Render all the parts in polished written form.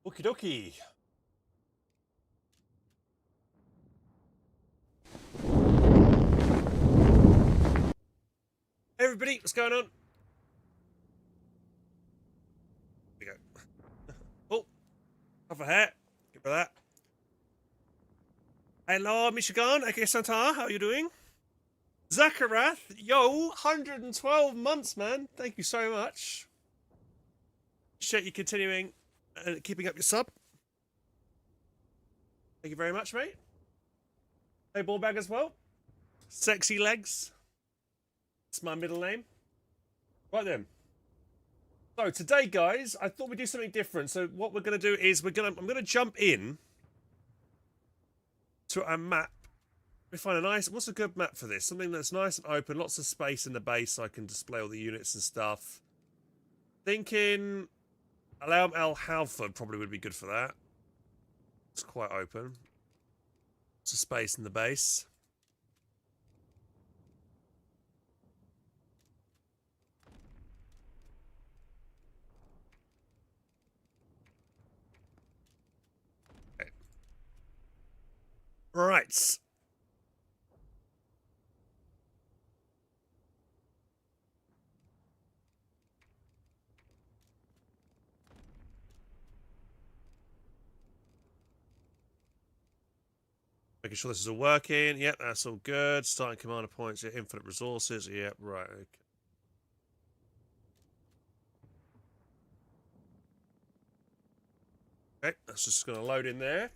Okie dokie. Hey everybody, what's going on? There we go. Oh, off a hat. Get rid of that. Hello, Michigan. Okay, Santa, how are you doing? Zacharath, yo, 112 months, man. Thank you so much. Appreciate you continuing and keeping up your sub. Thank you very much, mate. Hey, ball bag as well. Sexy legs. That's my middle name. Right then. So today, guys, I thought we'd do something different. So what we're gonna do is I'm gonna jump in to a map. We find a nice. What's a good map for this? Something that's nice and open, lots of space in the base, so I can display all the units and stuff. Thinking, Alam Al Halford probably would be good for that. It's quite open. Lots of space in the base. Okay. Right. Making sure this is all working. Yep, that's all good. Starting commander points. Yeah, infinite resources. Yep, right. Okay. Okay, that's just going to load in there.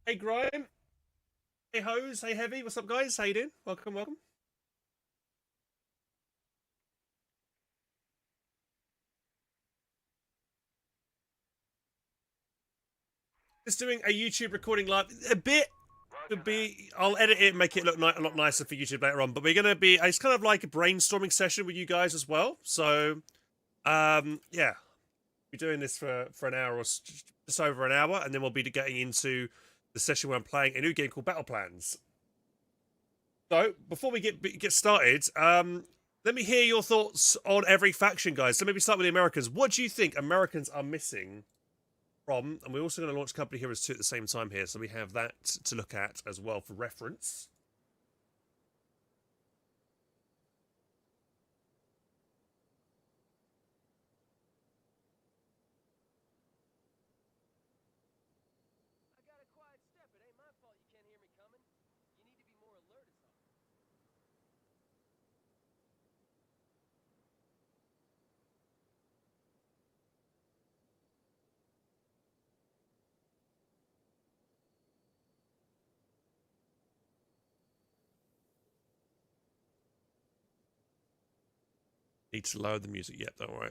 Hey, Grime. Hey, Hose. Hey, Heavy. What's up, guys? How you doing? Welcome, welcome. Just doing a YouTube recording live. A bit could be. I'll edit it and make it look a lot nicer for YouTube later on. But we're gonna be. It's kind of like a brainstorming session with you guys as well. So, yeah, we're doing this for an hour or just over an hour, and then we'll be getting into the session where I'm playing a new game called Battle Plans. So before we get started, let me hear your thoughts on every faction, guys. So maybe start with the Americans. What do you think Americans are missing from, and we're also going to launch Company Heroes 2 at the same time here, so we have that to look at as well for reference. I got a quiet step. It ain't my fault you can't hear me coming. You need to be more alert as all. Need to lower the music. Yep, don't worry.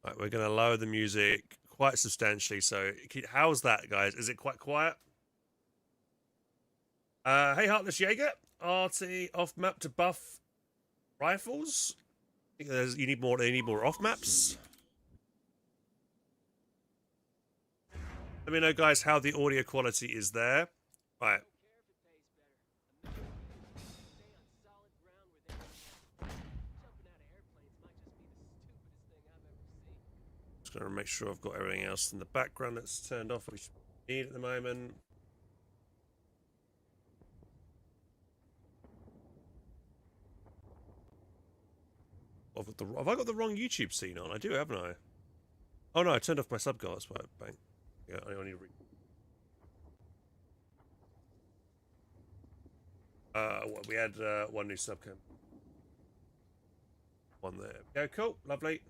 Right, we're going to lower the music quite substantially. So, how's that, guys? Is it quite quiet? Hey, Heartless Jaeger. RT off map to buff rifles. You need more. They need more off maps. Let me know, guys, how the audio quality is there. Right. I don't care if it pays better. Americans stay on solid ground where they belong. Jumping out of airplanes might just be the stupidest thing I've ever seen. Just going to make sure I've got everything else in the background that's turned off, which we need at the moment. Have I got the wrong YouTube scene on? I do, haven't I? Oh no, I turned off my subguards. Right, bang. Yeah, I only we had one new subcam. One there. Yeah, cool, lovely.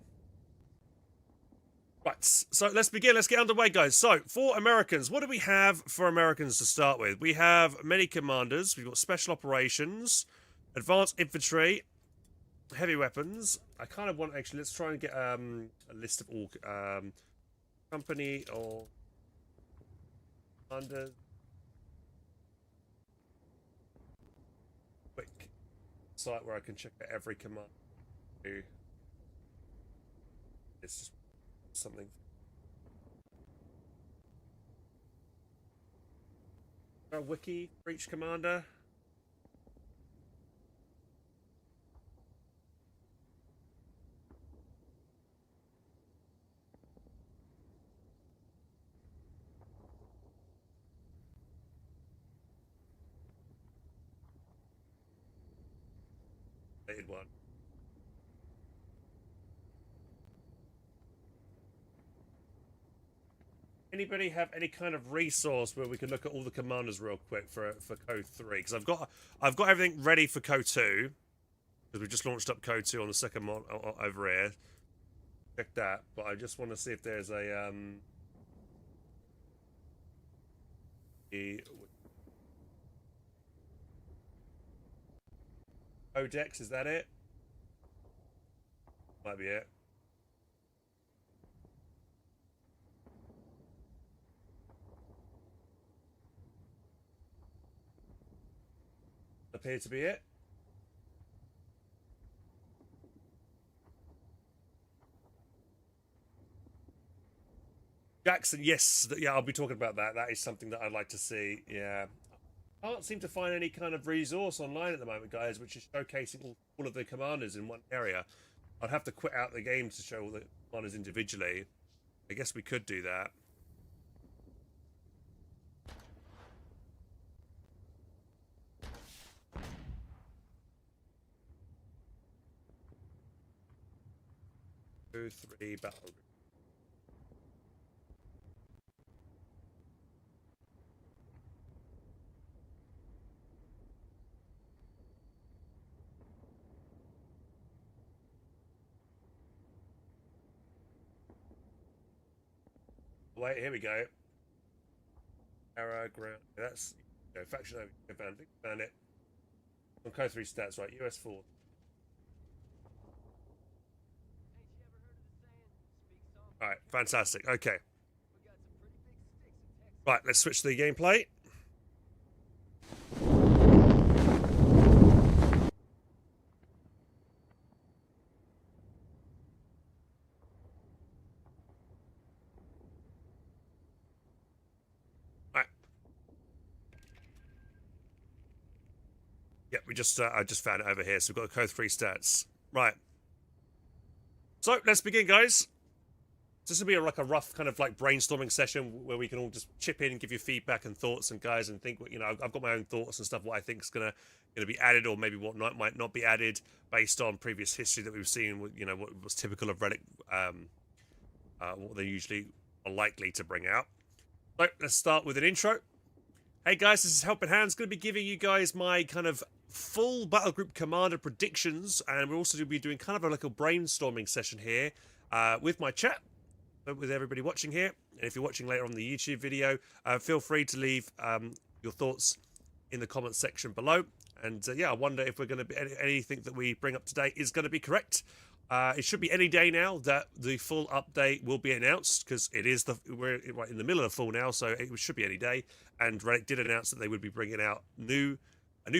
Right, so let's begin. Let's get underway, guys. So, for Americans, what do we have for Americans to start with? We have many commanders. We've got special operations, advanced infantry, heavy weapons. I kind of want, actually, let's try and get a list of all company or under quick site where I can check out every command. It's just something. A wiki for each commander. updated one. Anybody have any kind of resource where we can look at all the commanders real quick for CoH3? Because I've got everything ready for CoH2 because we just launched up CoH2 on the second mod over here. Check that, but I just want to see if there's a Codex, is that it? Might be it. Appear to be it. Jackson, yes, yeah, I'll be talking about that. That is something that I'd like to see. Yeah, I can't seem to find any kind of resource online at the moment, guys, which is showcasing all of the commanders in one area. I'd have to quit out the game to show all the commanders individually. I guess we could do that. CoH3 battle. Wait, here we go. Arrow, ground. That's faction over. Found it. On CoH3 stats, right? US 4. Alright, fantastic. Okay. Right, let's switch to the gameplay. Right. Yeah, I just found it over here. So we've got the CoH3 stats. Right. So let's begin, guys. This will be like a rough kind of like brainstorming session where we can all just chip in and give you feedback and thoughts and guys and think, you know, I've got my own thoughts and stuff, what I think is gonna be added or maybe what might not be added based on previous history that we've seen, you know, what was typical of Relic, what they usually are likely to bring out. So let's start with an intro. Hey guys, this is HelpingHans. Going to be giving you guys my kind of full battle group commander predictions, and we're also going to be doing kind of a little brainstorming session here with my chat, with everybody watching here. And if you're watching later on the YouTube video, feel free to leave your thoughts in the comments section below. And yeah, I wonder if we're going to be anything that we bring up today is going to be correct. It should be any day now that the full update will be announced, because we're right in the middle of the fall now, so it should be any day. And Relic did announce that they would be bringing out a new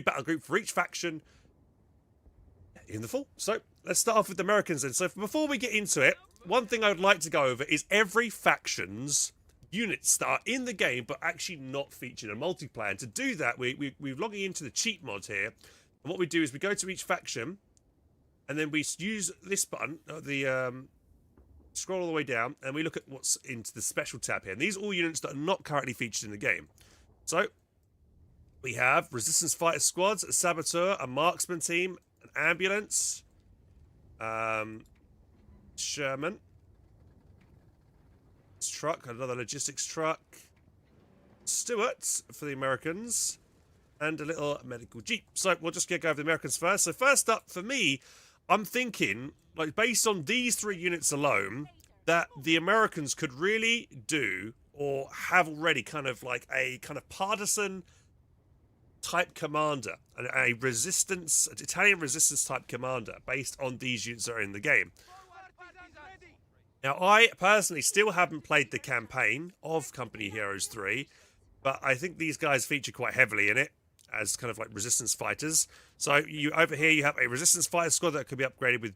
battle group for each faction in the fall. So let's start off with the Americans then. So before we get into it, one thing I would like to go over is every faction's units that are in the game but actually not featured in a multiplayer. And to do that, we're logging into the cheat mod here. And what we do is we go to each faction, and then we use this button, scroll all the way down, and we look at what's into the special tab here. And these are all units that are not currently featured in the game. So we have Resistance Fighter Squads, a Saboteur, a Marksman team, an Ambulance, Sherman, truck, another logistics truck, Stuart for the Americans, and a little medical jeep. So we'll just go over the Americans first. So first up for me, I'm thinking, like, based on these three units alone, that the Americans could really do or have already kind of like a kind of partisan type commander, an Italian resistance type commander based on these units that are in the game. Now, I personally still haven't played the campaign of Company Heroes 3, but I think these guys feature quite heavily in it as kind of like resistance fighters. So over here you have a resistance fighter squad that could be upgraded with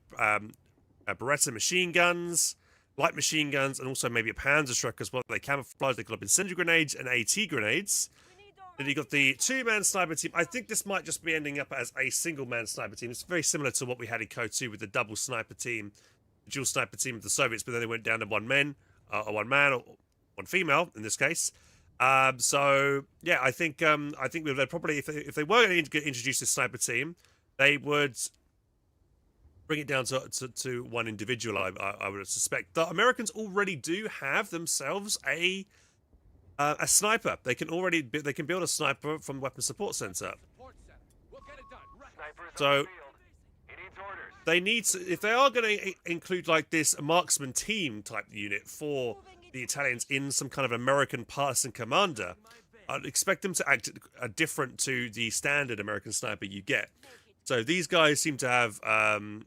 Beretta machine guns, light machine guns, and also maybe a Panzerschreck as well. They camouflage, they could have incendiary grenades and AT grenades. Then you got the two-man sniper team. I think this might just be ending up as a single-man sniper team. It's very similar to what we had in CoH2 with the double sniper team, the dual sniper team of the Soviets, but then they went down to one man or one female in this case. So yeah, I think they'd probably, if they were going to introduce this sniper team, they would bring it down to one individual. I would suspect the Americans already do have themselves a sniper. They can build a sniper from the weapon support center. Support center. We'll get it done. Right. Sniper's So- on the field. He needs orders. They need to, if they are going to include like this marksman team type unit for the Italians in some kind of American partisan commander, I'd expect them to act different to the standard American sniper you get. So these guys seem to have some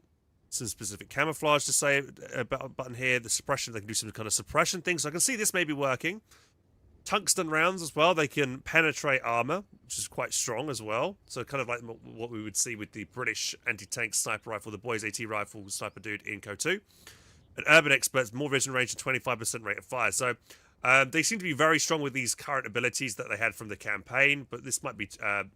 specific camouflage to say about a button here. The suppression, they can do some kind of suppression thing. So I can see this may be working. Tungsten rounds as well. They can penetrate armor, which is quite strong as well. So kind of like what we would see with the British anti-tank sniper rifle, the Boys AT rifle sniper dude in CoH3. An urban experts, more vision range and 25% rate of fire. So they seem to be very strong with these current abilities that they had from the campaign, but this might be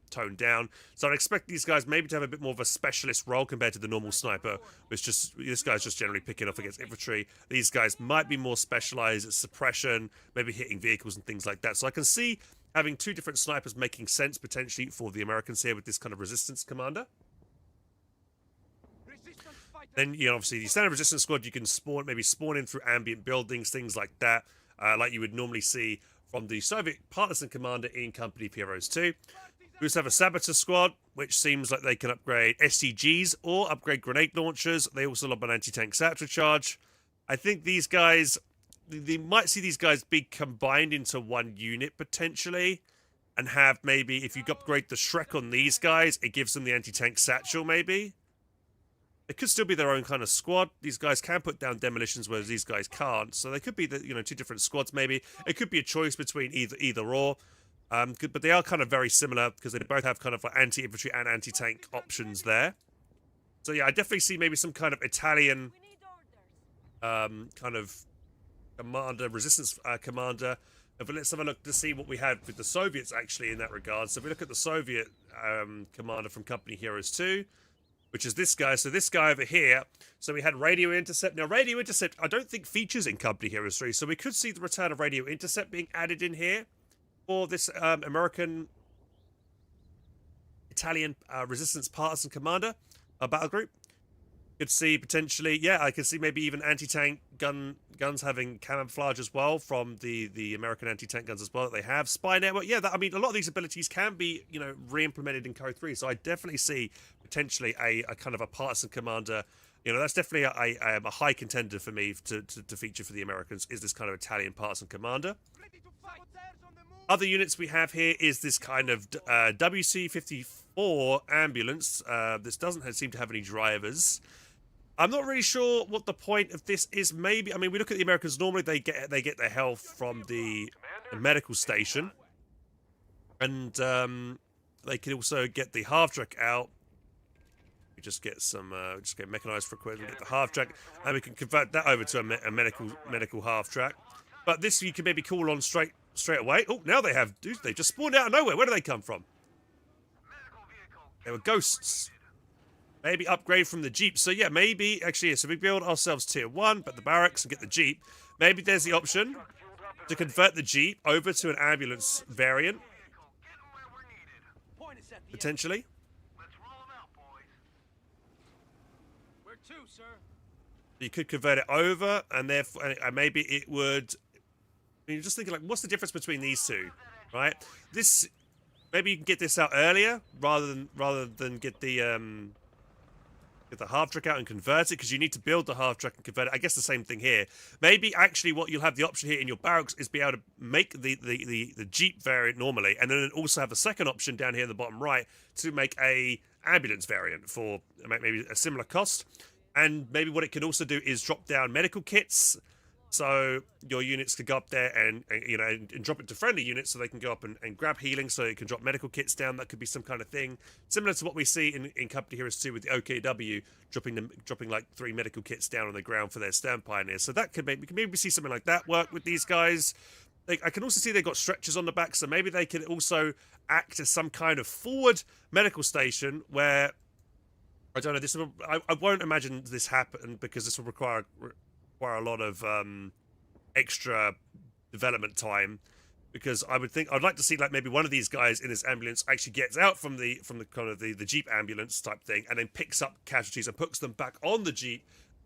toned down. So I'd expect these guys maybe to have a bit more of a specialist role compared to the normal sniper, which this guy's just generally picking off against infantry. These guys might be more specialized at suppression, maybe hitting vehicles and things like that. So I can see having two different snipers making sense potentially for the Americans here with this kind of resistance commander. Resistance fighter. Then, you know, obviously the standard resistance squad, you can maybe spawn in through ambient buildings, things like that. Like you would normally see from the Soviet partisan commander in Company of Heroes 2. We also have a saboteur squad, which seems like they can upgrade SCGs or upgrade grenade launchers. They also have an anti-tank satchel charge. I think these guys, they might see these guys be combined into one unit potentially, and have maybe, if you upgrade the Shrek on these guys, it gives them the anti-tank satchel maybe. It could still be their own kind of squad. These guys can put down demolitions, whereas these guys can't. So they could be two different squads. Maybe it could be a choice between either or. But they are kind of very similar because they both have kind of like anti-infantry and anti-tank options there. So yeah, I definitely see maybe some kind of Italian kind of commander, resistance commander. But let's have a look to see what we had with the Soviets actually in that regard. So if we look at the Soviet commander from Company Heroes 2. Which is this guy. So this guy over here. So we had radio intercept. Now radio intercept I don't think features in Company Heroes 3. So we could see the return of radio intercept being added in here for this American Italian resistance partisan commander battle group. Could see potentially, yeah, I could see maybe even anti-tank guns having camouflage as well from the American anti-tank guns as well that they have. Spy network, yeah, I mean, a lot of these abilities can be, re-implemented in CoH3. So I definitely see potentially a kind of a partisan commander. That's definitely a high contender for me to feature for the Americans, is this kind of Italian partisan commander. Ready to fight. On the move. Other units we have here is this kind of WC-54 ambulance. This doesn't seem to have any drivers. I'm not really sure what the point of this is. Maybe, I mean, we look at the Americans. Normally, they get their health from the medical station, and they can also get the half track out. We just get some, just get mechanized for equipment, get the half track, and we can convert that over to a medical half track. But this you can maybe call on straight away. Oh, now they have, dude, they just spawned out of nowhere. Where do they come from? They were ghosts. Maybe upgrade from the Jeep. So yeah, maybe, actually, so we build ourselves tier 1, but the barracks and get the Jeep. Maybe there's the option to convert the Jeep over to an ambulance variant, Point is at the potentially. Where to, sir? You could convert it over, and therefore, and maybe it would. I mean, you're just thinking, like, what's the difference between these two, right? This, maybe you can get this out earlier rather than get the half track out and convert it, because you need to build the half track and convert it. I guess the same thing here. Maybe actually what you'll have the option here in your barracks is be able to make the Jeep variant normally, and then also have a second option down here in the bottom right to make a ambulance variant for maybe a similar cost. And maybe what it can also do is drop down medical kits, so your units could go up there and drop it to friendly units, so they can go up and grab healing, so it can drop medical kits down. That could be some kind of thing similar to what we see in Company Heroes 2 with the OKW dropping like 3 medical kits down on the ground for their stand pioneers. So that we can maybe see something like that work with these guys. I can also see they've got stretchers on the back, so maybe they can also act as some kind of forward medical station where, I don't know, I won't imagine this happen, because this will require a lot of extra development time. because I would think I'd like to see like maybe one of these guys in this ambulance actually gets out from the kind of the Jeep ambulance type thing, and then picks up casualties and puts them back on the Jeep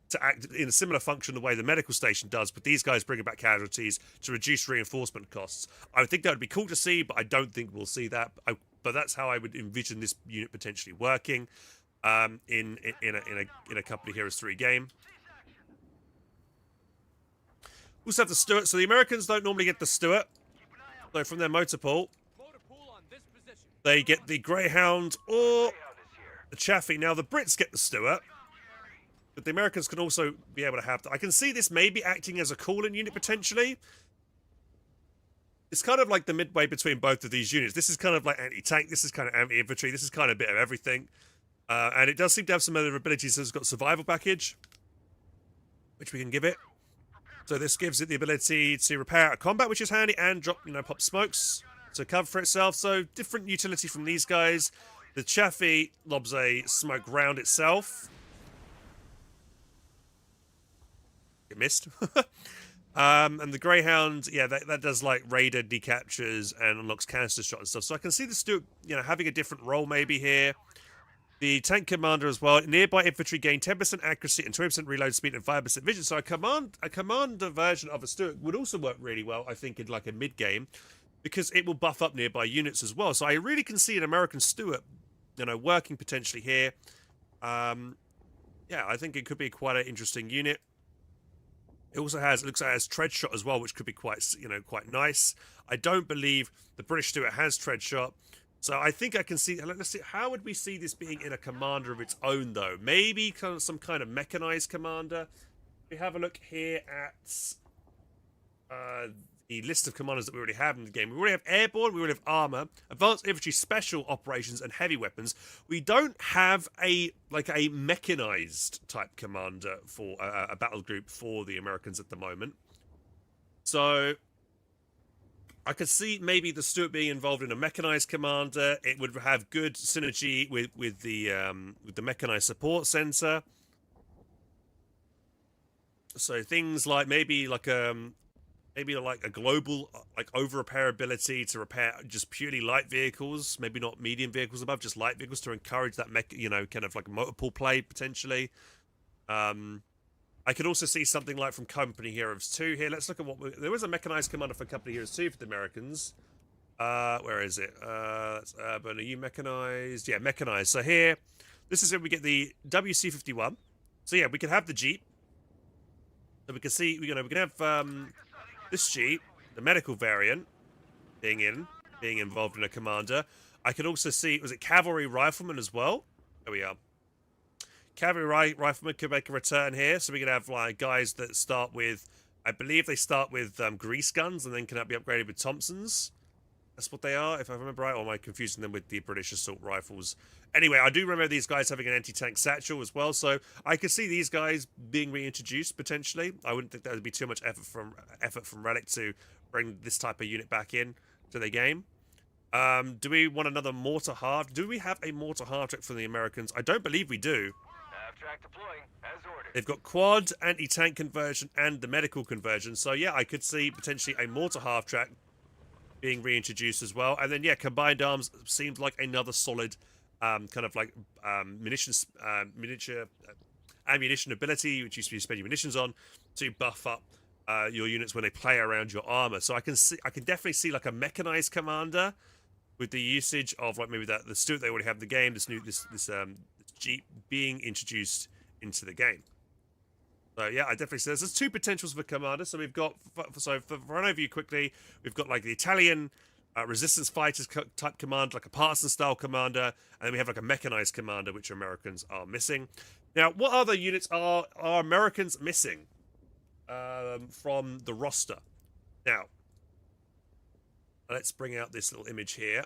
to act in a similar function the way the medical station does, but these guys bringing back casualties to reduce reinforcement costs. I would think that would be cool to see, but I don't think we'll see that. But that's how I would envision this unit potentially working in a Company Heroes 3 game. We also have the Stuart. So the Americans don't normally get the Stuart. So from their motor pool, Motor pool on this position. they get the Greyhound or the Chaffee. Now the Brits get the Stuart, but the Americans can also be able to have that. I can see this maybe acting as a call-in unit potentially. It's kind of like the midway between both of these units. This is kind of like anti-tank. This is kind of anti-infantry. This is kind of a bit of everything. And it does seem to have some other abilities. So it's got survival package, which we can give it. So this gives it the ability to repair out of combat, which is handy, and drop, pop smokes to cover for itself. So different utility from these guys. The Chaffee lobs a smoke round itself. It missed. And the Greyhound, yeah, that does like radar decaptures and unlocks canister shot and stuff. So I can see this having a different role maybe here. The tank commander as well. Nearby infantry gain 10% accuracy and 20% reload speed and 5% vision. So a commander version of a Stuart would also work really well, I think, in like a mid game, because it will buff up nearby units as well. So I really can see an American Stuart, working potentially here. Yeah, I think it could be quite an interesting unit. It also looks like it has tread shot as well, which could be quite nice. I don't believe the British Stuart has tread shot. So I think I can see, let's see, how would we see this being in a commander of its own though? Maybe some kind of mechanized commander. We have a look here at the list of commanders that we already have in the game. We already have airborne, we already have armor, advanced infantry, special operations, and heavy weapons. We don't have a mechanized type commander for a battle group for the Americans at the moment. So I could see maybe the Stuart being involved in a mechanized commander. It would have good synergy with the mechanized support center. So things like maybe like a global over repair ability to repair just purely light vehicles, maybe not medium vehicles above, just light vehicles to encourage that kind of like motor pool play potentially. I could also see something like from Company Heroes 2 here. Let's look at there was a mechanized commander for Company Heroes 2 for the Americans. Where is it? That's urban. Are you mechanized? Yeah, mechanized. So here, this is where we get the WC-51. So yeah, we can have the Jeep. So we can see, we can have this Jeep, the medical variant, being involved in a commander. I could also see, was it cavalry rifleman as well? There we are. Cavalry rifleman could make a return here, so we can have like guys that start with, I believe they start with grease guns and then can be upgraded with Thompsons. That's what they are, if I remember right, or am I confusing them with the British assault rifles? Anyway, I do remember these guys having an anti-tank satchel as well, so I could see these guys being reintroduced potentially. I wouldn't think that would be too much effort from Relic to bring this type of unit back in to the game. Do we want another mortar half? Do we have a mortar half track for the Americans? I don't believe we do. Half-track deploying, as ordered. They've got quad, anti-tank conversion, and the medical conversion. So yeah, I could see potentially a mortar half track being reintroduced as well. And then yeah, combined arms seems like another solid kind of like miniature ammunition ability, which you spend your munitions on to buff up your units when they play around your armor. So I can definitely see like a mechanized commander with the usage of like maybe the Stuart they already have in the game, this Jeep being introduced into the game. So yeah, I definitely see there's two potentials for commander. So we've got, so for run over you quickly, we've got like the Italian resistance fighters type commander, like a partisan style commander, and then we have like a mechanized commander, which Americans are missing. Now, what other units are Americans missing from the roster? Now, let's bring out this little image here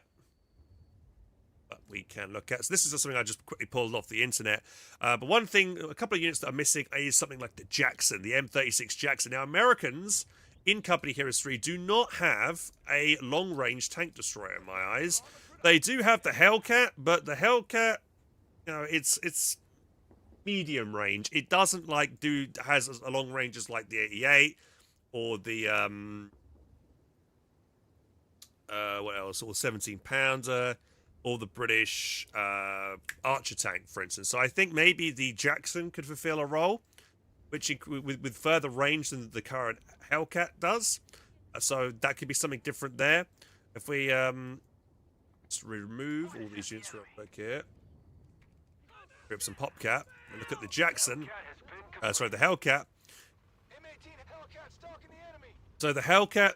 that we can look at. So this is just something I just quickly pulled off the internet. But one thing, a couple of units that are missing is something like the Jackson, the M36 Jackson. Now, Americans in Company Heroes 3 do not have a long-range tank destroyer in my eyes. They do have the Hellcat, but the Hellcat, it's medium range. It doesn't has a long range as like the 88 or the what else? Or 17 pounder, or the British Archer tank, for instance. So I think maybe the Jackson could fulfill a role, which with further range than the current Hellcat does. So that could be something different there. If we let's remove all these units real quick here. Grab some PopCat and look at the Jackson. Sorry, the Hellcat. M18 Hellcat stalking the enemy. So the Hellcat.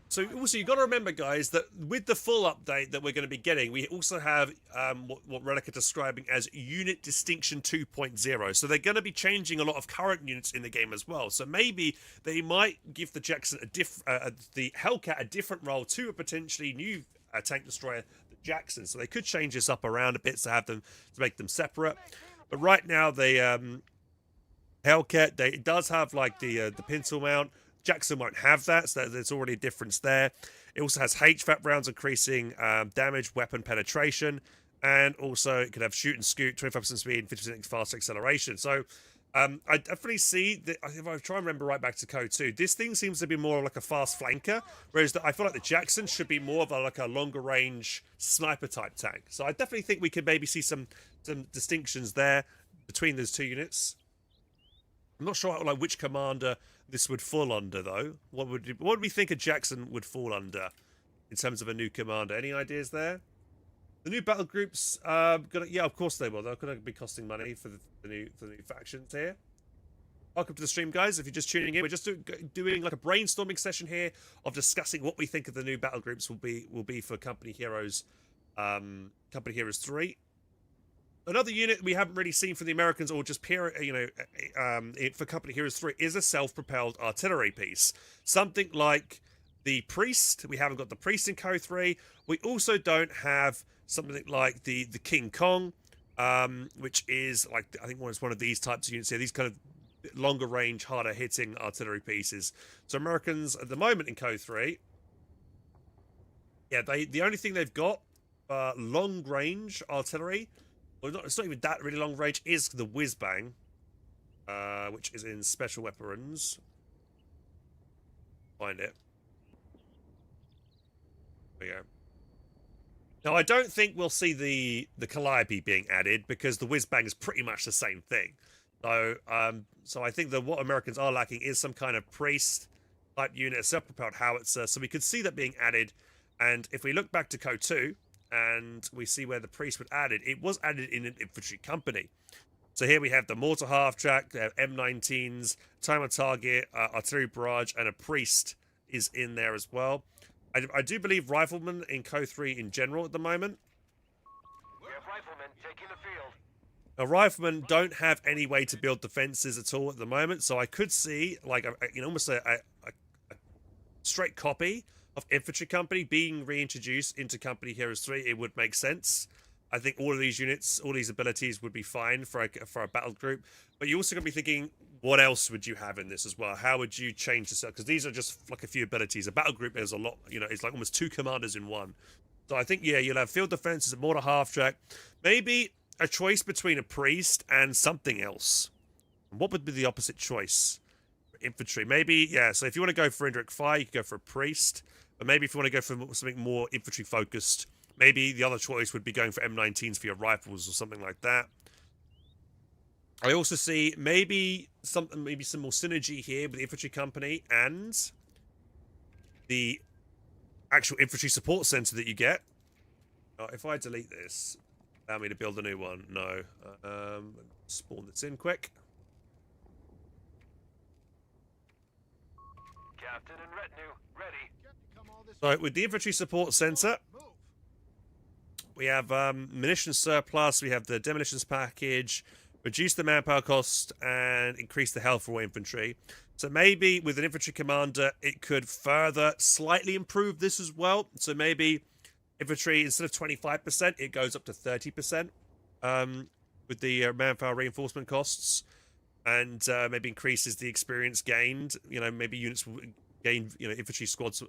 So also you've got to remember, guys, that with the full update that we're going to be getting, we also have what Relic are describing as Unit Distinction 2.0. So they're going to be changing a lot of current units in the game as well. So maybe they might give the Jackson the Hellcat a different role to a potentially new tank destroyer, the Jackson. So they could change this up around a bit to have them to make them separate. But right now, the Hellcat it does have like the pintle mount. Jackson won't have that, so there's already a difference there. It also has HVAP rounds increasing damage, weapon penetration, and also it can have shoot and scoot, 25% speed, 50% fast acceleration. So I definitely see that. If I try and remember right back to CoH3, this thing seems to be more like a fast flanker, whereas I feel like the Jackson should be more of like a longer range sniper type tank. So I definitely think we could maybe see some distinctions there between those two units. I'm not sure like which commander this would fall under though. What would we think a Jackson would fall under in terms of a new commander? Any ideas there? The new battle groups, yeah, of course they will. They're going to be costing money for the new factions here. Welcome to the stream, guys. If you're just tuning in, we're just doing like a brainstorming session here of discussing what we think of the new battle groups will be for Company Heroes, Company Heroes 3. Another unit we haven't really seen from the Americans, or just for Company Heroes 3, is a self-propelled artillery piece. Something like the Priest. We haven't got the Priest in CoH3. We also don't have something like the King Kong, which is like, I think it's one of these types of units here. These kind of longer range, harder hitting artillery pieces. So Americans at the moment in CoH3, yeah, the only thing they've got long range artillery. Well, it's not even that really long range, is the Whiz Bang, which is in special weapons. Find it. There we go. Now, I don't think we'll see the Calliope being added because the Whiz Bang is pretty much the same thing. So, so I think that what Americans are lacking is some kind of Priest type unit, a self-propelled howitzer. So we could see that being added. And if we look back to CoH2, and we see where the Priest was added, it was added in an infantry company. So here we have the mortar half-track, M19s, time on target, artillery barrage, and a Priest is in there as well. I do believe riflemen in CoH3 in general at the moment. We have riflemen taking the field. Now, riflemen don't have any way to build defenses at all at the moment, so I could see like almost a straight copy of infantry company being reintroduced into Company Heroes 3. It would make sense. I think all of these units, all these abilities would be fine for a battle group. But you also got to be thinking, what else would you have in this as well? How would you change this up? Because these are just like a few abilities. A battle group is a lot, it's like almost two commanders in one. So I think, yeah, you'll have field defenses, a mortar half-track, maybe a choice between a Priest and something else. What would be the opposite choice? Infantry, maybe, yeah. So if you want to go for indirect fire, you could go for a Priest. But maybe if you want to go for something more infantry focused, maybe the other choice would be going for M19s for your rifles or something like that. I also see maybe some more synergy here with the infantry company and the actual infantry support center that you get. If I delete this, allow me to build a new one. No. Spawn this in quick. Captain and retinue, ready. So with the infantry support center, we have munitions surplus, we have the demolitions package, reduce the manpower cost, and increase the health for infantry. So maybe with an infantry commander, it could further slightly improve this as well. So maybe infantry, instead of 25%, it goes up to 30% with the manpower reinforcement costs, and maybe increases the experience gained. Maybe units will gain, infantry squads,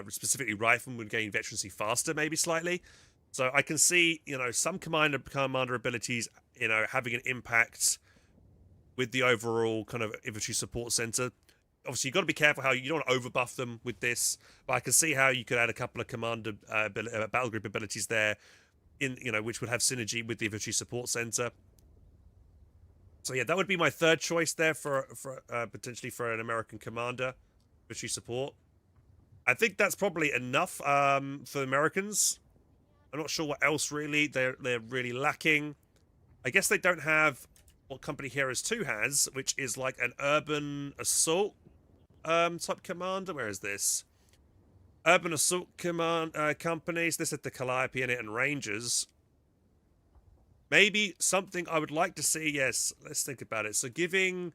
specifically riflemen, would gain veterancy faster, maybe slightly. So I can see, some commander abilities, having an impact with the overall kind of infantry support center. obviously you've got to be careful how you don't want to overbuff them with this, but I can see how you could add a couple of commander battle group abilities there, which would have synergy with the infantry support center. So yeah, that would be my third choice there for potentially for an American commander, infantry support. I think that's probably enough for the Americans. I'm not sure what else really they're really lacking. I guess they don't have what Company Heroes 2 has, which is like an urban assault type commander. Where is this? Urban assault command companies. This is the Calliope in it and Rangers. Maybe something I would like to see. Yes, let's think about it. So giving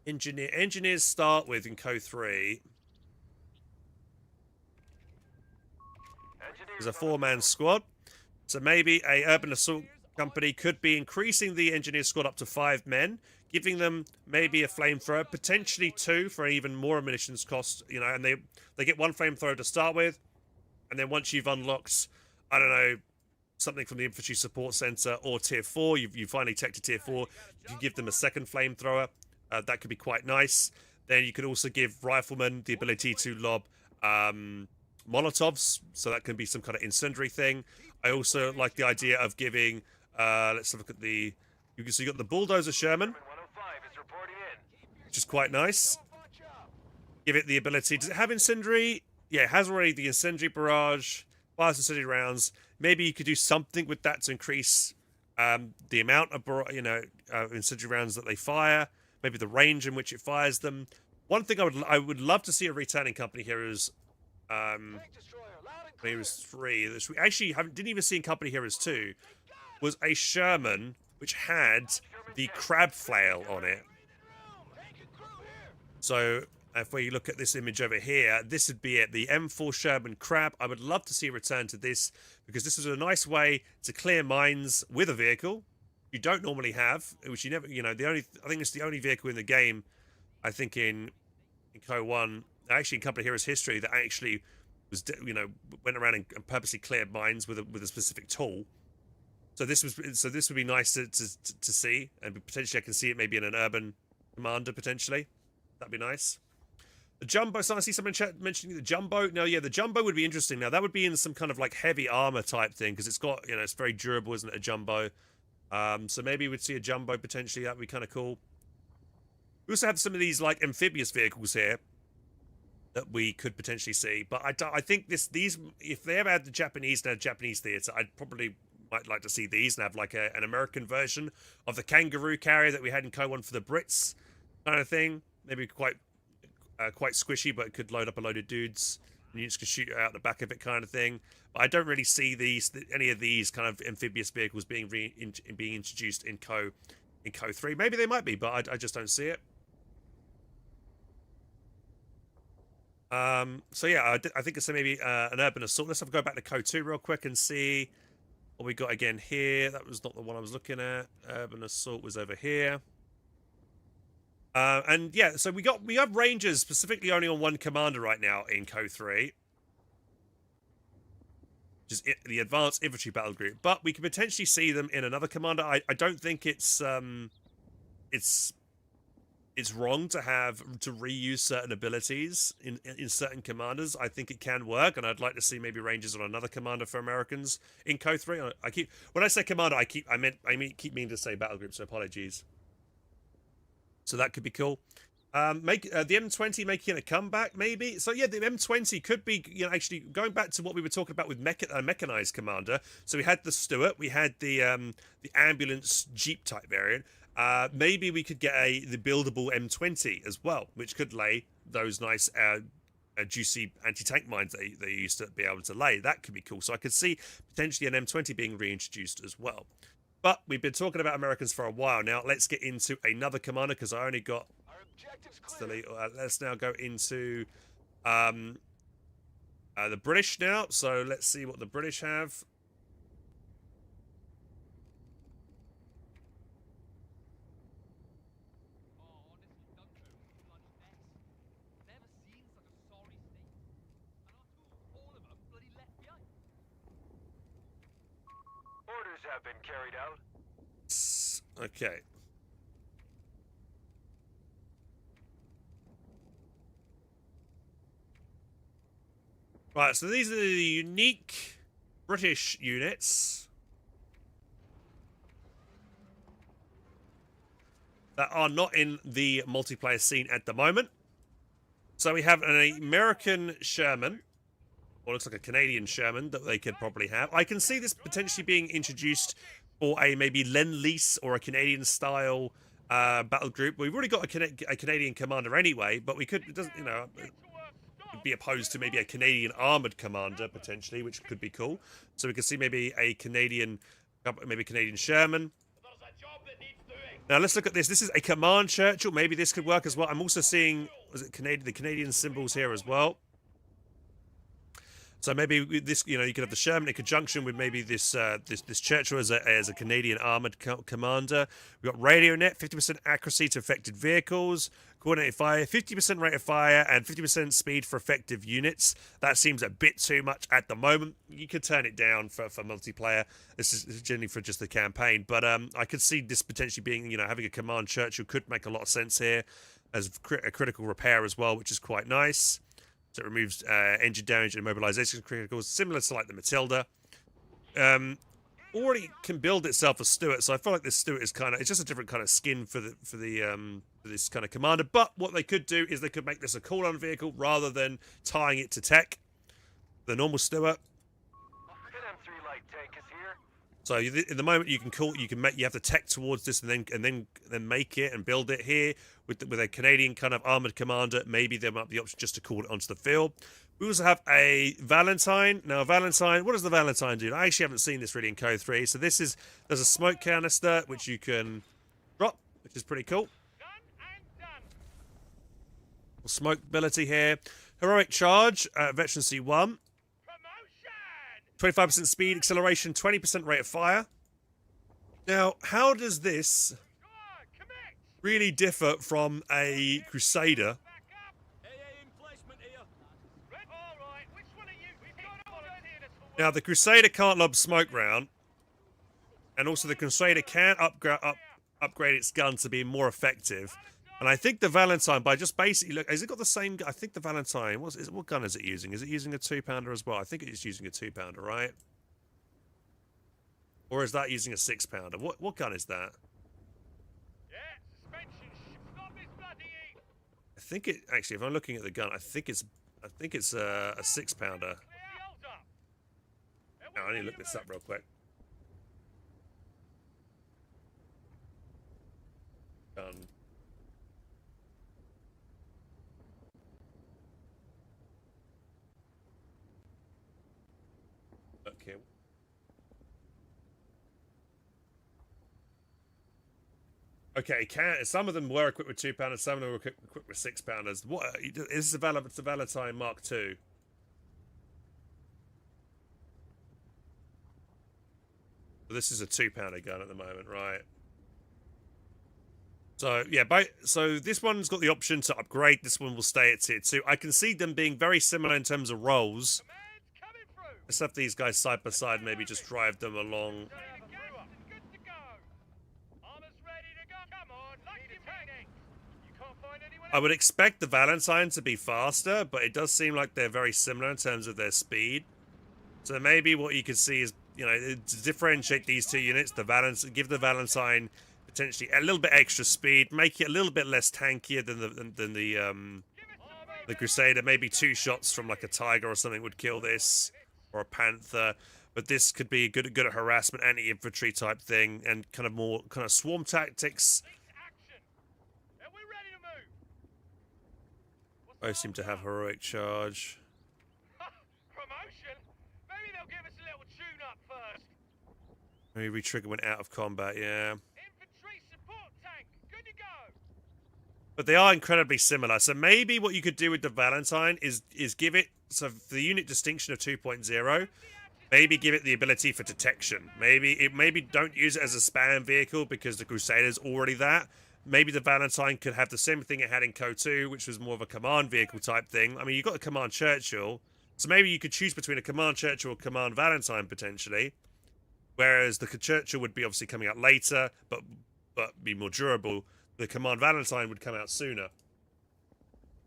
engineers start with in CoH3. There's a 4-man squad. So maybe a urban assault company could be increasing the engineer squad up to 5 men, giving them maybe a flamethrower, potentially 2 for even more ammunitions cost, and they get 1 flamethrower to start with, and then once you've unlocked, I don't know, something from the infantry support center or tier 4, you finally take to tier 4, you give them a 2nd flamethrower. That could be quite nice. Then you could also give riflemen the ability to lob Molotovs, so that can be some kind of incendiary thing. I also like the idea of giving, let's have a look at so you got the Bulldozer Sherman, which is quite nice. Give it the ability, does it have incendiary? Yeah, it has already the incendiary barrage, fires incendiary rounds. Maybe you could do something with that to increase the amount of, incendiary rounds that they fire, maybe the range in which it fires them. One thing I would love to see a returning Company Heroes Heroes 3, which we actually didn't even see in Company Heroes 2, was a Sherman which had the crab flail on it. So if we look at this image over here, this would be it, the M4 Sherman crab. I would love to see a return to this, because this is a nice way to clear mines with a vehicle you don't normally have, which you never, I think it's the only vehicle in the game, I think in CoH1, actually in Company Heroes history, that actually was, went around and purposely cleared mines with a specific tool. So this would be nice to see, and potentially I can see it maybe in an urban commander potentially. That'd be nice. The jumbo. So I see someone mentioning the jumbo. No, yeah, the jumbo would be interesting. Now that would be in some kind of like heavy armor type thing, because it's got, it's very durable, isn't it? A jumbo. So maybe we'd see a jumbo potentially. That'd be kind of cool. We also have some of these like amphibious vehicles here that we could potentially see, but I think these, if they ever had the Japanese theater, I'd probably might like to see these and have like an American version of the kangaroo carrier that we had in CoH1 for the Brits, kind of thing. Maybe quite squishy, but it could load up a load of dudes and you just could shoot out the back of it, kind of thing. But I don't really see any of these kind of amphibious vehicles being introduced in CoH3. Maybe they might be, but I just don't see it. So yeah, I think it's maybe an urban assault. Let's go back to CoH2 real quick and see what we got again here. That was not the one I was looking at. Urban assault was over here. And yeah, so we have Rangers specifically only on 1 commander right now in CoH3, which is the Advanced Infantry Battle Group. But we could potentially see them in another commander. I don't think it's wrong to reuse certain abilities in certain commanders. I think it can work, and I'd like to see maybe Rangers on another commander for Americans in CoH3. When I say commander, I keep meaning to say battle group, so apologies. So that could be cool. Make the M20 making a comeback, maybe. So yeah, the M20 could be, actually going back to what we were talking about with mechanized commander. So we had the Stuart, we had the ambulance Jeep type variant. Maybe we could get the buildable M20 as well, which could lay those nice juicy anti-tank mines that they used to be able to lay. That could be cool. So I could see potentially an M20 being reintroduced as well. But we've been talking about Americans for a while now. Let's get into another commander, because I only got... let's now go into the British now. So let's see what the British have. Orders have been carried out. Okay. Right, so these are the unique British units that are not in the multiplayer scene at the moment. So we have an American Sherman, or looks like a Canadian Sherman that they could probably have. I can see this potentially being introduced for a maybe Lend-Lease or a Canadian-style battle group. We've already got a Canadian commander anyway, but we could, it doesn't, you know, be opposed to maybe a Canadian armored commander potentially, which could be cool. So we could see maybe a Canadian Sherman. Now let's look at this. This is a command Churchill. Maybe this could work as well. I'm also seeing the Canadian symbols here as well. So maybe this, you know, you could have the Sherman in conjunction with maybe this this Churchill as a Canadian armored commander. We've got radio net, 50% accuracy to affected vehicles, coordinated fire, 50% rate of fire, and 50% speed for effective units. That seems a bit too much at the moment. You could turn it down for multiplayer. This is generally for just the campaign, but I could see this potentially being, you know, having a command Churchill could make a lot of sense here as a critical repair as well, which is quite nice. So it removes engine damage and mobilization criticals, similar to like the Matilda. Already can build itself a Stuart, so I feel like this Stuart is it's just a different kind of skin for this kind of commander. But what they could do is they could make this a call-on vehicle rather than tying it to tech. The normal Stuart. An M3 light tank is here. So in the moment you have to tech towards this and then make it and build it here with a Canadian kind of armored commander. Maybe there might be the option just to call it onto the field. We also have a Valentine. Now Valentine, what does the Valentine do? I actually haven't seen this really in CoH3. So there's a smoke canister which you can drop, which is pretty cool. Smoke ability here. Heroic charge, veteran C1. 25% speed, acceleration, 20% rate of fire. Now, how does this really differ from a Crusader? Now, the Crusader can't lob smoke round, and also the Crusader can upgrade its gun to be more effective. And I think the Valentine, by just basically look, has it got the same? I think the Valentine, what gun is it using? Is it using a 2-pounder as well? I think it's using a 2-pounder, right? Or is that using a 6-pounder? What gun is that? I think it actually. If I'm looking at the gun, I think it's a 6-pounder. Now, I need to look this up real quick. Gun. Okay. Okay, some of them were equipped with 2-pounders, some of them were equipped with 6-pounders. What is the Valentine Mark II? This is a 2-pounder gun at the moment, right? So yeah, so this one's got the option to upgrade. This one will stay at tier 2. I can see them being very similar in terms of roles. Let's have these guys side by side, maybe just drive them along. I would expect the Valentine to be faster, but it does seem like they're very similar in terms of their speed. So maybe what you could see is, you know, to differentiate these two units, give the Valentine potentially a little bit extra speed, make it a little bit less tankier than the Crusader. Maybe 2 shots from like a Tiger or something would kill this, or a Panther. But this could be good at harassment, anti-infantry type thing, and kind of swarm tactics. Both seem to have heroic charge. Promotion? Maybe they'll give us a little tune-up first. Maybe re-trigger when out of combat, yeah. Infantry support tank, good to go. But they are incredibly similar. So maybe what you could do with the Valentine is give it, so for the unit distinction of 2.0, maybe give it the ability for detection. Maybe don't use it as a spam vehicle because the Crusader's already that. Maybe the Valentine could have the same thing it had in CoH2, which was more of a command vehicle type thing. I mean, you've got a command Churchill, so maybe you could choose between a command Churchill or command Valentine potentially. Whereas the Churchill would be obviously coming out later, but be more durable. The command Valentine would come out sooner.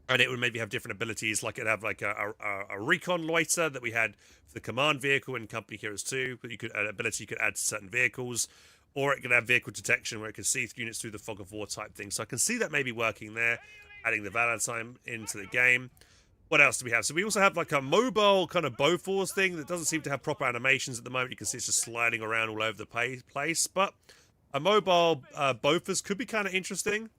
And it would maybe have different abilities, like it'd have like a recon loiter that we had for the command vehicle in Company Heroes 2, but you could an ability you could add to certain vehicles, or it could have vehicle detection where it could see units through the fog of war type thing. So I can see that maybe working there, adding the Valentine into the game. What else do we have? So we also have like a mobile kind of Bofors thing that doesn't seem to have proper animations at the moment. You can see it's just sliding around all over the place, but a mobile Bofors could be kind of interesting.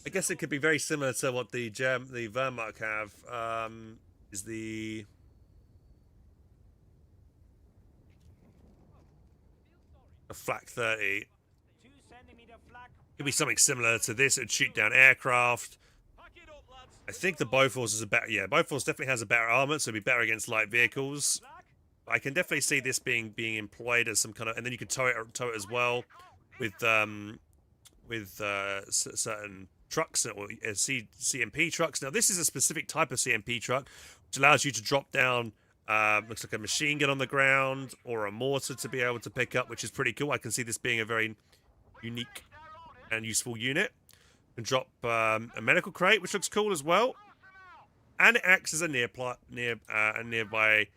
I guess it could be very similar to what the Wehrmacht have. Is the Flak 30? Could be something similar to this. It'd shoot down aircraft. I think the Bofors is a better. Yeah, Bofors definitely has a better armor, so it'd be better against light vehicles. I can definitely see this being employed as some kind of, and then you could tow it as well with certain trucks or CMP trucks. Now this is a specific type of CMP truck which allows you to drop down looks like a machine gun on the ground or a mortar to be able to pick up, which is pretty cool. I can see this being a very unique and useful unit. You can drop a medical crate, which looks cool as well, and it acts as a nearby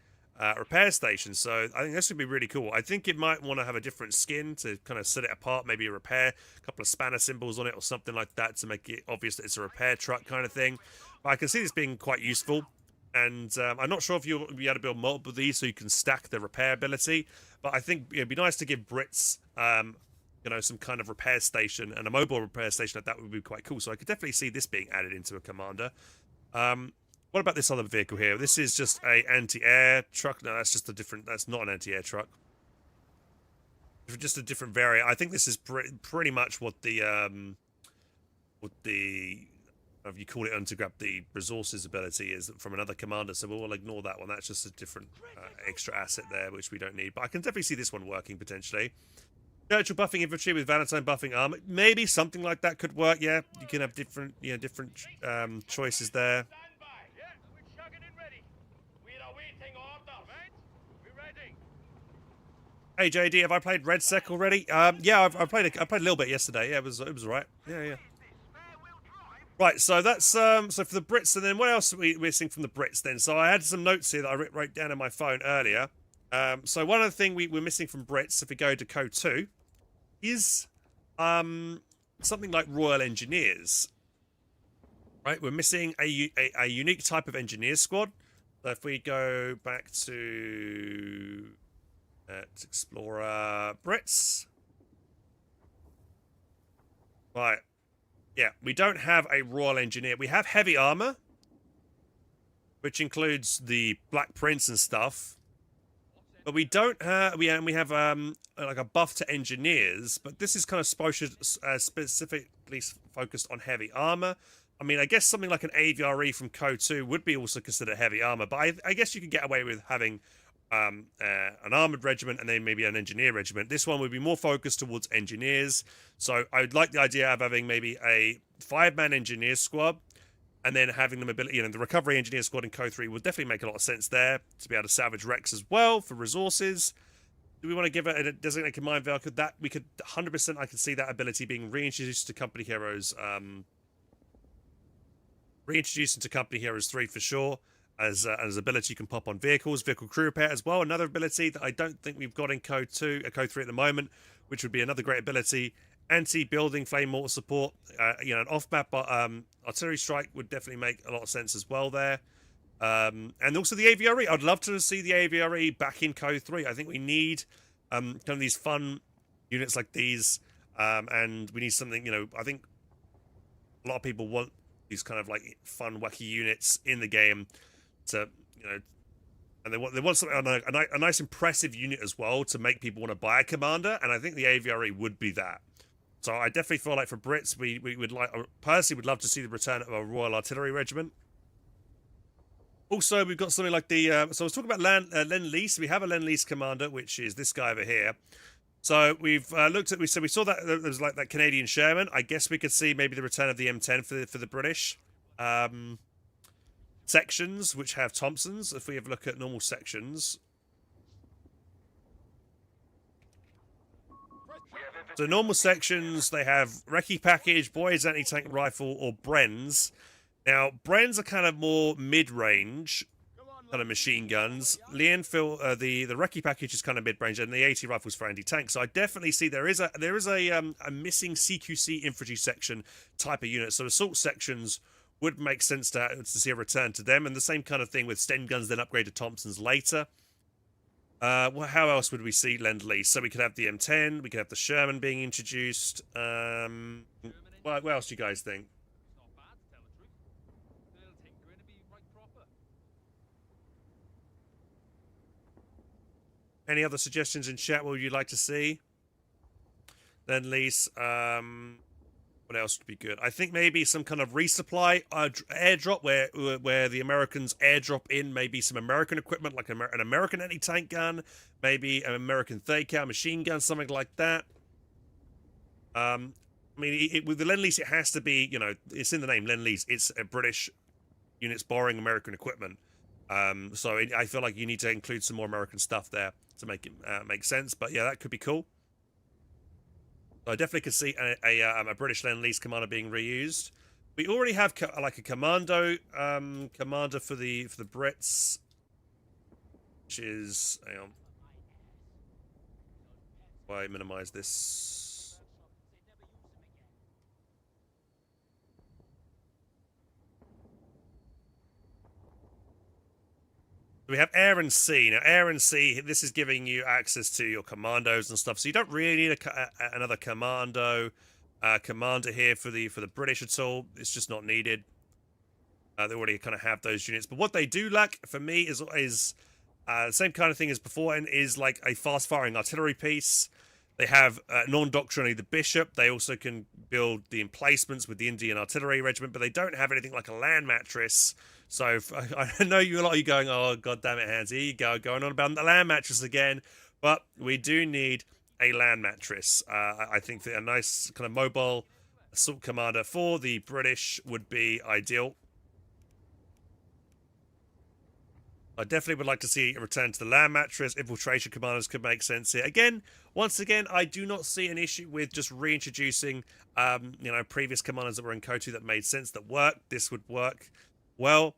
repair station. So I think this would be really cool. I think it might want to have a different skin to kind of set it apart, maybe a repair, a couple of spanner symbols on it or something like that to make it obvious that it's a repair truck kind of thing. But I can see this being quite useful, and I'm not sure if you'll be able to build multiple of these so you can stack the repair ability, but I think it'd be nice to give Brits some kind of repair station, and a mobile repair station like that would be quite cool. So I could definitely see this being added into a commander. What about this other vehicle here? This is just a anti-air truck. No, that's just a different. That's not an anti-air truck. Just a different variant. I think this is pretty much what the if you call it to grab the resources ability is from another commander. So we'll ignore that one. That's just a different extra asset there, which we don't need. But I can definitely see this one working potentially. Churchill buffing infantry with Valentine buffing armor. Maybe something like that could work. Yeah, you can have different choices there. Hey JD, have I played Red Sec already? Yeah, I played a little bit yesterday. Yeah, it was alright. Yeah. Right, so that's so for the Brits, and then what else are we're seeing from the Brits then? So I had some notes here that I wrote down on my phone earlier. So one other thing we're missing from Brits, if we go to CoH3, is something like Royal Engineers. Right, we're missing a unique type of engineer squad. So if we go back to Explorer Brits. Right. Yeah, we don't have a Royal Engineer. We have heavy armor, which includes the Black Prince and stuff. But we don't have we have like a buff to engineers, but this is kind of specifically focused on heavy armor. I mean, I guess something like an AVRE from CoH3 would be also considered heavy armor, but I guess you could get away with having an armored regiment and then maybe an engineer regiment. This one would be more focused towards engineers. So I would like the idea of having maybe a 5-man engineer squad and then having them ability, the recovery engineer squad in CoH3 would definitely make a lot of sense there to be able to salvage wrecks as well for resources. Do we want to give it a designated command vehicle? That we could 100%. I could see that ability being reintroduced to Company Heroes. Reintroduced into Company Heroes 3 for sure. As ability you can pop on vehicles, vehicle crew repair as well. Another ability that I don't think we've got in CoH3 at the moment, which would be another great ability. Anti-building flame mortar support. An off-map artillery strike would definitely make a lot of sense as well there. And also the AVRE. I'd love to see the AVRE back in CoH3. I think we need kind of these fun units like these, and we need something. I think a lot of people want these kind of like fun, wacky units in the game. To and they want something a nice impressive unit as well to make people want to buy a commander, and I think the AVRE would be that. So I definitely feel like for Brits we would like, personally would love to see the return of a Royal Artillery Regiment. Also we've got something like the so I was talking about Lend-Lease. We have a Lend-Lease commander, which is this guy over here. So we've looked at we saw that there was like that Canadian Sherman. I guess we could see maybe the return of the M10 for the British. Sections which have Thompsons. If we have a look at normal sections, So normal sections, they have Recce Package, Boyd's Anti-Tank Rifle, or Bren's. Now, Bren's are kind of more mid-range kind of machine guns. The Recce Package is kind of mid-range, and the AT Rifle's for anti-tank. So I definitely see there is a missing CQC infantry section type of unit. So assault sections would make sense to see a return to them, and the same kind of thing with Sten guns, then upgrade to Thompsons later. Well, how else would we see Lend-Lease? So we could have the M10, we could have the Sherman being introduced. What else do you guys think? It's not bad, to tell the truth. Little tinkering to be right proper. Any other suggestions in chat? What would you like to see? Lend-Lease. What else would be good? I think maybe some kind of resupply airdrop where the Americans airdrop in maybe some American equipment, like an American anti-tank gun, maybe an American 30 cal machine gun, something like that. I mean, with the Lend-Lease, it has to be, you know, it's in the name, Lend-Lease. It's a British units borrowing American equipment. So I feel like you need to include some more American stuff there to make it make sense. But yeah, that could be cool. I definitely could see a British Lend-Lease commander being reused. We already have like a commando commander for the Brits, which is, hang on, why minimize this? We have Air and Sea. Now, Air and Sea, this is giving you access to your commandos and stuff. So you don't really need another commander here for the British at all. It's just not needed. They already kind of have those units. But what they do lack for me is the same kind of thing as before, and is like a fast-firing artillery piece. They have non-doctrinally the Bishop. They also can build the emplacements with the Indian Artillery Regiment, but they don't have anything like a land mattress. So I know a lot of you going, oh, God damn it, Hans, here you go, going on about the land mattress again. But we do need a land mattress. I think that a nice kind of mobile assault commander for the British would be ideal. I definitely would like to see a return to the land mattress. Infiltration commanders could make sense here. Once again, I do not see an issue with just reintroducing, previous commanders that were in CoH3 that made sense, that worked. This would work well.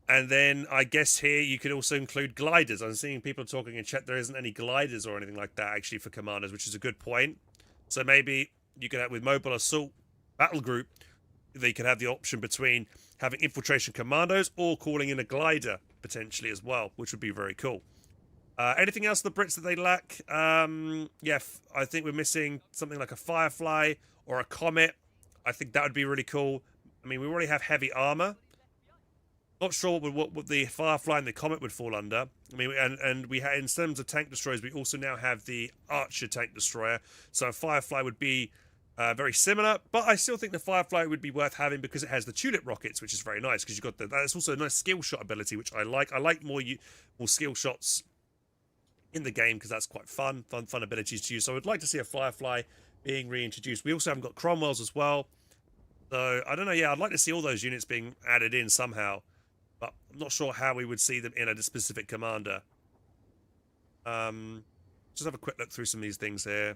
And then I guess here you could also include gliders. I'm seeing people talking in chat. There isn't any gliders or anything like that actually for commanders, which is a good point. So maybe you could have with mobile assault Battlegroup, they could have the option between having infiltration commandos or calling in a glider potentially as well, which would be very cool. Anything else the Brits that they lack? Yeah, I think we're missing something like a Firefly or a Comet. I think that would be really cool. I mean, we already have heavy armor. Not sure what the Firefly and the Comet would fall under. I mean, and we in terms of tank destroyers, we also now have the Archer tank destroyer. So a Firefly would be very similar, but I still think the Firefly would be worth having because it has the tulip rockets, which is very nice because you've got that's also a nice skill shot ability, which I like. I like more skill shots in the game because that's quite fun abilities to use. So I would like to see a Firefly being reintroduced. We also haven't got Cromwells as well. So I don't know. Yeah, I'd like to see all those units being added in somehow, but I'm not sure how we would see them in a specific commander. Just have a quick look through some of these things here.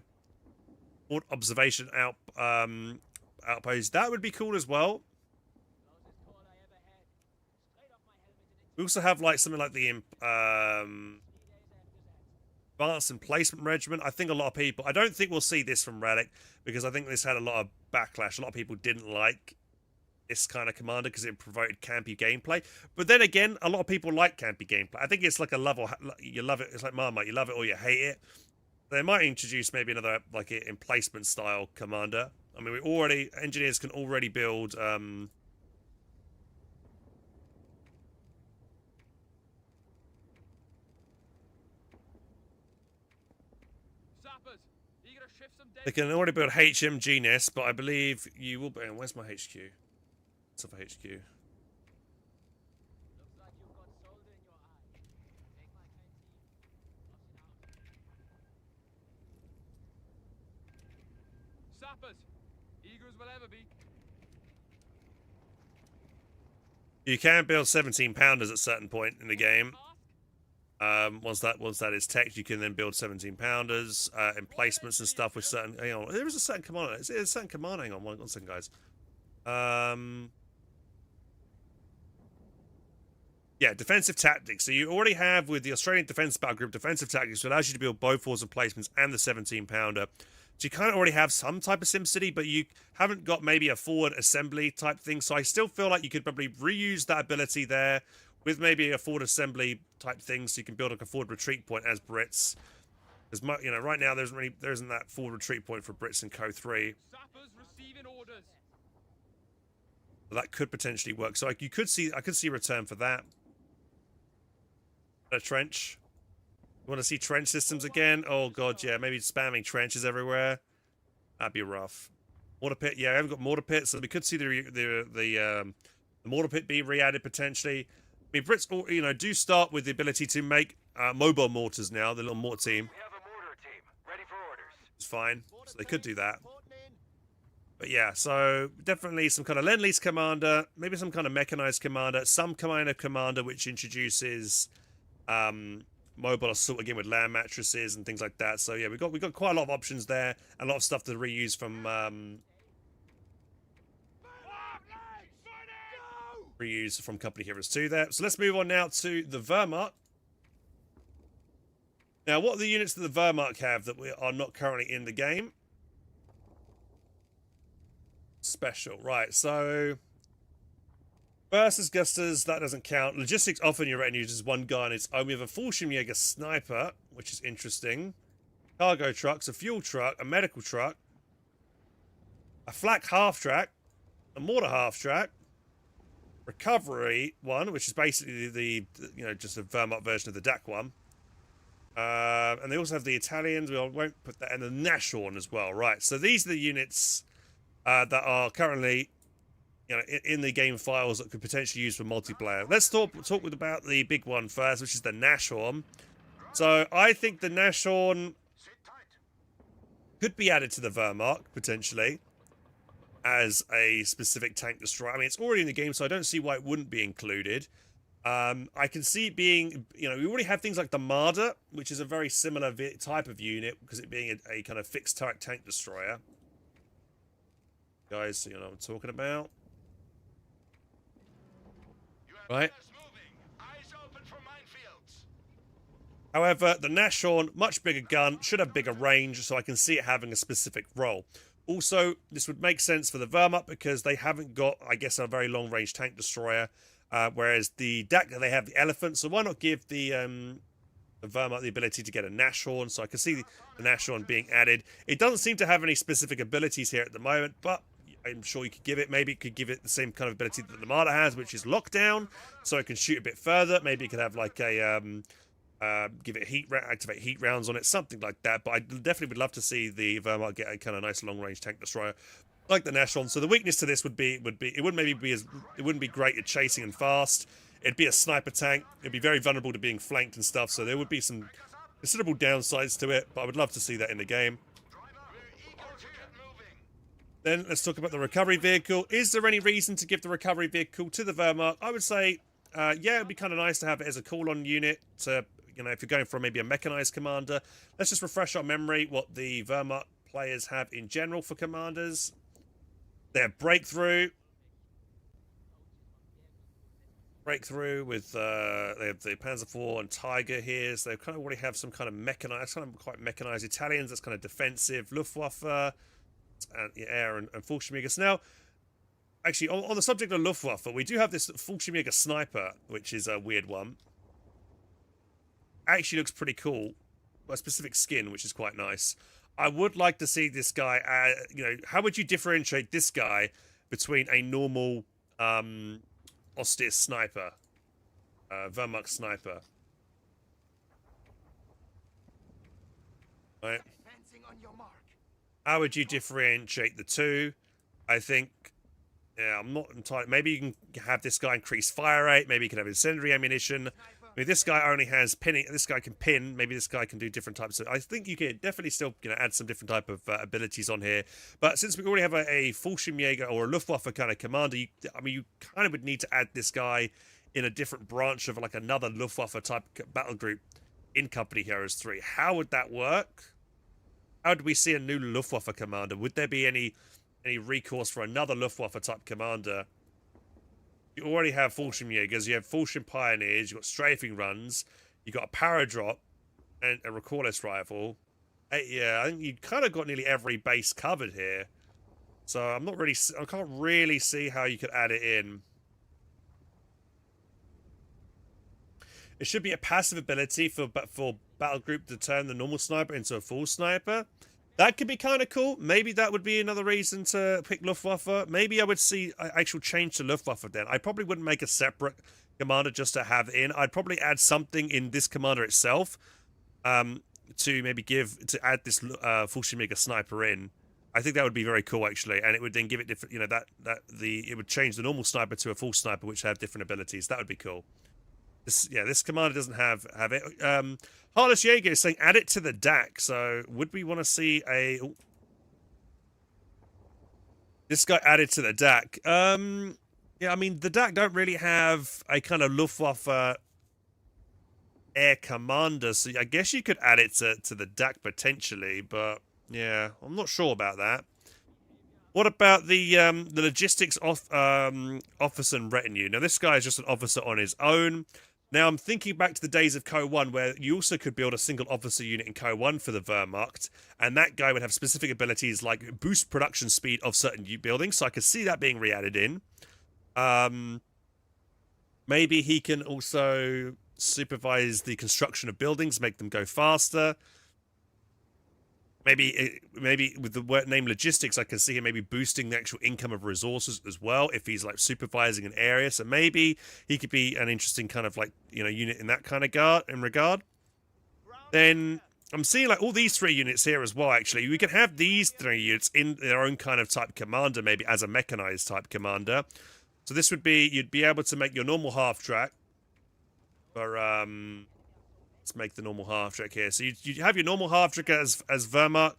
Observation outpost, that would be cool as well. We also have like something like the advanced emplacement regiment. I think a lot of people, I don't think we'll see this from Relic because I think this had a lot of backlash. A lot of people didn't like this kind of commander because it provided campy gameplay. But then again, a lot of people like campy gameplay. I think it's like a level, you love it. It's like Marmite, you love it or you hate it. They might introduce maybe another like emplacement style commander. I mean, engineers can already build they can already build HMG nests, but I believe you will. Where's my HQ? What's up for HQ? Eager as we'll ever be. You can build 17-pounders at a certain point in the game. Once that is teched, you can then build 17 pounders, emplacements and stuff with certain. Hang on, there is a certain command. Is it a certain command? Hang on, one second, guys. Yeah, defensive tactics. So you already have with the Australian Defence Battlegroup defensive tactics, which allows you to build both force emplacements and the 17 pounder. So you kind of already have some type of SimCity, but you haven't got maybe a forward assembly type thing. So I still feel like you could probably reuse that ability there with maybe a forward assembly type thing, so you can build like a forward retreat point as Brits. As much, you know, right now there isn't that forward retreat point for Brits in CoH3. Sappers receiving orders. So that could potentially work. So I could see a return for that. A trench. You want to see trench systems again? Oh god, yeah. Maybe spamming trenches everywhere. That'd be rough. Mortar pit, yeah. I haven't got mortar pit, so we could see the mortar pit being re-added potentially. I mean, Brits, you know, do start with the ability to make mobile mortars now. The little mortar team. We have a mortar team ready for orders. It's fine, so they could do that. But yeah, so definitely some kind of Lend-Lease commander, maybe some kind of mechanized commander, some kind of commander which introduces mobile assault again with land mattresses and things like that. So yeah, we got quite a lot of options there, a lot of stuff to reuse from Company Heroes 2 there. So let's move on now to the Wehrmacht. Now, what are the units that the Wehrmacht have that are not currently in the game? Special, right? So versus Gusters, that doesn't count. Logistics often your retinue uses one guy on its own. We have a Fallschirmjäger sniper, which is interesting. Cargo trucks, a fuel truck, a medical truck, a flak half track, a mortar half track, recovery one, which is basically the you know, just a Wehrmacht version of the DAC one. And they also have the Italians. We won't put that in the Nashorn as well, right? So these are the units that are currently, you know, in the game files that could potentially use for multiplayer. Let's talk about the big one first, which is the Nashorn. So I think the Nashorn could be added to the Wehrmacht potentially as a specific tank destroyer. I mean, it's already in the game, so I don't see why it wouldn't be included. I can see it being, you know, we already have things like the Marder, which is a very similar type of unit, because it being a kind of fixed turret tank destroyer. Guys, you know what I'm talking about. Right? Eyes open for minefields. However, the Nashorn, much bigger gun, should have bigger range, so I can see it having a specific role. Also, this would make sense for the Wehrmacht because they haven't got, I guess, a very long-range tank destroyer, whereas the DAC, they have the Elephant, so why not give the Wehrmacht the ability to get a Nashorn? So I can see the Nashorn being added. It doesn't seem to have any specific abilities here at the moment, but I'm sure you could give it, maybe it could give it the same kind of ability that the Marder has, which is lockdown, so it can shoot a bit further. Maybe it could have like a give it activate heat rounds on it, something like that. But I definitely would love to see the Wehrmacht get a kind of nice long range tank destroyer like the Nashorn. So the weakness to this would be it wouldn't be great at chasing and fast. It'd be a sniper tank. It'd be very vulnerable to being flanked and stuff. So there would be some considerable downsides to it. But I would love to see that in the game. Then let's talk about the recovery vehicle. Is there any reason to give the recovery vehicle to the Wehrmacht? I would say, yeah, it'd be kind of nice to have it as a call-on unit to, you know, if you're going for maybe a mechanized commander. Let's just refresh our memory what the Wehrmacht players have in general for commanders. They have breakthrough with they have the Panzer IV and Tiger here, so they kind of already have some kind of mechanized, kind of quite mechanized Italians. That's kind of defensive. Luftwaffe, and air and Fallschirmjäger. Now, actually, on the subject of Luftwaffe, we do have this Fallschirmjäger sniper, which is a weird one. Actually looks pretty cool. A specific skin, which is quite nice. I would like to see this guy, you know, how would you differentiate this guy between a normal austere sniper, Wehrmacht sniper? Right. How would you differentiate the two? I think, yeah, I'm not entirely. Maybe you can have this guy increase fire rate. Maybe you can have incendiary ammunition. I mean, this guy only has pinning. This guy can pin. Maybe this guy can do different types of. I think you can definitely still, you know, add some different type of abilities on here. But since we already have a Fallschirmjäger or a Luftwaffe kind of commander, I mean, you kind of would need to add this guy in a different branch of like another Luftwaffe type battle group in Company Heroes 3. How would that work? How would we see a new Luftwaffe commander? Would there be any recourse for another Luftwaffe type commander? You already have Fallschirmjägers, you have Fallschirm Pioneers, you've got strafing runs, you've got a paradrop and a recordless rifle. Yeah, I think you kind of got nearly every base covered here. So I can't really see how you could add it in. It should be a passive ability for Battlegroup to turn the normal sniper into a full sniper. That could be kind of cool. Maybe that would be another reason to pick Luftwaffe. Maybe I would see an actual change to Luftwaffe then. I probably wouldn't make a separate commander just to have in. I'd probably add something in this commander itself to maybe add this Fallschirmjäger sniper in. I think that would be very cool actually, and it would then give it different. You know it would change the normal sniper to a full sniper, which have different abilities. That would be cool. This commander doesn't have it. Heartless Jaeger is saying add it to the DAC. So would we want to see this guy added to the DAC? Yeah, I mean the DAC don't really have a kind of Luftwaffe air commander, so I guess you could add it to the DAC potentially, but yeah, I'm not sure about that. What about the logistics officer and retinue? Now this guy is just an officer on his own. Now, I'm thinking back to the days of CoH1, where you also could build a single officer unit in CoH1 for the Wehrmacht, and that guy would have specific abilities like boost production speed of certain buildings, so I could see that being re-added in. Maybe he can also supervise the construction of buildings, make them go faster. Maybe with the name logistics, I can see him maybe boosting the actual income of resources as well if he's like supervising an area. So maybe he could be an interesting kind of like, you know, unit in that kind of regard. Then I'm seeing like all these 3 units here as well. Actually, we can have these 3 units in their own kind of type commander, maybe as a mechanized type commander. So this would be, you'd be able to make your normal half track for let's make the normal half track here. So you have your normal half track as Wehrmacht,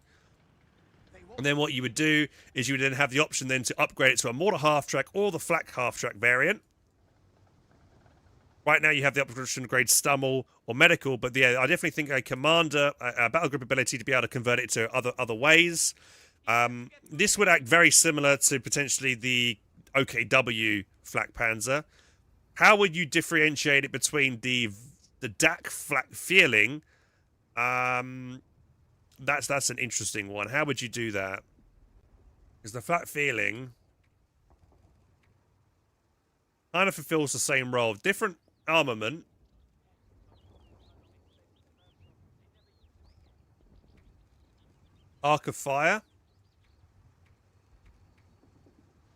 and then what you would do is you would then have the option then to upgrade it to a mortar half track or the flak half track variant. Right now you have the option to grade Stummel or medical, but yeah, I definitely think a commander, a battle group ability to be able to convert it to other ways. This would act very similar to potentially the OKW flak panzer. How would you differentiate it between the DAC flak feeling? That's an interesting one. How would you do that? Because the flak feeling kind of fulfills the same role. Different armament. Arc of Fire.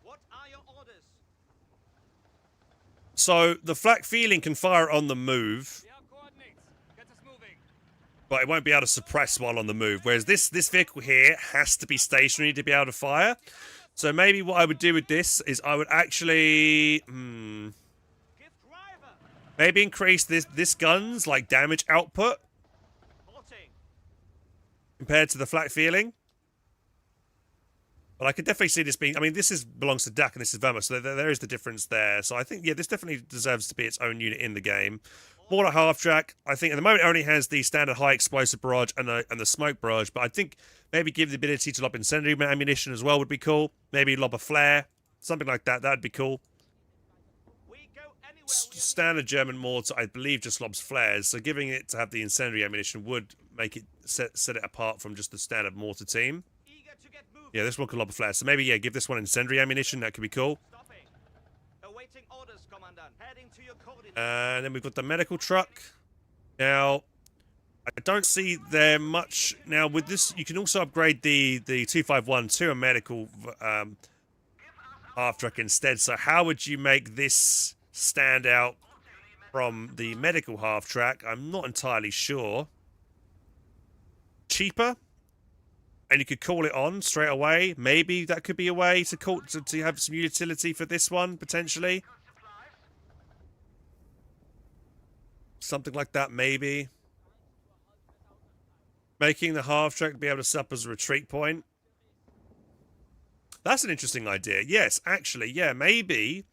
What are your orders? So the flak feeling can fire on the move, but it won't be able to suppress while on the move. Whereas this vehicle here has to be stationary to be able to fire. So maybe what I would do with this is I would actually maybe increase this gun's like damage output compared to the flak feeling. But I could definitely see this being, I mean, this belongs to DAC and this is Wehrmacht, so there is the difference there. So I think, yeah, this definitely deserves to be its own unit in the game. Mortar half track, I think at the moment it only has the standard high explosive barrage and the smoke barrage, but I think maybe give the ability to lob incendiary ammunition as well would be cool. Maybe lob a flare, something like that. That'd be cool. Standard German mortar, I believe, just lobs flares, so giving it to have the incendiary ammunition would make it set it apart from just the standard mortar team. Yeah, this one could lob a flare, so maybe, yeah, give this one incendiary ammunition. That could be cool. And then we've got the medical truck. Now, I don't see there much. Now, with this, you can also upgrade the 251 to a medical half track instead. So how would you make this stand out from the medical half track? I'm not entirely sure. Cheaper? And you could call it on straight away. Maybe that could be a way to have some utility for this one, potentially. Something like that, maybe. Making the half track be able to set up as a retreat point. That's an interesting idea. Yes, actually, yeah, maybe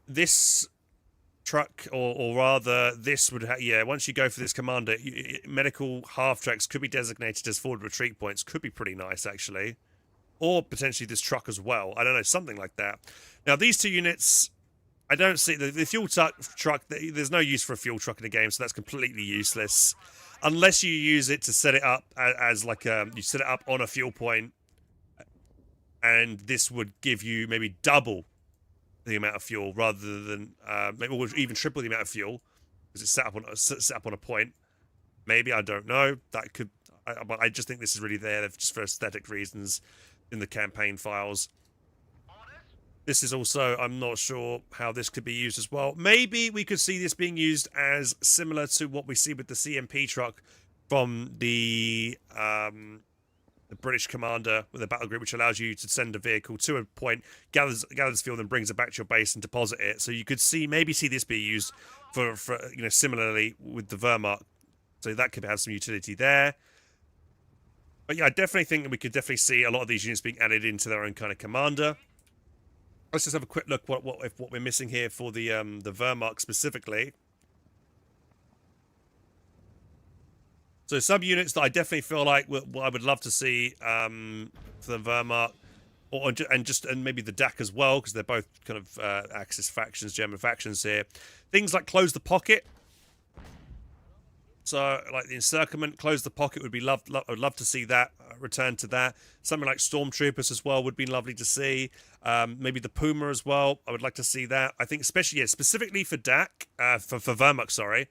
this truck, or rather, this would once you go for this commander, medical half tracks could be designated as forward retreat points. Could be pretty nice actually, or potentially this truck as well. I don't know, something like that. Now these two units, I don't see the fuel truck. There's no use for a fuel truck in the game, so that's completely useless, unless you use it to set it up as like you set it up on a fuel point, and this would give you maybe double the amount of fuel rather than maybe even triple the amount of fuel because it's set up on a point. Maybe, I don't know. That could, but I just think this is really there just for aesthetic reasons in the campaign files. This is also, I'm not sure how this could be used as well. Maybe we could see this being used as similar to what we see with the CMP truck from the British commander with a battle group, which allows you to send a vehicle to a point, gathers fuel, and brings it back to your base and deposit it. So you could maybe see this be used for similarly with the Wehrmacht. So that could have some utility there. But yeah, I definitely think that we could definitely see a lot of these units being added into their own kind of commander. Let's just have a quick look what we're missing here for the Wehrmacht specifically. So some units that I definitely feel like I would love to see for the Wehrmacht, and maybe the DAC as well, because they're both kind of Axis factions, German factions here. Things like close the pocket. So like the encirclement, close the pocket would be I would love to see that return to that. Something like stormtroopers as well would be lovely to see. Maybe the Puma as well. I would like to see that. I think especially specifically for DAC, for Wehrmacht. Sorry,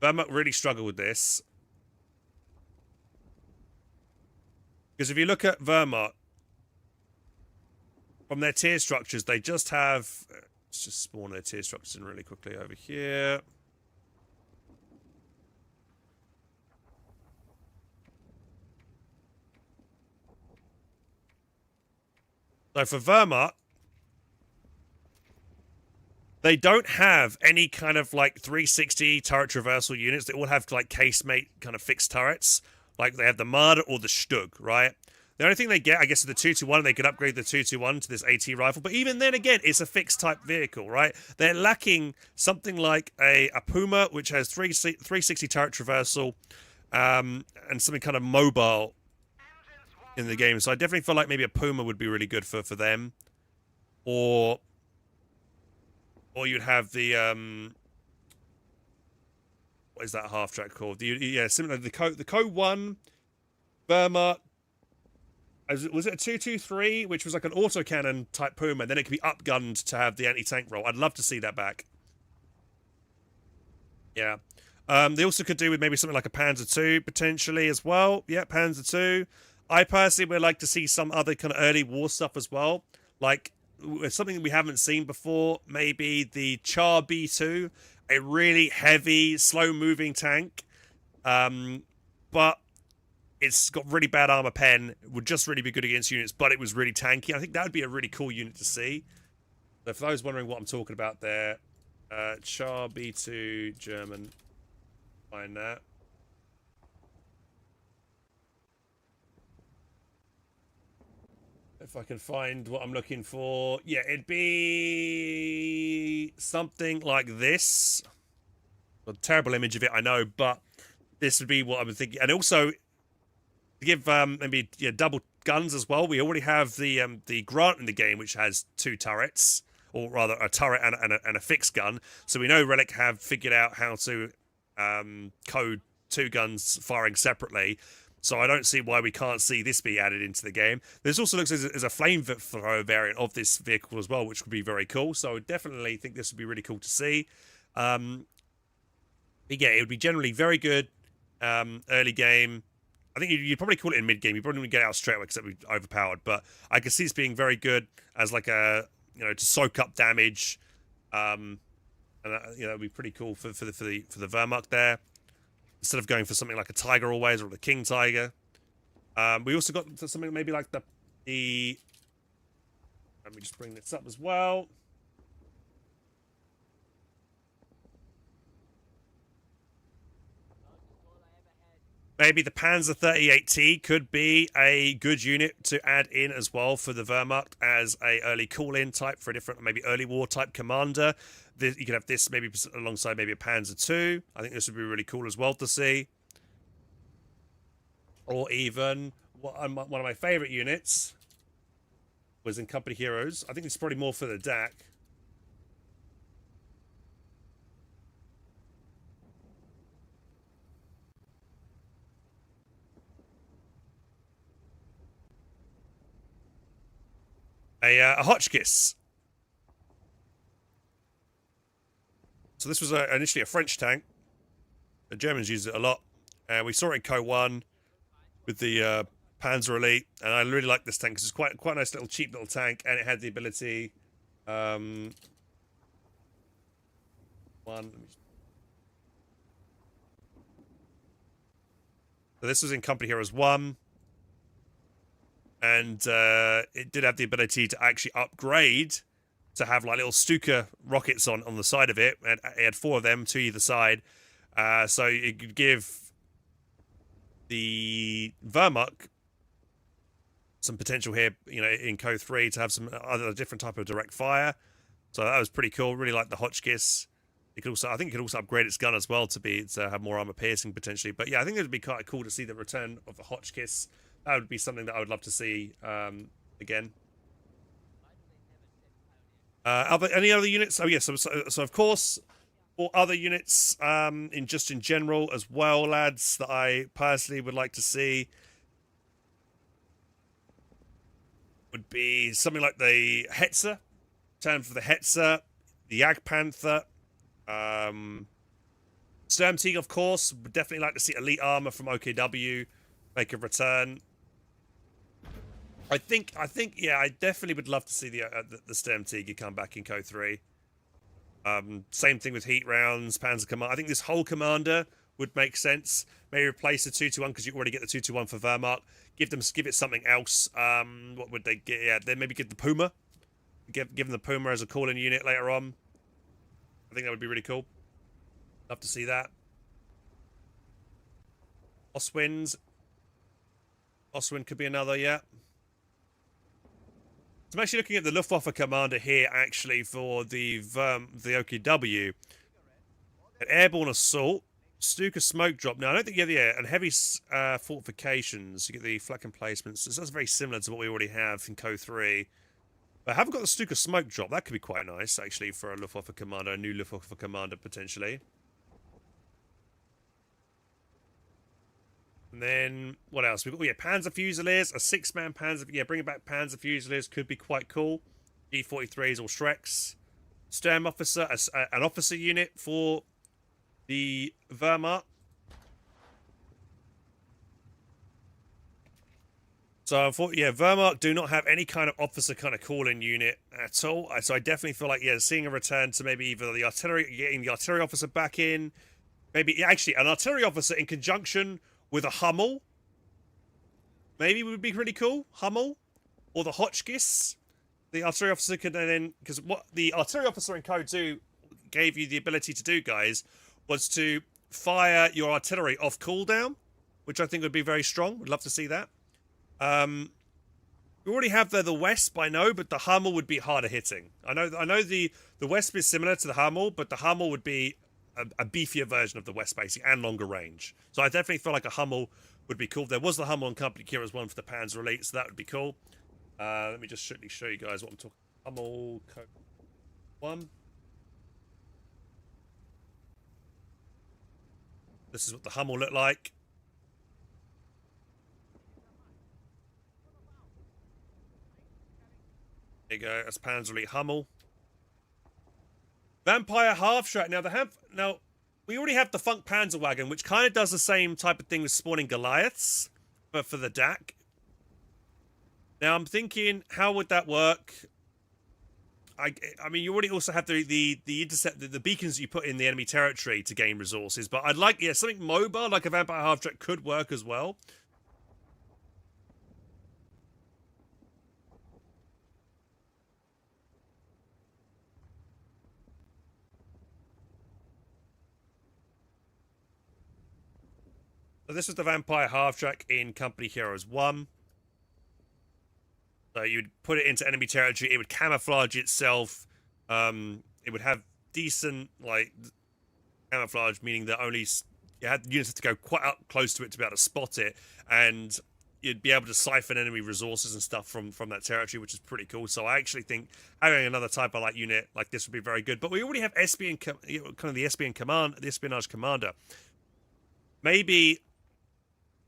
Wehrmacht really struggle with this. Because if you look at Wehrmacht, from their tier structures, they just have... Let's just spawn their tier structures in really quickly over here. So for Wehrmacht, they don't have any kind of like 360 turret traversal units. They all have like casemate kind of fixed turrets. Like they have the Marder or the Stug, right? The only thing they get, I guess, is the 221. They could upgrade the 221 to this AT rifle. But even then, again, it's a fixed type vehicle, right? They're lacking something like a Puma, which has 360 turret traversal, and something kind of mobile in the game. So I definitely feel like maybe a Puma would be really good for them. Or you'd have the... what is that half track called? Similar to the CoH3, Wehrmacht. Was it a 223, which was like an autocannon type Puma, and then it could be upgunned to have the anti-tank role. I'd love to see that back. Yeah. They also could do with maybe something like a Panzer II, potentially, as well. Yeah, Panzer II. I personally would like to see some other kind of early war stuff as well. Like, something we haven't seen before, maybe the Char B2, a really heavy, slow-moving tank. But it's got really bad armor pen. It would just really be good against units, but it was really tanky. I think that would be a really cool unit to see. So for those wondering what I'm talking about there, Char B2 German. Find that. If I can find what I'm looking for. Yeah, it'd be something like this. A terrible image of it, I know, but this would be what I was thinking. And also, to give maybe double guns as well. We already have the Grant in the game, which has 2 turrets, or rather a turret and a fixed gun. So we know Relic have figured out how to code 2 guns firing separately. So I don't see why we can't see this be added into the game. This also looks as a flamethrower variant of this vehicle as well, which would be very cool. So I definitely think this would be really cool to see. Yeah, it would be generally very good early game. I think you'd probably call it in mid game. You probably wouldn't get out straight away because it would be overpowered. But I could see this being very good as like a to soak up damage, and it'd be pretty cool for the Wehrmacht there. Instead of going for something like a Tiger always or the King Tiger. We also got something maybe like the let me just bring this up as well. Maybe the Panzer 38T could be a good unit to add in as well for the Wehrmacht as a early call-in type for a different, maybe early war type commander. You could have this maybe alongside maybe a Panzer 2. I think this would be really cool as well to see. Or even one of my favorite units was in Company Heroes. I think it's probably more for the DAC. A Hotchkiss. So this was initially a French tank. The Germans used it a lot. And we saw it in CoH3 with the Panzer Elite. And I really like this tank because it's quite a nice little cheap little tank. And it had the ability... So this was in Company Heroes 1. And it did have the ability to actually upgrade to have like little Stuka rockets on the side of it. And it had 4 of them to either side. So it could give the Wehrmacht some potential here, you know, in CoH3 to have some other different type of direct fire. So that was pretty cool. Really like the Hotchkiss. It could also, I think it could also upgrade its gun as well to have more armor piercing potentially. But yeah, I think it would be quite cool to see the return of the Hotchkiss. That would be something that I would love to see again. Any other units? Oh yes, so of course, or other units in general as well, lads, that I personally would like to see would be something like the Hetzer. Turn for the Hetzer, the Jagdpanther, Sturmtiger, of course. Would definitely like to see elite armor from OKW make a return. I think, yeah, I definitely would love to see the Sturmtiger come back in CoH3. Same thing with heat rounds, Panzer Command. I think this whole commander would make sense. Maybe replace the 221 because you already get the 221 for Wehrmacht. Give it something else. What would they get? Yeah, then maybe give the Puma. Give them the Puma as a call-in unit later on. I think that would be really cool. Love to see that. Oswind could be another, yeah. So I'm actually looking at the Luftwaffe commander here, actually, for the OKW. An airborne assault, Stuka smoke drop. Now, I don't think you have and heavy fortifications. You get the flak emplacements. So that's very similar to what we already have in CoH3. But I haven't got the Stuka smoke drop. That could be quite nice, actually, for a Luftwaffe commander, a new Luftwaffe commander, potentially. And then, what else? We've got, Panzer Fusiliers, a 6-man Panzer... Yeah, bringing back Panzer Fusiliers could be quite cool. G43s or Shreks. Sturm Officer, an officer unit for the Wehrmacht. So, Wehrmacht do not have any kind of officer kind of call-in unit at all. So I definitely feel like, seeing a return to maybe either the artillery, getting the artillery officer back in. Maybe, actually, an artillery officer in conjunction with a Hummel. Maybe would be pretty cool. Hummel. Or the Hotchkiss. The artillery officer could then... Because what the artillery officer in Code 2 gave you the ability to do, guys, was to fire your artillery off cooldown, which I think would be very strong. Would love to see that. We already have the Wesp, I know, but the Hummel would be harder hitting. I know the Wesp is similar to the Hummel, but the Hummel would be a beefier version of the Wesp, basically, and longer range. So I definitely feel like a Hummel would be cool. There was the Hummel on Company Heroes 1 for the Panzer Elite, so that would be cool. Let me just show you guys what I'm talking about. Hummel Code 1. This is what the Hummel looked like. There you go, that's Panzer Elite Hummel. Vampire Half-Track. Now, we already have the Funk Panzer Wagon, which kind of does the same type of thing as spawning Goliaths, but for the DAC. Now, I'm thinking, how would that work? I mean, you already also have the intercept, the beacons you put in the enemy territory to gain resources, but I'd like, something mobile, like a Vampire Half-Track could work as well. So this was the Vampire Half-Track in Company Heroes 1. So you'd put it into enemy territory, it would camouflage itself. It would have decent, like, camouflage, meaning that only you had units have to go quite up close to it to be able to spot it, and you'd be able to siphon enemy resources and stuff from that territory, which is pretty cool. So I actually think having another type of like unit like this would be very good. But we already have kind of the the espionage commander. Maybe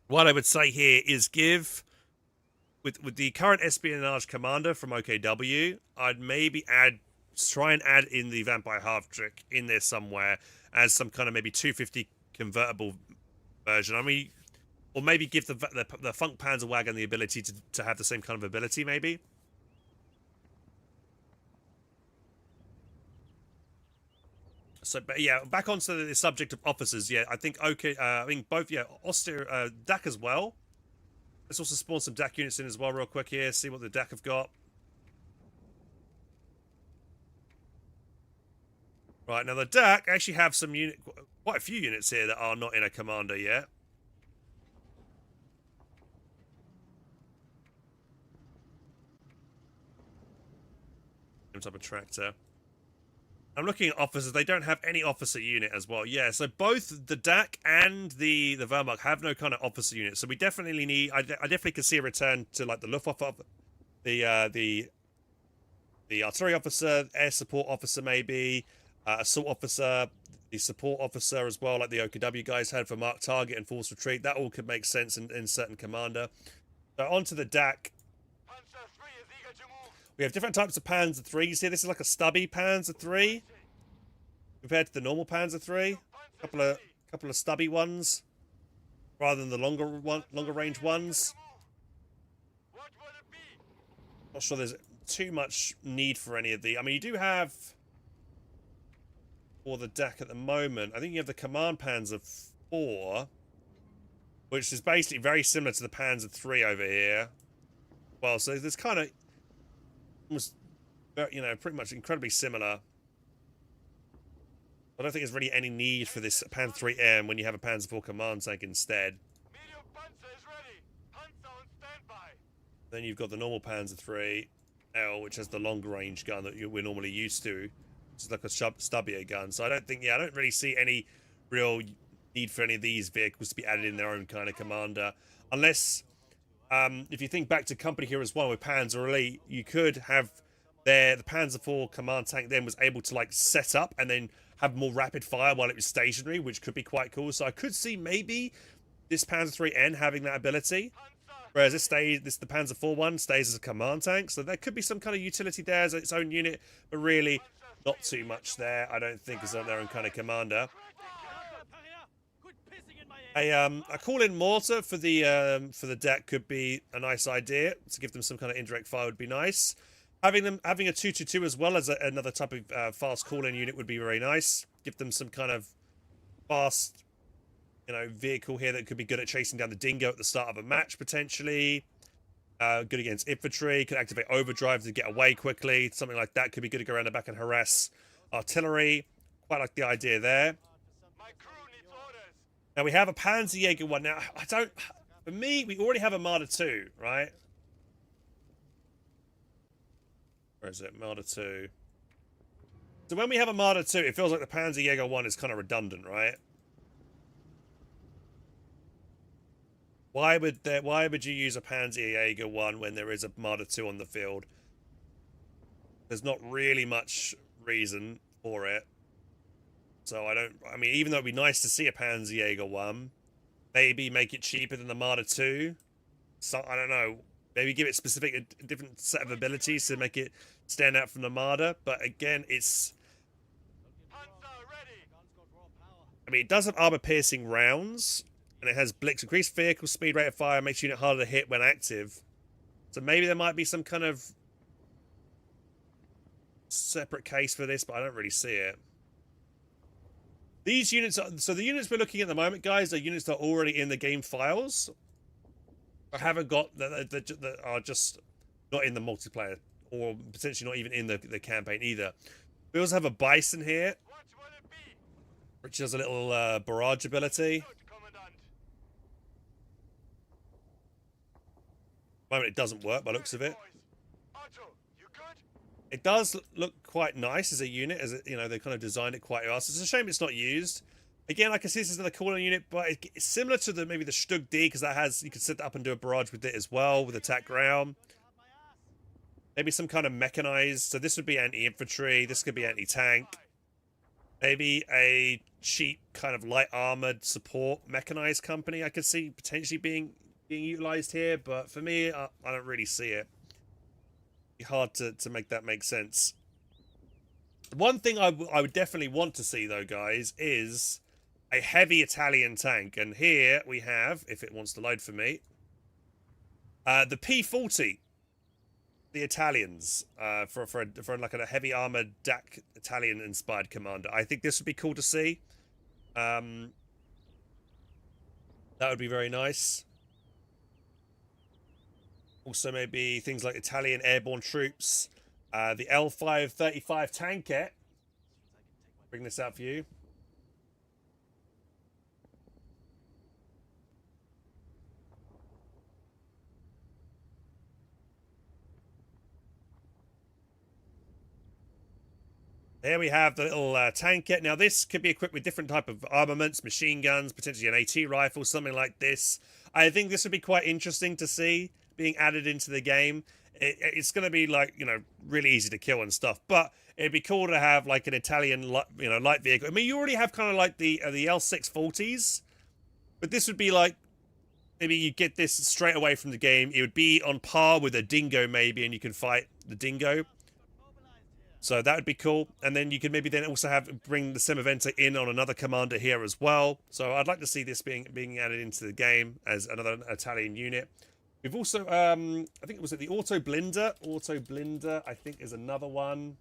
what I would say here is give with the current espionage commander from OKW, I'd maybe try and add in the Vampire Half-Track in there somewhere as some kind of maybe 250 convertible version. I mean, or maybe give the Funk Panzerwagen the ability to have the same kind of ability, maybe. So, but yeah, back onto the subject of officers. Yeah, I think I think both. Yeah, DAC as well. Let's also spawn some DAC units in as well, real quick here. See what the DAC have got. Right, now the DAC actually have quite a few units here that are not in a commander yet. Some type of tractor. I'm looking at officers. They don't have any officer unit as well. Yeah, so both the DAC and the Wehrmacht have no kind of officer unit. So we definitely need. I definitely could see a return to like the Luftwaffe, the artillery officer, air support officer, maybe assault officer, the support officer as well, like the OKW guys had for mark target and force retreat. That all could make sense in certain commander. So onto the DAC. We have different types of Panzer 3. You see, this is like a stubby Panzer 3 compared to the normal Panzer 3. Couple of stubby ones rather than the longer range ones. Not sure there's too much need for any of the. I mean, you do have for the DAC at the moment. I think you have the Command Panzer 4, which is basically very similar to the Panzer 3 over here. Well, so there's kind of almost, you know, pretty much incredibly similar. I don't think there's really any need for this Panzer 3M when you have a Panzer 4 command tank instead. Then you've got the normal Panzer 3L, which has the longer range gun that we're normally used to. It's like a stubbier gun. So I don't really see any real need for any of these vehicles to be added in their own kind of commander, unless. If you think back to Company Heroes 1 with Panzer Elite, you could have the Panzer 4 command tank then was able to like set up and then have more rapid fire while it was stationary, which could be quite cool. So I could see maybe this Panzer 3N having that ability, whereas the Panzer 4 one stays as a command tank. So there could be some kind of utility there as its own unit, but really not too much there. I don't think as their own kind of commander. A call-in mortar for the DAC could be a nice idea to give them some kind of indirect fire would be nice. Having a 222 as well as another type of fast call-in unit would be very nice. Give them some kind of fast, you know, vehicle here that could be good at chasing down the dingo at the start of a match potentially. Good against infantry. Could activate overdrive to get away quickly. Something like that could be good to go around the back and harass artillery. Quite like the idea there. Now we have a Panzerjäger one. Now for me, we already have a Marder 2, right? Where is it? Marder 2. So when we have a Marder 2, it feels like the Panzerjäger 1 is kind of redundant, right? Why would you use a Panzerjäger 1 when there is a Marder 2 on the field? There's not really much reason for it. So I mean, even though it'd be nice to see a Panzerjäger 1, maybe make it cheaper than the Marder 2. So, I don't know. Maybe give it a different set of abilities to make it stand out from the Marder. But again, it's... I mean, it does have armor-piercing rounds. And it has Blitz, increased vehicle speed, rate of fire, makes unit harder to hit when active. So maybe there might be some kind of separate case for this, but I don't really see it. These units so the units we're looking at the moment, guys, are units that are already in the game files. I haven't got that are just not in the multiplayer, or potentially not even in the campaign either. We also have a Bison here, which has a little barrage ability. moment it doesn't work by the looks of it. Otto, you good? It does look quite nice as a unit, as it, you know, they kind of designed it quite well. So it's a shame it's not used. Again, I can see this is another cooler unit, but it's similar to the maybe the Stug D, because that has, you can set that up and do a barrage with it as well, with attack ground. Maybe some kind of mechanized. So this would be anti-infantry. This could be anti-tank. Maybe a cheap kind of light armored support mechanized company I could see potentially being utilized here, but for me, I don't really see it. It'd be hard to make that make sense. One thing I would definitely want to see, though, guys, is a heavy Italian tank. And here we have, if it wants to load for me, the P40, the Italians, for like a heavy armored DAC Italian inspired commander. I think this would be cool to see. That would be very nice. Also, maybe things like Italian airborne troops. The L535 tankette. Bring this out for you. There we have the little tankette. Now, this could be equipped with different type of armaments, machine guns, potentially an AT rifle, something like this. I think this would be quite interesting to see being added into the game. It's going to be like, you know, really easy to kill and stuff, but it'd be cool to have like an Italian, you know, light vehicle. I mean, you already have kind of like the L640s, but this would be like, maybe you get this straight away from the game. It would be on par with a Dingo maybe, and you can fight the Dingo. So that would be cool. And then you could maybe then also bring the Semoventa in on another commander here as well. So I'd like to see this being added into the game as another Italian unit. We've also, I think it was the Auto Blinder. Auto Blinder, I think, is another one.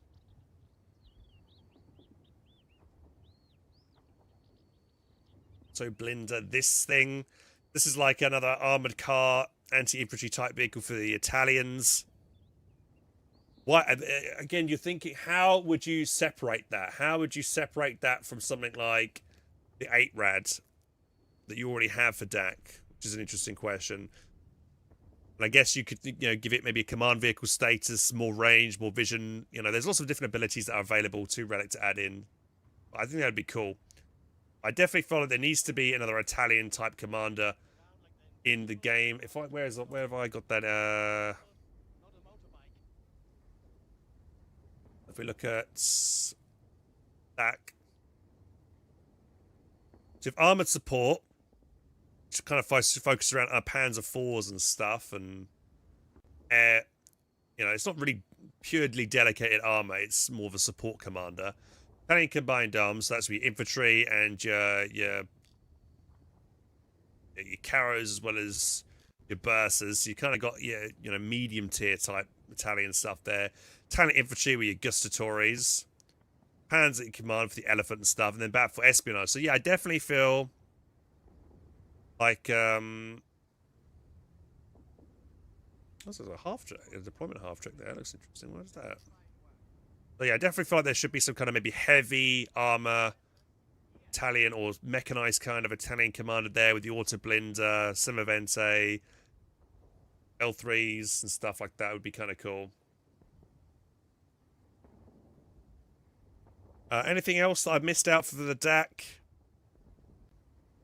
Auto Blinder, this thing. This is like another armored car, anti-infantry type vehicle for the Italians. Why, again, you're thinking, how would you separate that? How would you separate that from something like the 8-Rad that you already have for DAC? Which is an interesting question. And I guess you could, you know, give it maybe a command vehicle status, more range, more vision. You know, there's lots of different abilities that are available to Relic to add in. I think that would be cool. I definitely feel like there needs to be another Italian type commander in the game. Where have I got that? If we look at DAC, so if armored support, which kind of focus around our Panzer IVs and stuff, and air, you know, it's not really purely dedicated armor. It's more of a support commander. Italian combined arms, so that's your infantry and your carros as well as your bursars. So you kind of got your, you know, medium tier type Italian stuff there. Italian infantry with your gustatories, Panzer command for the elephant and stuff, and then battle for espionage. So yeah, I definitely feel like this is a half track, a deployment half track there. That looks interesting. What is that? So yeah, I definitely feel like there should be some kind of maybe heavy armor Italian or mechanized kind of Italian commander there with the Auto Blinder, Semovente, L3s and stuff like that. Would be kind of cool. Anything else that I've missed out for the DAC?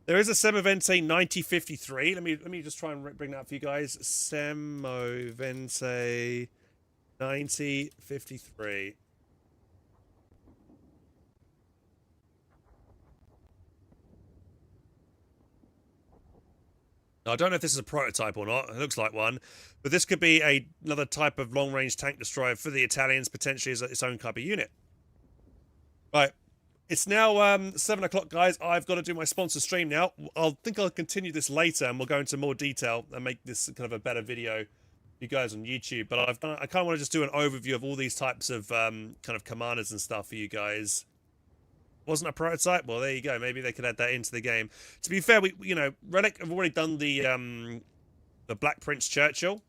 There is a Semovente 9053. Let me just try and bring that up for you guys. Semovente 9053. Now, I don't know if this is a prototype or not. It looks like one. But this could be another type of long-range tank destroyer for the Italians, potentially as its own type of unit. Right. It's now 7 o'clock, guys. I've got to do my sponsor stream now. I'll continue this later, and we'll go into more detail and make this kind of a better video for you guys on YouTube. But I kind of want to just do an overview of all these types of kind of commanders and stuff for you guys. Wasn't a prototype? Well, there you go. Maybe they could add that into the game. To be fair, you know, Relic have already done the Black Prince Churchill.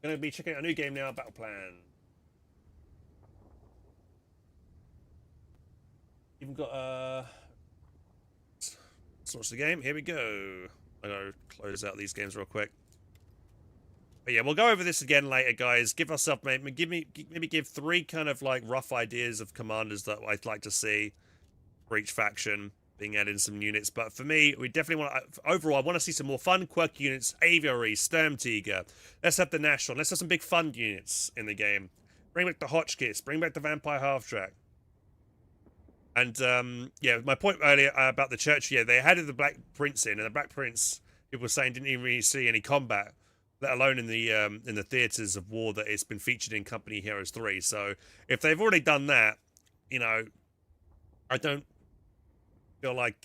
Going to be checking out a new game now, Battle Plan. We've got let's launch the game. Here we go. I'm gonna close out these games real quick. But yeah, we'll go over this again later, guys. Give ourselves maybe give 3 kind of like rough ideas of commanders that I'd like to see for each faction being added in some units. But for me, we definitely want overall, I want to see some more fun, quirky units. Aviary, Sturmtiger. Let's have the Nashorn. Let's have some big fun units in the game. Bring back the Hotchkiss. Bring back the Vampire Half-Track. And yeah, my point earlier about the church, yeah, they added the Black Prince in, and the Black Prince, people were saying, didn't even really see any combat, let alone in the theaters of war that it's been featured in Company Heroes 3. So if they've already done that, you know, I don't feel like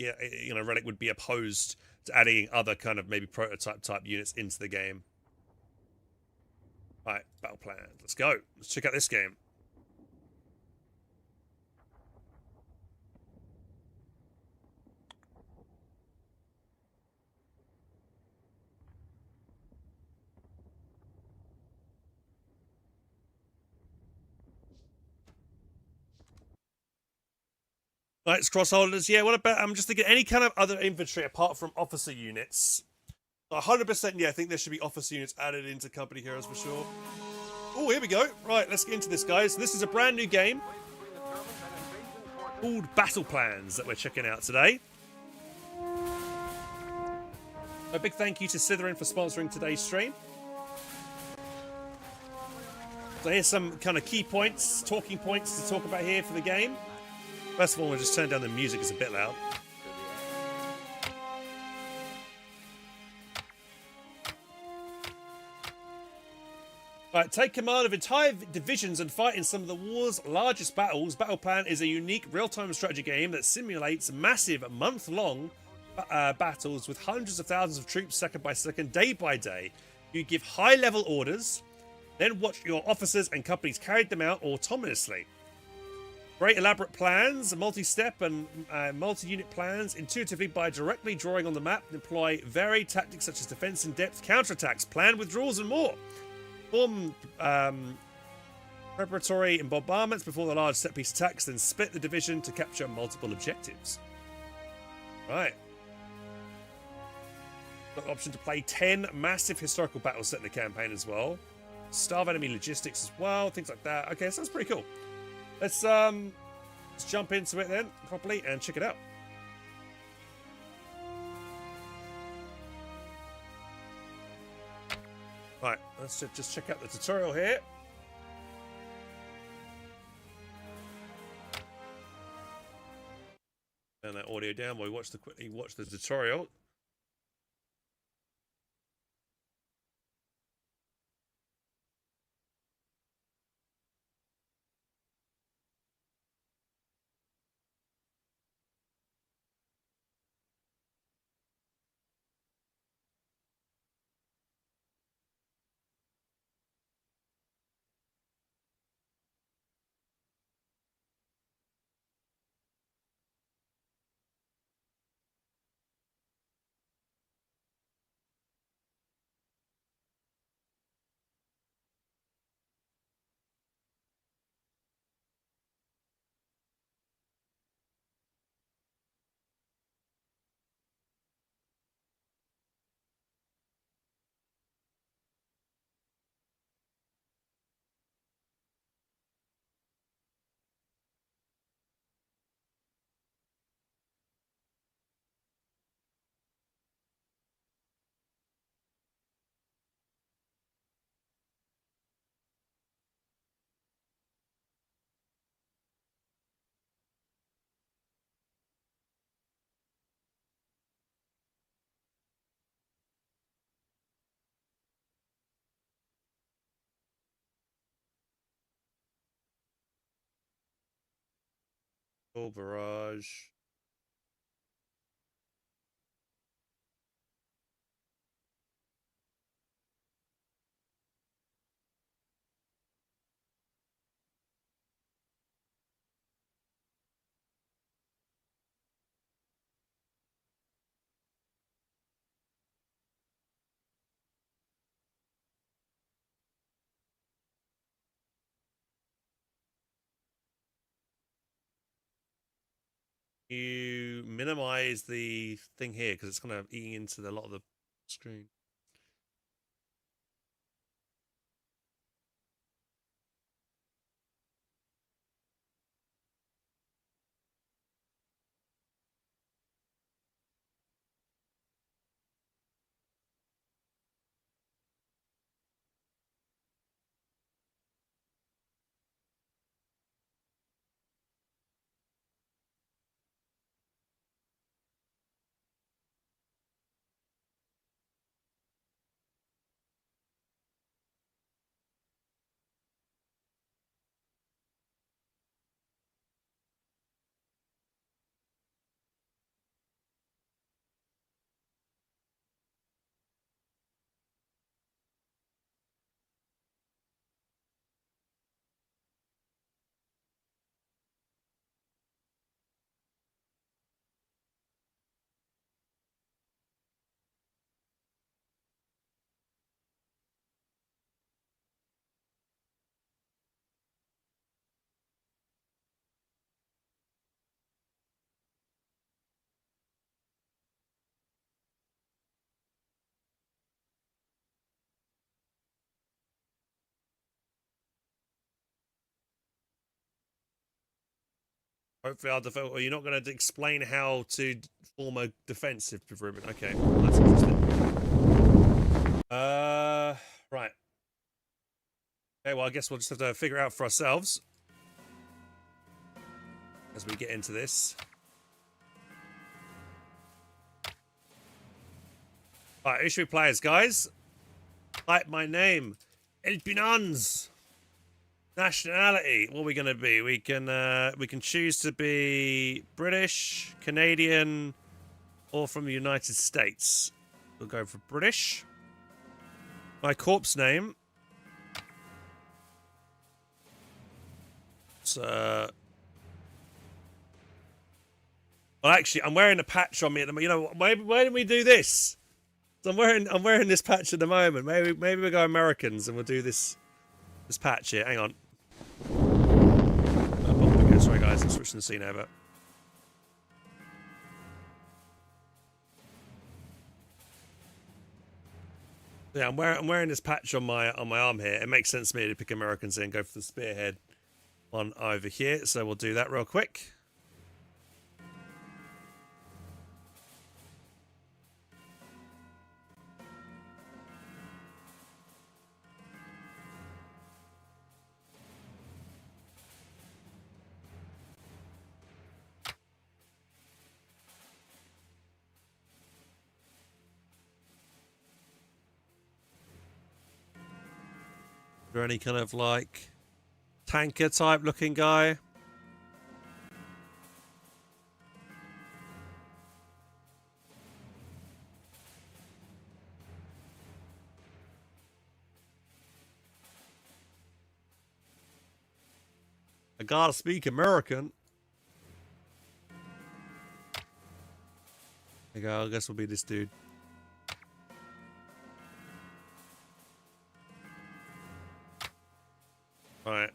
Relic would be opposed to adding other kind of maybe prototype type units into the game. All right, battle plan. Let's go. Let's check out this game. Knights, crossholders. Yeah, what about? I'm just thinking any kind of other infantry apart from officer units. 100%. Yeah, I think there should be officer units added into Company Heroes for sure. Oh, here we go. Right, let's get into this, guys. This is a brand new game called Battle Plans that we're checking out today. A big thank you to Slytherin for sponsoring today's stream. So here's some kind of key points, talking points to talk about here for the game. First of all, we'll just turn down the music, it's a bit loud. Right, take command of entire divisions and fight in some of the war's largest battles. Battle Plan is a unique real-time strategy game that simulates massive month-long battles with hundreds of thousands of troops second by second, day by day. You give high-level orders, then watch your officers and companies carry them out autonomously. Great elaborate plans, multi-step and multi-unit plans, intuitively by directly drawing on the map, employ varied tactics such as defense in depth, counterattacks, planned withdrawals, and more. Form preparatory bombardments before the large set-piece attacks, then split the division to capture multiple objectives. Right. Got the option to play 10 massive historical battles set in the campaign as well. Starve enemy logistics as well, things like that. Okay, sounds pretty cool. Let's jump into it then properly and check it out. Right, let's just check out the tutorial here. Turn that audio down while we quickly watch the tutorial. Oh, barrage. you minimize the thing here because it's kind of eating into a lot of the screen. Hopefully, I'll develop. Or you're not going to explain how to form a defensive improvement. Okay, that's interesting. Right. Okay, well, I guess we'll just have to figure it out for ourselves as we get into this. Right, issue players, guys. Type my name. HelpingHans. Nationality. What are we gonna be? We can choose to be British, Canadian, or from the United States. We'll go for British. My corpse name. So, well, actually, I'm wearing a patch on me at the moment. You know, why didn't we do this? So I'm wearing this patch at the moment. Maybe we'll go Americans and we'll do this patch here. Hang on. Oh, sorry guys, I'm switching the scene over. Yeah, I'm wearing this patch on my arm here. It makes sense to me to pick Americans and go for the spearhead one over here. So we'll do that real quick. Is there any kind of like tanker type looking guy? I gotta speak American. There you go, I guess we'll be this dude. Right.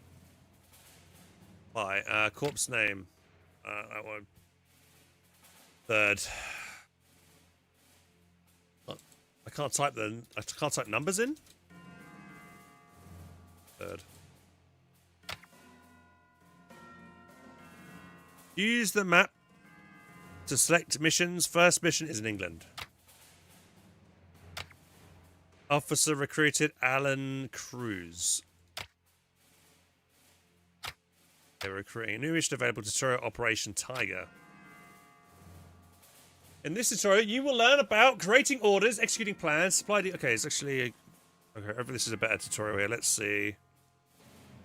Bye. Corpse name. That one. Third. I can't type numbers in. Third. Use the map to select missions. First mission is in England. Officer recruited Alan Cruz. They're recruiting a new mission available tutorial Operation Tiger. In this tutorial, you will learn about creating orders, executing plans, supply. Okay, it's actually okay. Hopefully, this is a better tutorial here. Let's see.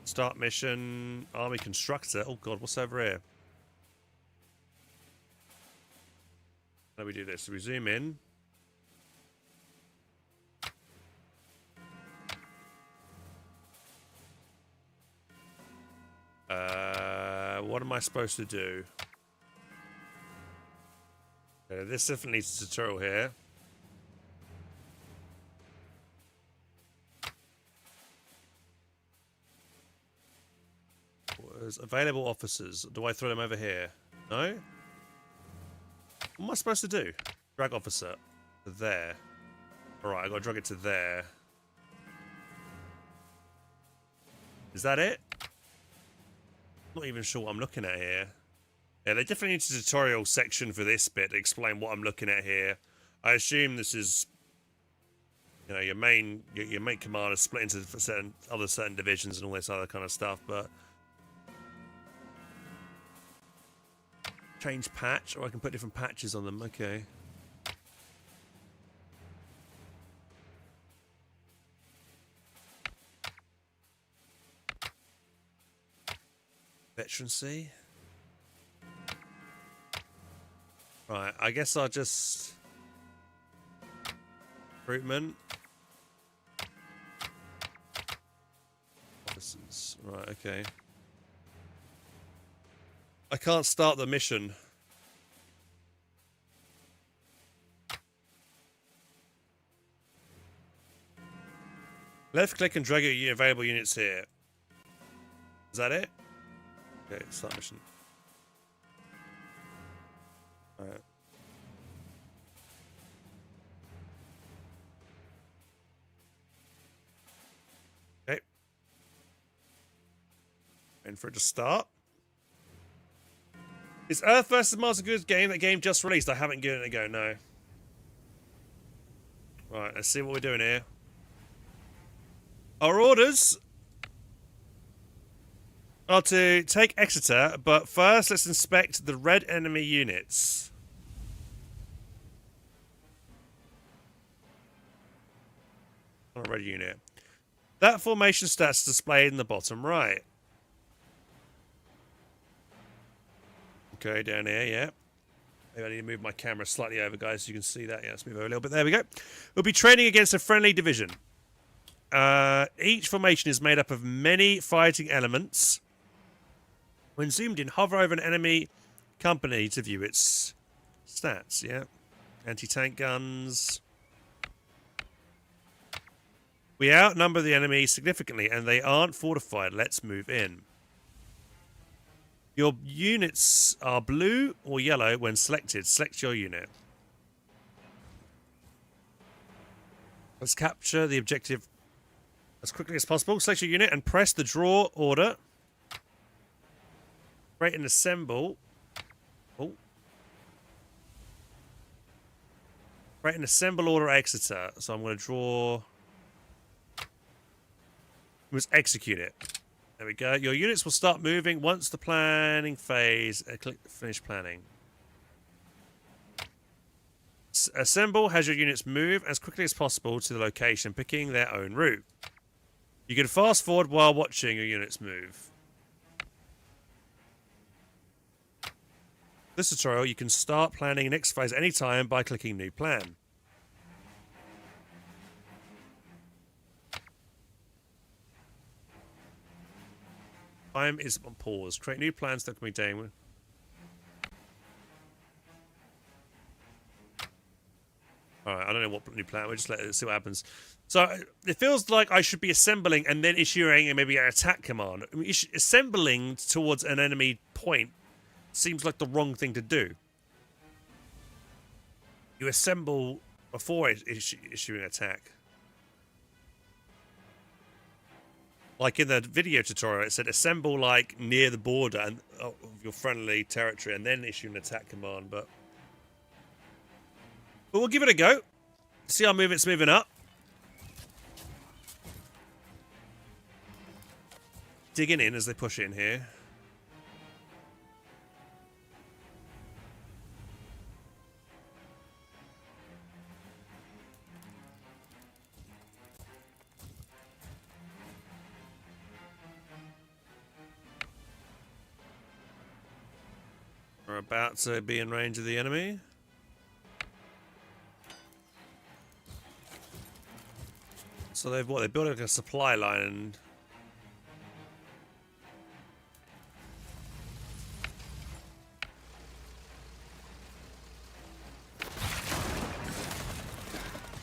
Start mission. Army constructor. Oh god, what's over here? How do we do this? We zoom in. What am I supposed to do? Okay, this definitely needs a tutorial here. Available officers. Do I throw them over here? No? What am I supposed to do? Drag officer to there. Alright, I gotta drag it to there. Is that it? Not even sure what I'm looking at here. Yeah, they definitely need a tutorial section for this bit to explain what I'm looking at here. I assume this is, you know, your main commander split into certain divisions and all this other kind of stuff, but change patch, or I can put different patches on them. Okay. Veterancy. Right, I guess I'll just recruitment. Officers. Right, okay. I can't start the mission. Left click and drag your available units here. Is that it? Okay, start mission. Alright. Okay. And for it to start. Is Earth vs. Mars a good game? That game just released. I haven't given it a go, no. Right, let's see what we're doing here. Our orders are to take Exeter, but first let's inspect the red enemy units. Not a red unit. That formation stats displayed in the bottom right. Okay, down here, yeah. Maybe I need to move my camera slightly over, guys, so you can see that. Yeah, let's move over a little bit. There we go. We'll be training against a friendly division. Each formation is made up of many fighting elements. When zoomed in, hover over an enemy company to view its stats, yeah. Anti-tank guns. We outnumber the enemy significantly, and they aren't fortified. Let's move in. Your units are blue or yellow when selected. Select your unit. Let's capture the objective as quickly as possible. Select your unit and press the draw order. Create and assemble. Oh. Create and assemble order Exeter. So I'm going to draw. We must execute it. There we go. Your units will start moving once the planning phase. Click finish planning. Assemble has your units move as quickly as possible to the location, picking their own route. You can fast forward while watching your units move. This tutorial, you can start planning next phase anytime by clicking New Plan. Time is on pause. Create new plans that can be done. Alright, I don't know what new plan. We'll just let it see what happens. So it feels like I should be assembling and then issuing maybe an attack command. I mean, assembling towards an enemy point seems like the wrong thing to do. You assemble before issuing an attack. Like in the video tutorial, it said assemble like near the border and of your friendly territory and then issue an attack command. But we'll give it a go. See how it's moving up. Digging in as they push it in here. We're about to be in range of the enemy. So they've what? They built like a supply line and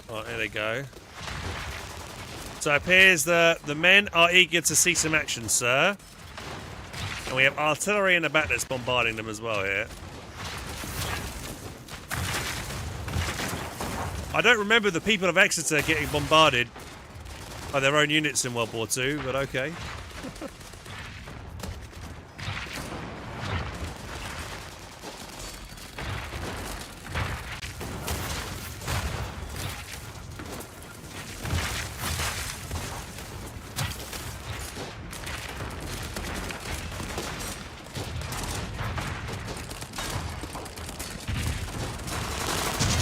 oh, there they go. So it appears that the men are eager to see some action, sir. And we have artillery in the back that's bombarding them as well here. I don't remember the people of Exeter getting bombarded by their own units in World War II, but okay.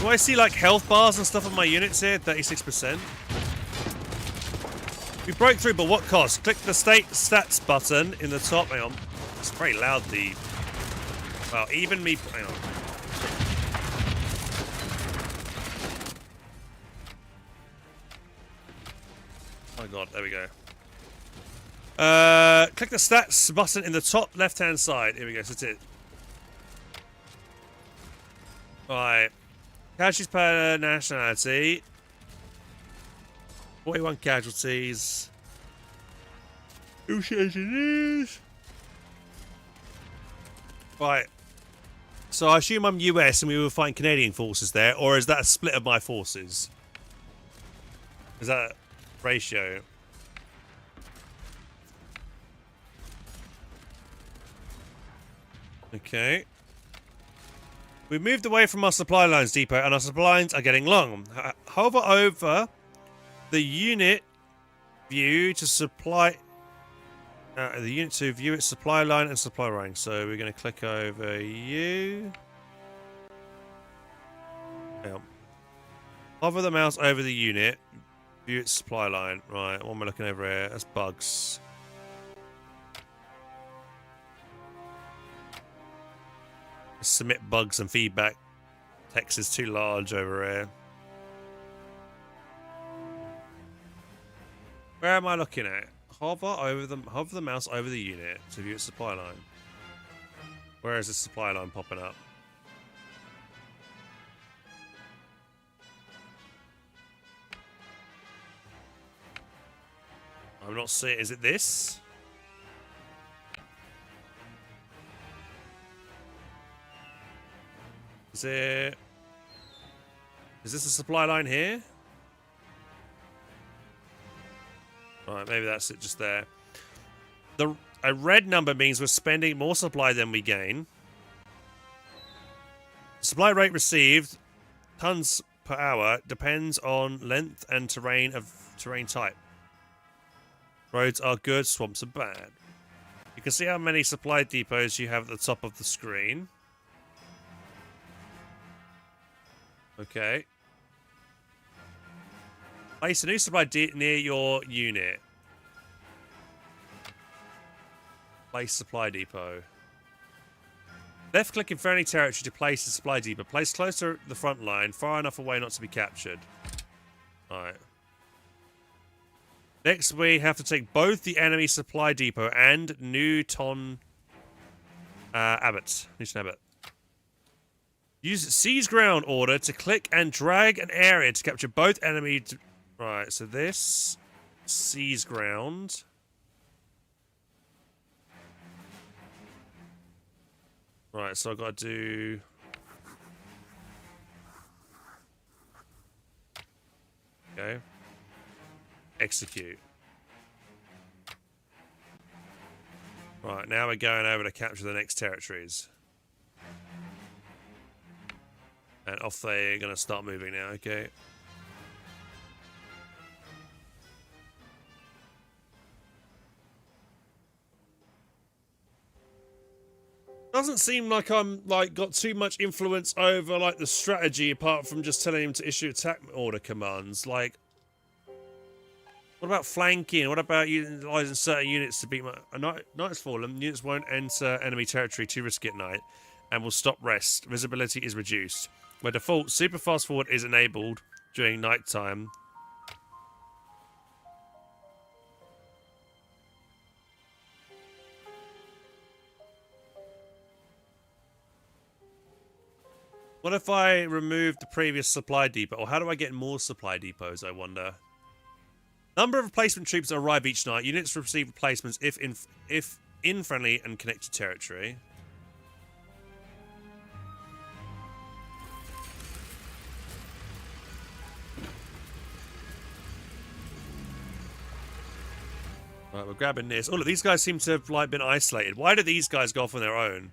Do I see like health bars and stuff on my units here? 36%. We broke through, but what cost? Click the stats button in the top. Hang on. It's very loud, the... Well, even me... Hang on. Oh my god, there we go. Click the stats button in the top left-hand side. Here we go, so that's it. Alright. Casualties per nationality. 41 casualties. Who says it is? Right. So I assume I'm US and we were fighting Canadian forces there, or is that a split of my forces? Is that a ratio? Okay. We moved away from our supply lines depot, and our supply lines are getting long. Hover over the unit view to supply the unit to view its supply line and supply rank. So we're going to click over you. Yeah. Hover the mouse over the unit, view its supply line. Right, what am I looking over here? That's bugs. Submit bugs and feedback. Text is too large over here. Where am I looking at? Hover the mouse over the unit to view its supply line. Where is the supply line popping up? I'm not seeing. Is it this? Is this a supply line here? Right, maybe that's it just there. A red number means we're spending more supply than we gain. Supply rate received, tons per hour, depends on length and terrain type. Roads are good, swamps are bad. You can see how many supply depots you have at the top of the screen. Okay. Place a new supply near your unit. Place supply depot. Left click in friendly territory to place the supply depot. Place close to the front line, far enough away not to be captured. Alright. Next we have to take both the enemy supply depot and Newton Abbott. Use seize ground order to click and drag an area to capture both enemy... Right, so this... Seize ground. Right, so I've got to do... Okay. Execute. Right, now we're going over to capture the next territories. And off they're going to start moving now, okay. Doesn't seem like I'm got too much influence over the strategy apart from just telling him to issue attack order commands. Like, what about flanking? What about utilizing certain units to beat my... Night has fallen. Units won't enter enemy territory too risky at night and will stop rest. Visibility is reduced. By default, super fast forward is enabled during night time. What if I remove the previous supply depot? Or how do I get more supply depots, I wonder? Number of replacement troops arrive each night. Units receive replacements if in friendly and connected territory. Right, we're grabbing this. Oh, look, these guys seem to have like been isolated. Why did these guys go off on their own?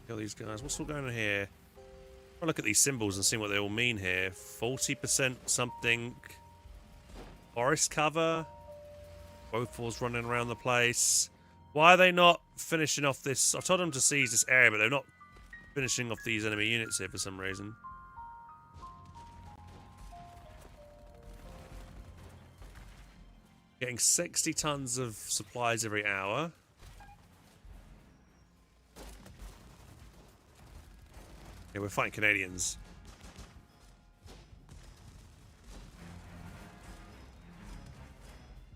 Kill these guys. What's all going on here? I'll look at these symbols and see what they all mean here. 40% something. Forest cover. Both running around the place. Why are they not finishing off this? I've told them to seize this area, but they're not finishing off these enemy units here for some reason. Getting 60 tons of supplies every hour. Yeah, we're fighting Canadians.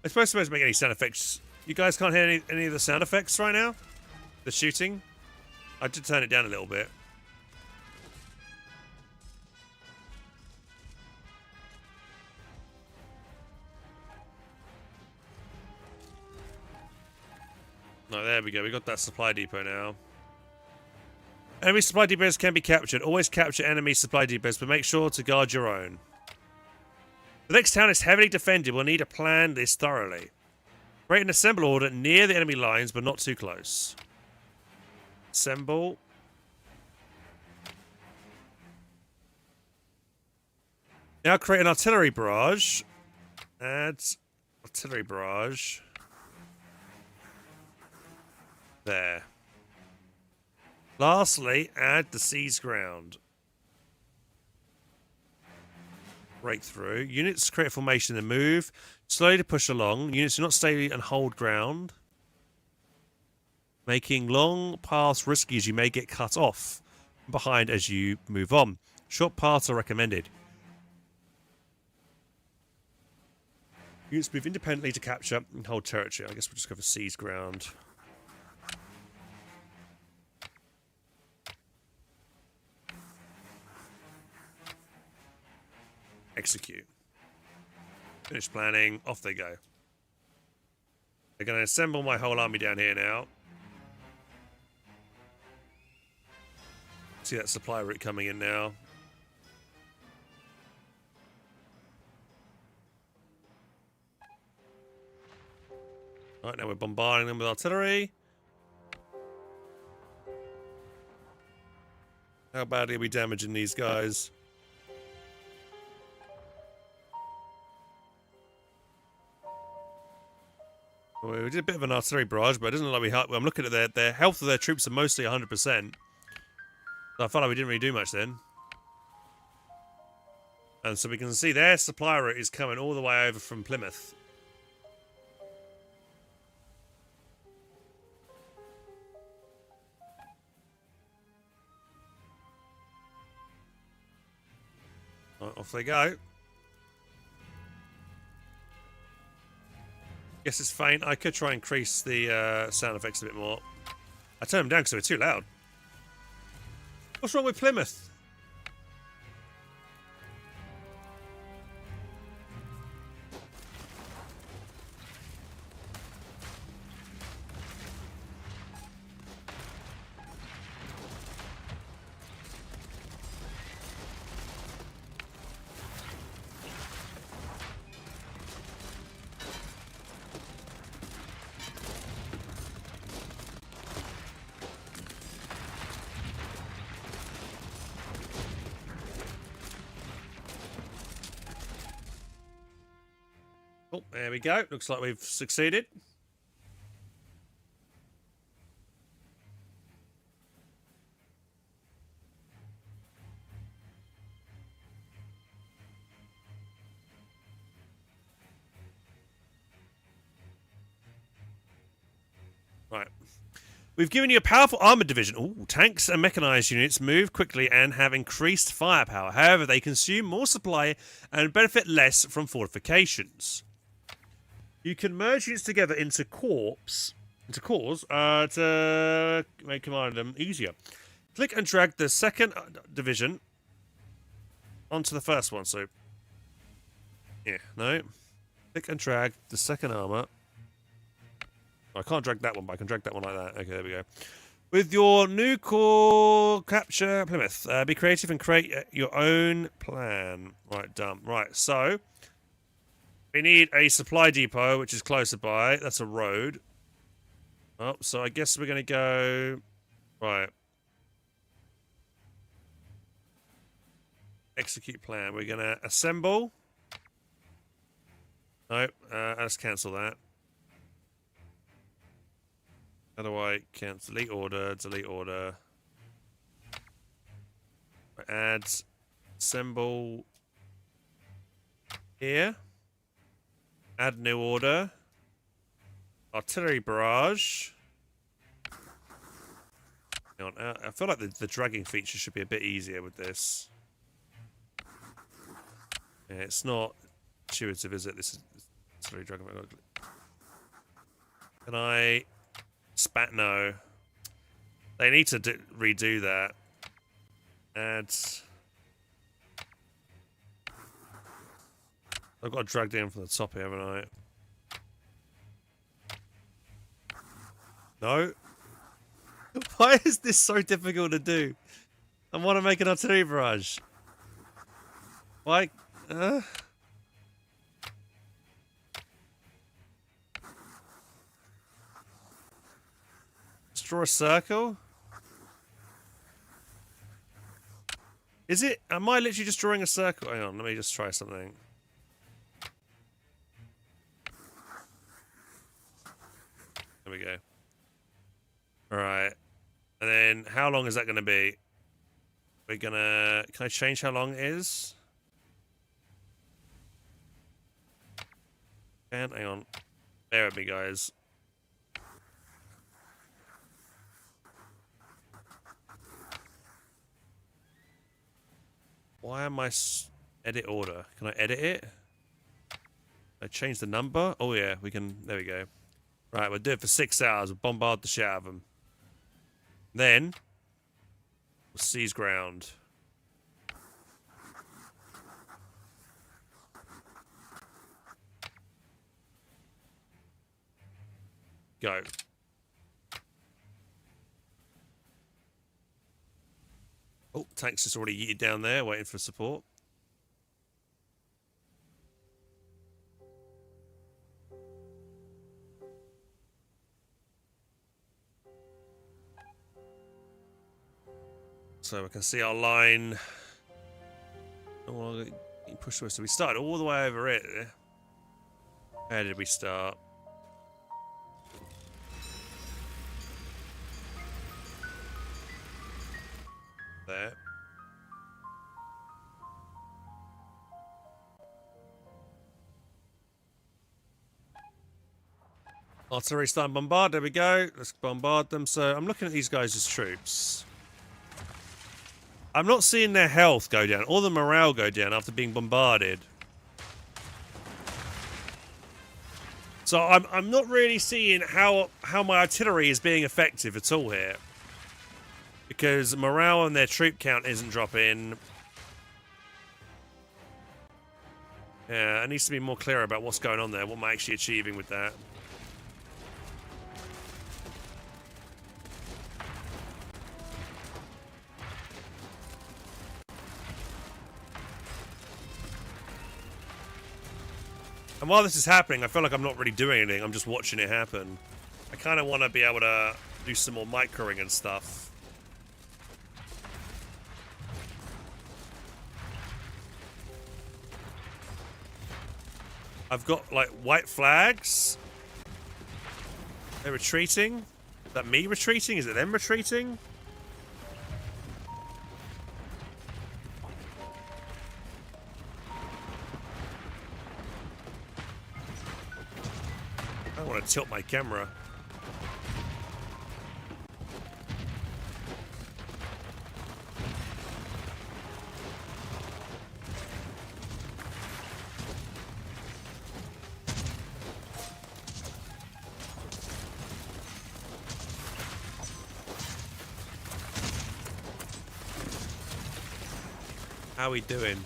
I'm supposed to make any sound effects. You guys can't hear any of the sound effects right now? The shooting? I did turn it down a little bit. No, there we go. We got that supply depot now. Enemy supply depots can be captured. Always capture enemy supply depots, but make sure to guard your own. The next town is heavily defended. We'll need to plan this thoroughly. Create an assemble order near the enemy lines, but not too close. Assemble. Now create an artillery barrage. Add artillery barrage. There. Lastly, add the siege ground. Breakthrough. Units create a formation and move. Slowly to push along. Units do not stay and hold ground. Making long paths risky as you may get cut off behind as you move on. Short paths are recommended. Units move independently to capture and hold territory. I guess we'll just go for siege ground. Execute. Finish planning. Off they go. They're going to assemble my whole army down here now. See that supply route coming in now. Right, now we're bombarding them with artillery. How badly are we damaging these guys? Well, we did a bit of an artillery barrage, but it doesn't look like we helped. I'm looking at their health of their troops are mostly 100%. So I felt like we didn't really do much then. And so we can see their supply route is coming all the way over from Plymouth. Right, off they go. Guess it's faint. I could try and increase the sound effects a bit more. I turned them down because they were too loud. What's wrong with Plymouth? Oh, there we go. Looks like we've succeeded. Right. We've given you a powerful armored division. Ooh, tanks and mechanized units move quickly and have increased firepower. However, they consume more supply and benefit less from fortifications. You can merge units together into corps to make command them easier. Click and drag the second division onto the first one. So, yeah, no. Click and drag the second armor. I can't drag that one, but I can drag that one like that. Okay, there we go. With your new core capture Plymouth, be creative and create your own plan. Right, done. Right, so we need a supply depot, which is closer by. That's a road. Oh, so I guess we're going to go... Right. Execute plan. We're going to assemble. Nope, let's cancel that. How do I cancel? Delete order, delete order. Add, assemble here. Add new order. Artillery barrage. Hang on, I feel like the dragging feature should be a bit easier with this. Yeah, it's not intuitive, is it? This is artillery dragging. Can I... Spat no. They need to redo that. Add. I've got to drag down from the top here, haven't I? No. Why is this so difficult to do? I want to make an artillery barrage. Why? Draw a circle? Is it? Am I literally just drawing a circle? Hang on, let me just try something. There we go. Alright. And then, how long is that going to be? We're going to... Can I change how long it is? And hang on. Bear with me, guys. Why am I edit order? Can I edit it? I change the number? Oh yeah, we can. There we go. Right, we'll do it for 6 hours. We'll bombard the shit out of them. Then we'll seize ground. Go. Oh, tanks just already yeeted down there, waiting for support. So we can see our line. Oh, push through. So we started all the way over it. How did we start? There. Artillery starting bombard. There we go. Let's bombard them. So I'm looking at these guys as troops. I'm not seeing their health go down or the morale go down after being bombarded. So I'm not really seeing how my artillery is being effective at all here. Because morale and their troop count isn't dropping. Yeah, it needs to be more clear about what's going on there. What am I actually achieving with that? And while this is happening, I feel like I'm not really doing anything. I'm just watching it happen. I kind of want to be able to do some more microing and stuff. I've got, like, white flags. They're retreating. Is that me retreating? Is it them retreating? I don't want to tilt my camera. How we doing?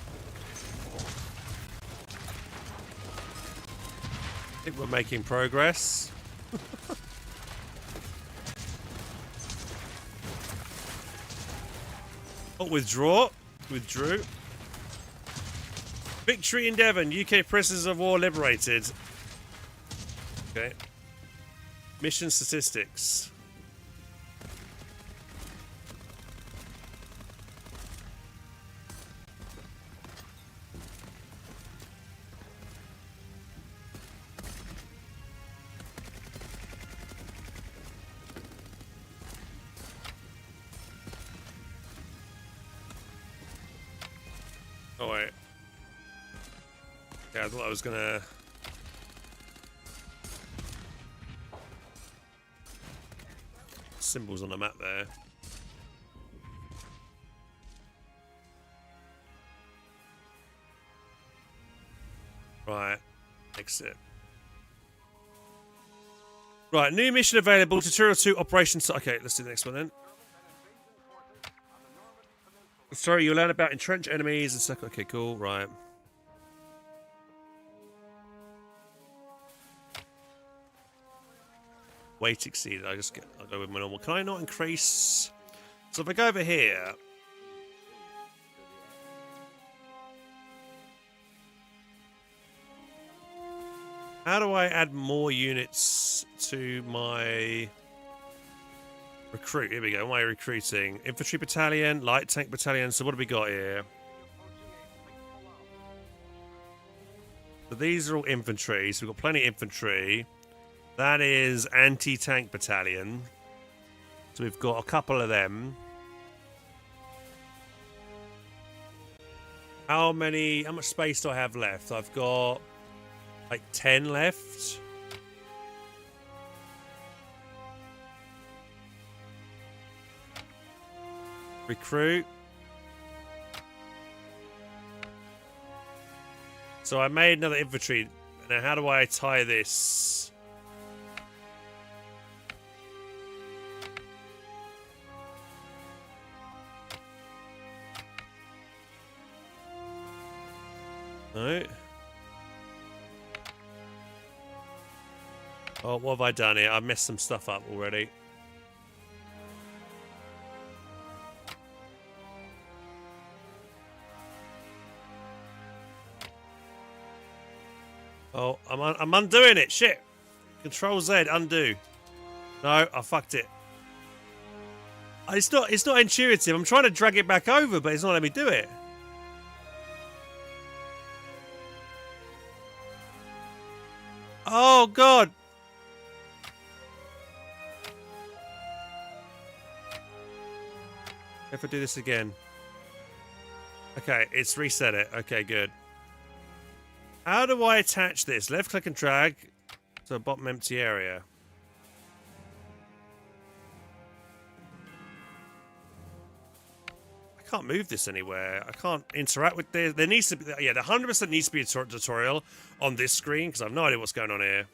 I think we're making progress. Oh, withdraw. Withdrew. Victory in Devon. UK prisoners of war liberated. Okay. Mission statistics. Oh wait. Yeah, I thought I was gonna... Symbols on the map there. Right. Exit. Right, new mission available. Tutorial 2 operations. Okay, let's do the next one then. Sorry, you'll learn about entrenched enemies and stuff. Okay, cool. Right. Weight exceeded. I'll go with my normal. Can I not increase? So if I go over here. How do I add more units to my recruit? Here we go. My recruiting. Infantry battalion, light tank battalion. So what have we got here? So these are all infantry. So we've got plenty of infantry. That is anti-tank battalion. So we've got a couple of them. How much space do I have left? I've got like 10 left. Recruit. So I made another infantry. Now how do I tie this? No. Oh, what have I done here? I've messed some stuff up already. Oh, I'm undoing it. Shit. Control Z, undo. No, I fucked it. It's not intuitive. I'm trying to drag it back over, but it's not letting me do it. Oh god. If I do this again. Okay, it's reset it. Okay, good. How do I attach this? Left click and drag to a bottom empty area. I can't move this anywhere. I can't interact with this. There needs to be, yeah, there 100% needs to be a tutorial on this screen because I have no idea what's going on here.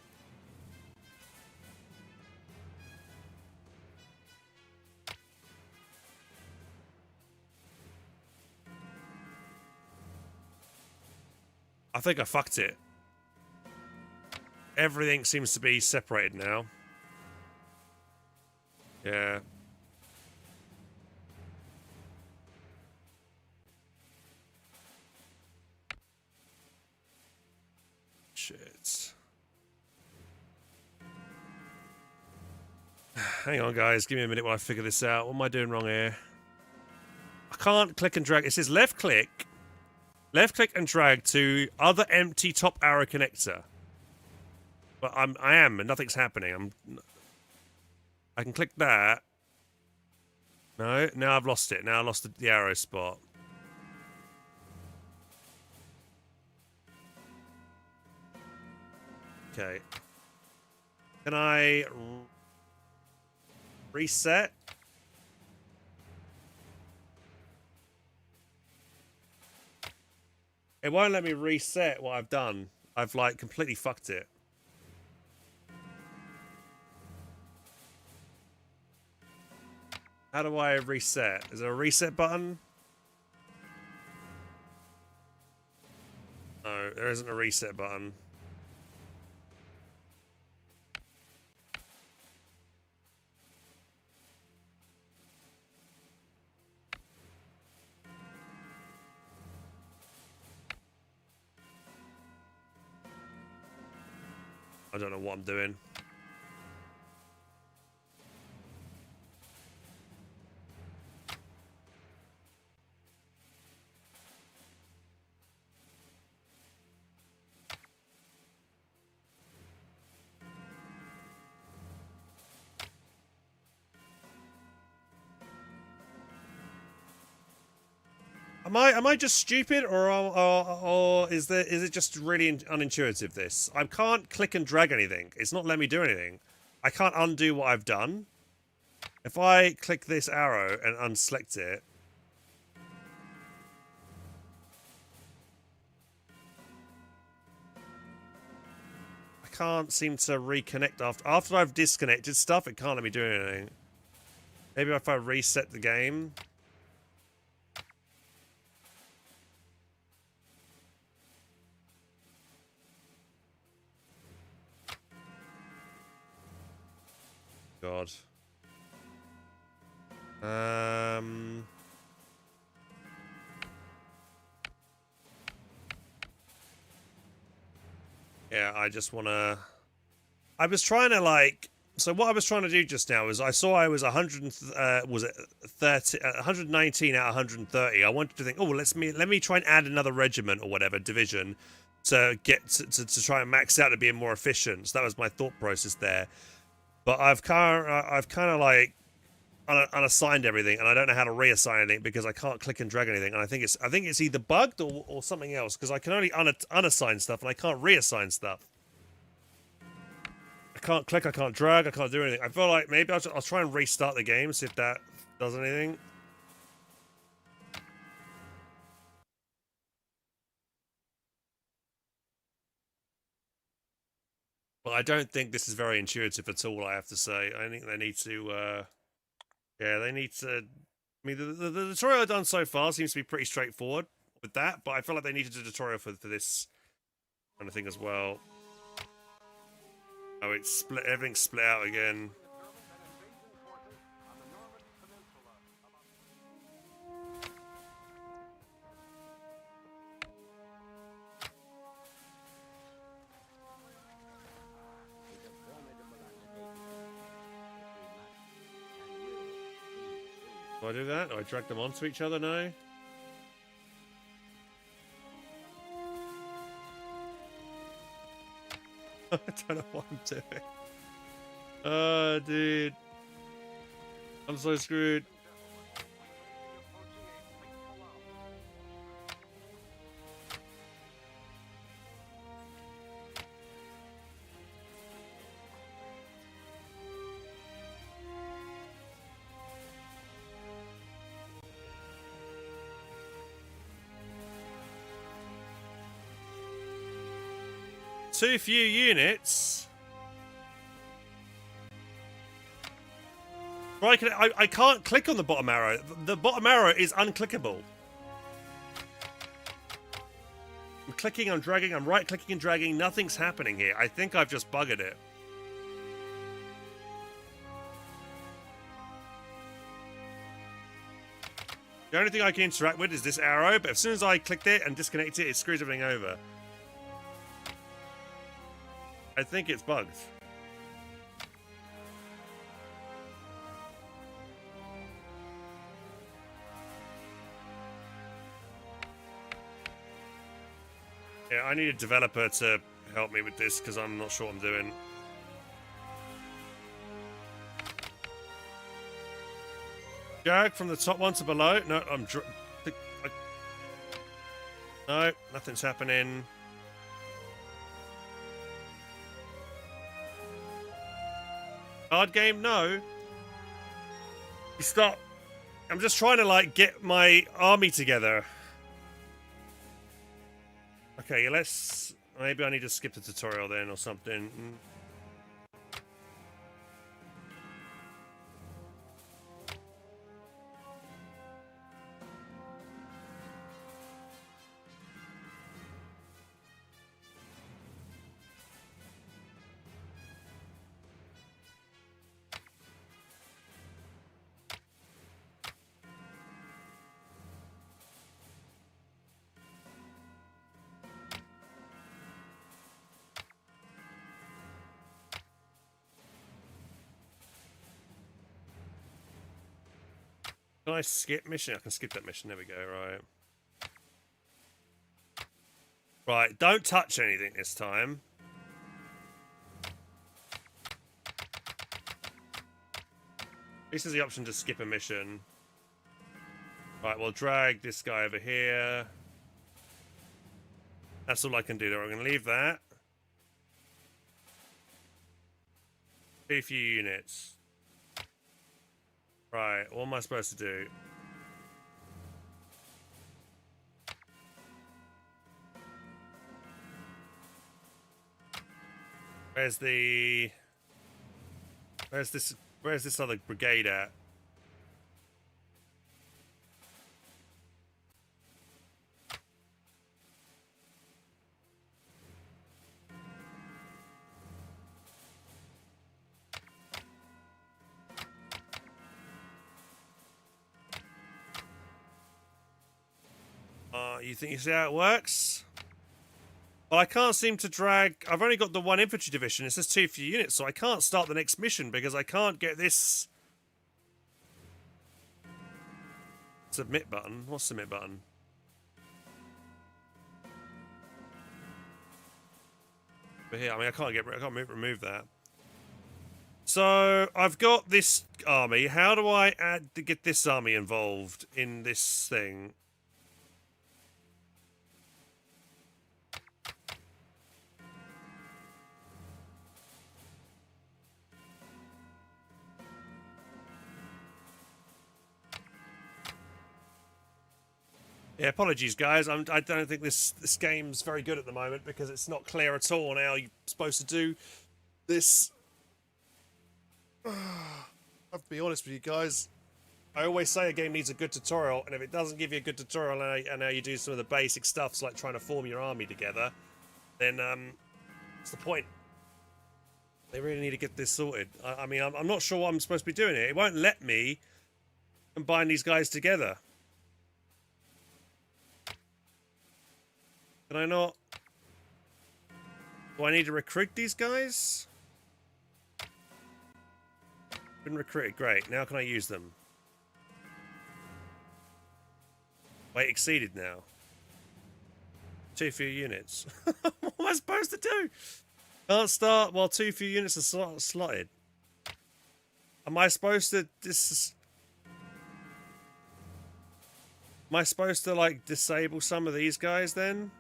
I think I fucked it. Everything seems to be separated now. Yeah. Shit. Hang on, guys. Give me a minute while I figure this out. What am I doing wrong here? I can't click and drag. It says left click and drag to other empty top arrow connector. But I am, and nothing's happening. I can click that. No, now I've lost it. Now I lost the arrow spot. Okay. Can I reset? It won't let me reset what I've done. I've like completely fucked it. How do I reset? Is there a reset button? No, there isn't a reset button. I don't know what I'm doing. Am I just stupid, or is it just really unintuitive? This I can't click and drag anything. It's not letting me do anything. I can't undo what I've done. If I click this arrow and unselect it, I can't seem to reconnect after I've disconnected stuff. It can't let me do anything. Maybe if I reset the game. God. Yeah, I just want to... I was trying to, like... So what I was trying to do just now is I saw I was 100... was it 30, 119 out of 130. I wanted to think, oh, let me try and add another regiment or whatever, division, to get to try and max out to be more efficient. So that was my thought process there. But I've kind of like unassigned everything, and I don't know how to reassign anything because I can't click and drag anything. And I think it's either bugged or something else because I can only unassign stuff and I can't reassign stuff. I can't click, I can't drag, I can't do anything. I feel like maybe I'll try and restart the game, see if that does anything. But I don't think this is very intuitive at all, I have to say. I think they need to, yeah, they need to... I mean, the tutorial I've done so far seems to be pretty straightforward with that, but I feel like they needed a tutorial for this kind of thing as well. Oh, it's split. Everything's split out again. Do I do that? Do I drag them onto each other now? I don't know what I'm doing. Oh, dude. I'm so screwed. Too few units. Right, I can't click on the bottom arrow. The bottom arrow is unclickable. I'm clicking, I'm dragging, I'm right clicking and dragging. Nothing's happening here. I think I've just buggered it. The only thing I can interact with is this arrow, but as soon as I clicked it and disconnect it, it screws everything over. I think it's bugged. Yeah, I need a developer to help me with this because I'm not sure what I'm doing. Drag from the top one to below. No, no, nothing's happening. Card game? No. You stop. I'm just trying to, like, get my army together. Okay, let's... Maybe I need to skip the tutorial then or something. Can I skip mission? I can skip that mission. There we go. Right. Right. Don't touch anything this time. This is the option to skip a mission. Right. We'll drag this guy over here. That's all I can do there. I'm going to leave that. Be a few units. Right. What am I supposed to do? Where's this other brigade at? You think you see how it works? Well, I can't seem to drag... I've only got the one infantry division. It says 2 for units, so I can't start the next mission because I can't get this... Submit button? What's submit button? But here, I mean, I can't remove that. So, I've got this army. How do I get this army involved in this thing? Yeah, apologies, guys. I don't think this game's very good at the moment because it's not clear at all on how you're supposed to do this. I have to be honest with you guys. I always say a game needs a good tutorial, and if it doesn't give you a good tutorial and how you do some of the basic stuff, like trying to form your army together, then what's the point? They really need to get this sorted. I mean, I'm not sure what I'm supposed to be doing here. It won't let me combine these guys together. Can I not? Do I need to recruit these guys? Been recruited, great. Now can I use them? Wait, exceeded now. 2 few units. What am I supposed to do? Can't start while 2 few units are slotted. Am I supposed to... Am I supposed to, like, disable some of these guys then?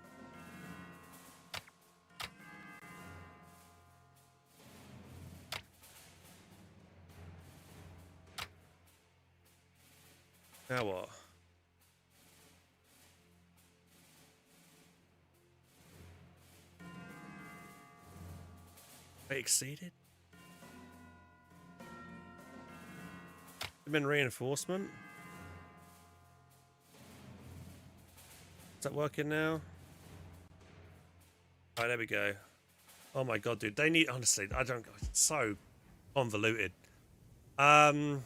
Now what? They exceeded? They've been reinforcement. Is that working now? Alright, there we go. Oh my god, dude. They need... Honestly, I don't... It's so convoluted. Alright.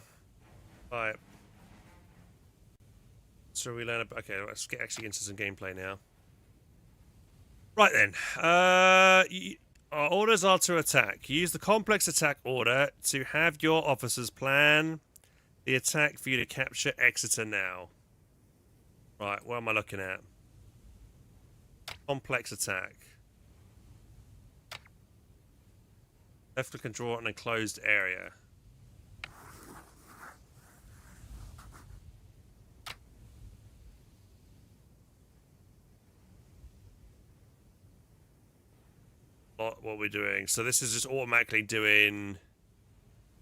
So we learn... Okay, let's get actually into some gameplay now. Right then. Our orders are to attack. Use the complex attack order to have your officers plan the attack for you to capture Exeter now. Right, what am I looking at? Complex attack. Left click and draw an enclosed area. What we're doing. So this is just automatically doing...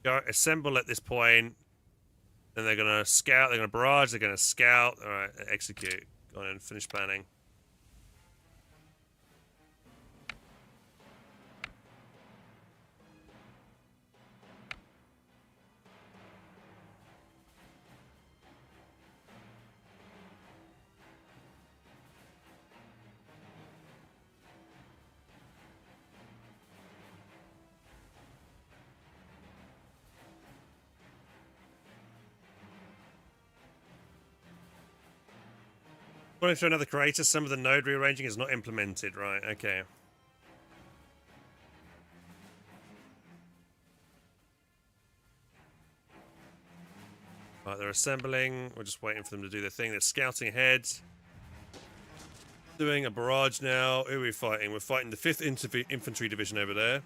Go assemble at this point. Then they're going to scout. They're going to barrage. They're going to scout. Alright, execute. Go on and finish planning. According to another creator, some of the node rearranging is not implemented. Right, okay. Right, They're assembling. We're just waiting for them to do their thing. They're scouting ahead. Doing a barrage now. Who are we fighting? We're fighting the 5th Infantry Division over there.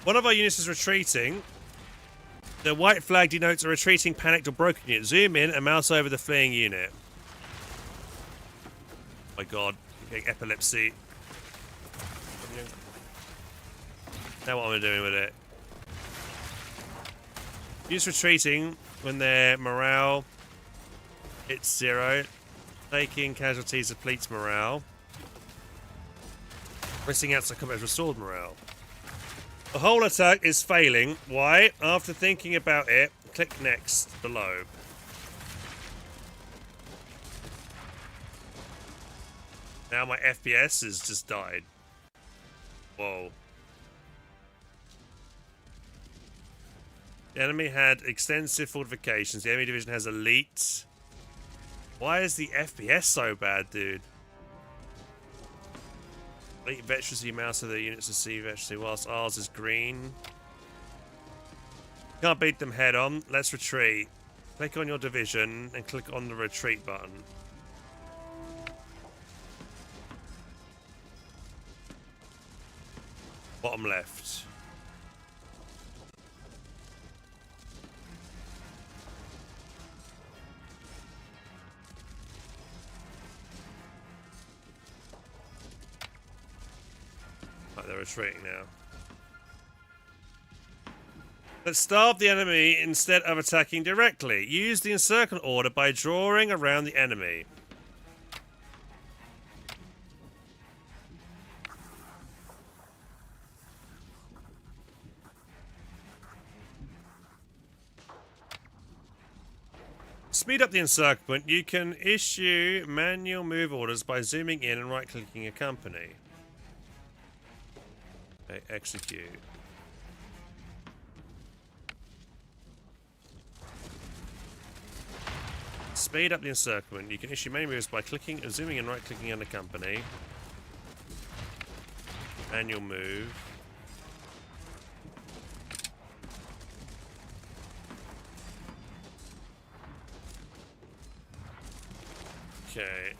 One of our units is retreating. The white flag denotes a retreating, panicked, or broken unit. Zoom in and mouse over the fleeing unit. Oh my god, I'm getting epilepsy. Now what am I doing with it? Units retreating when their morale hits 0. Taking casualties depletes morale. Pressing out to combat restored morale. The whole attack is failing. Why? After thinking about it, click next below. Now my FPS has just died. Whoa. The enemy had extensive fortifications. The enemy division has elite. Why is the FPS so bad, dude? Elite veterancy mouse so the units receive veterancy whilst ours is green. Can't beat them head on. Let's retreat. Click on your division and click on the retreat button. Bottom left. Right, they're retreating now. Let's starve the enemy instead of attacking directly. Use the encircle order by drawing around the enemy. Speed up the encirclement. You can issue manual move orders by zooming in and right-clicking a company. Okay, execute. Speed up the encirclement. You can issue manual moves by clicking, zooming and right-clicking on a company. Manual move. Okay,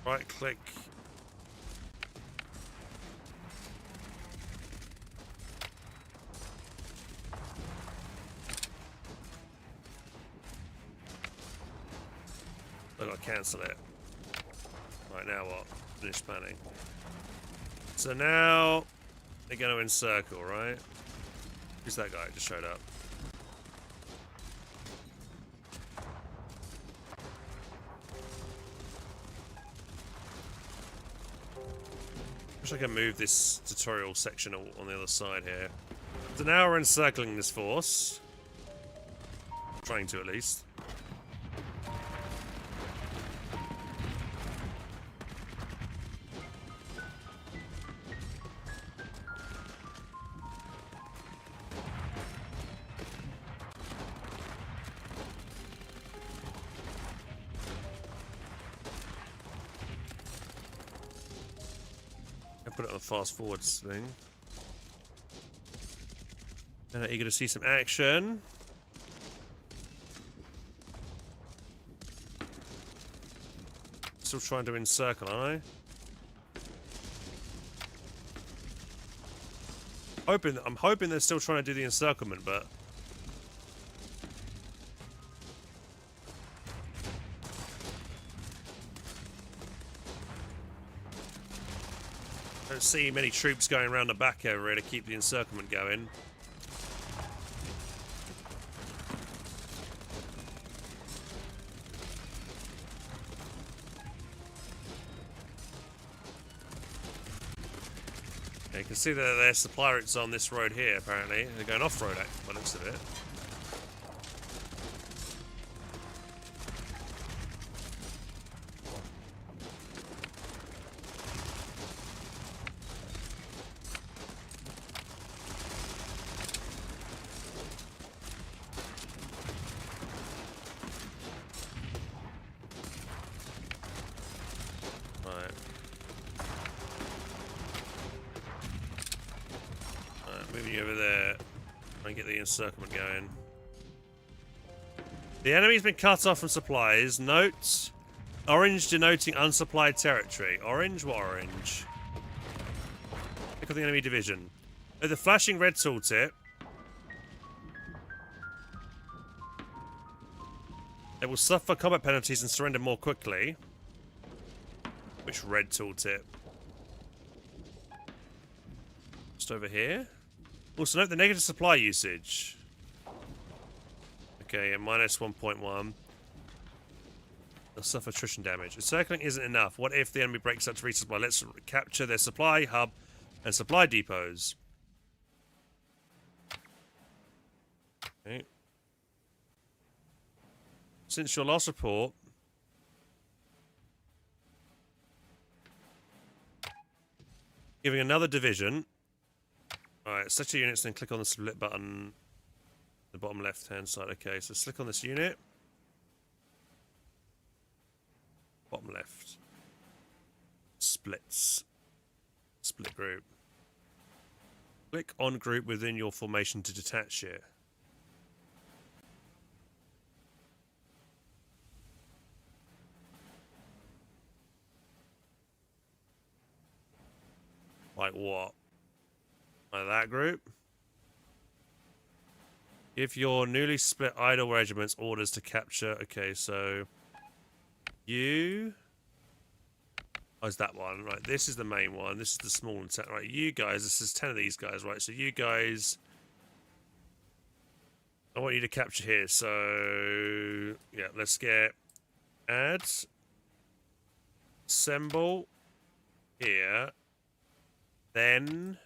right click. I gotta cancel it. Right, now what? Finish planning. So now they're gonna encircle, right? Who's that guy? Just showed up. Wish I could move this tutorial section on the other side here. So now we're encircling this force. Trying to, at least. Put it on the fast forwards thing. Eager to see some action. Still trying to encircle, aren't I? I'm hoping they're still trying to do the encirclement, but I don't see many troops going around the back over here to keep the encirclement going. Yeah, you can see that their supply routes on this road here, apparently. They're going off-road, by the looks of it. And get the encirclement going. The enemy's been cut off from supplies. Note: orange denoting unsupplied territory. Orange? What orange? Click on the enemy division. With the flashing red tooltip, they will suffer combat penalties and surrender more quickly. Which red tooltip? Just over here. Also note the negative supply usage. Okay, yeah, minus 1.1. They'll suffer attrition damage. Encircling isn't enough. What if the enemy breaks up to resupply? Let's capture their supply hub and supply depots. Okay. Since your last report, giving another division. Alright, set your units, then click on the split button. The bottom left hand side. Okay, so click on this unit. Bottom left. Splits. Split group. Click on group within your formation to detach it. Like what? Like that group? Give your newly split idle regiments orders to capture. Okay, so you. Oh, is that one? Right, this is the main one. This is the small one. Right, you guys. This is 10 of these guys, right? So you guys. I want you to capture here. So yeah, let's get add. Assemble here. Then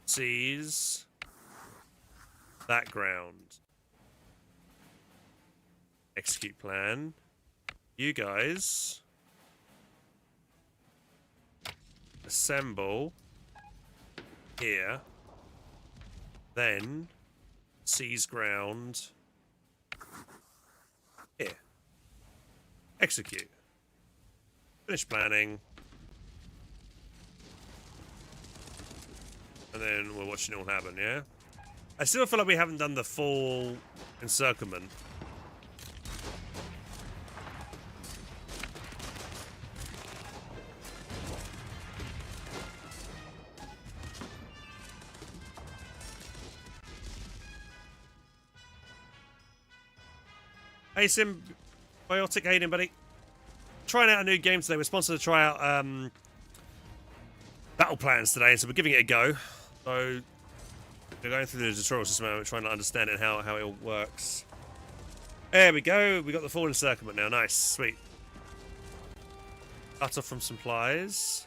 seize that ground. Execute plan. You guys assemble here. Then seize ground here. Execute. Finish planning. And then we're watching it all happen, yeah? I still feel like we haven't done the full encirclement. Hey Symbiotic, how you doing, buddy? Trying out a new game today. We're sponsored to try out battle plans today, so we're giving it a go. So we're going through the tutorials this moment, trying to understand it, how it all works. There we go. We got the full encirclement now. Nice, sweet. Cut off from supplies.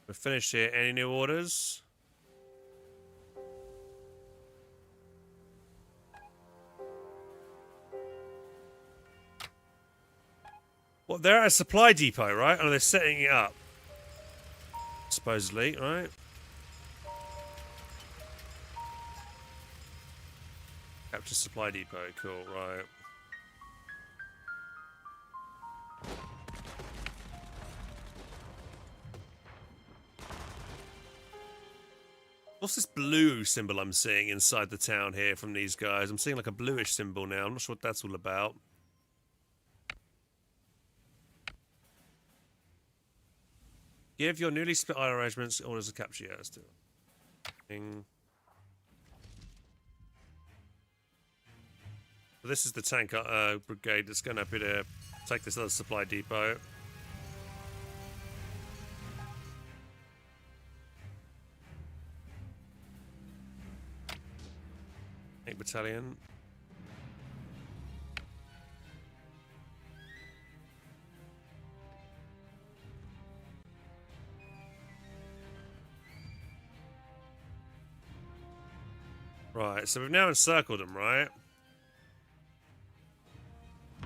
We're finished here. Any new orders? Well, they're at a supply depot, right? And they're setting it up. Supposedly, right? Capture supply depot, cool, right. What's this blue symbol I'm seeing inside the town here from these guys? I'm seeing like a bluish symbol now. I'm not sure what that's all about. Give your newly split idle regiments orders to capture. Yeah, let's do it. So this is the tank brigade that's going to be to take this other supply depot. Tank battalion. Right, so we've now encircled them, right?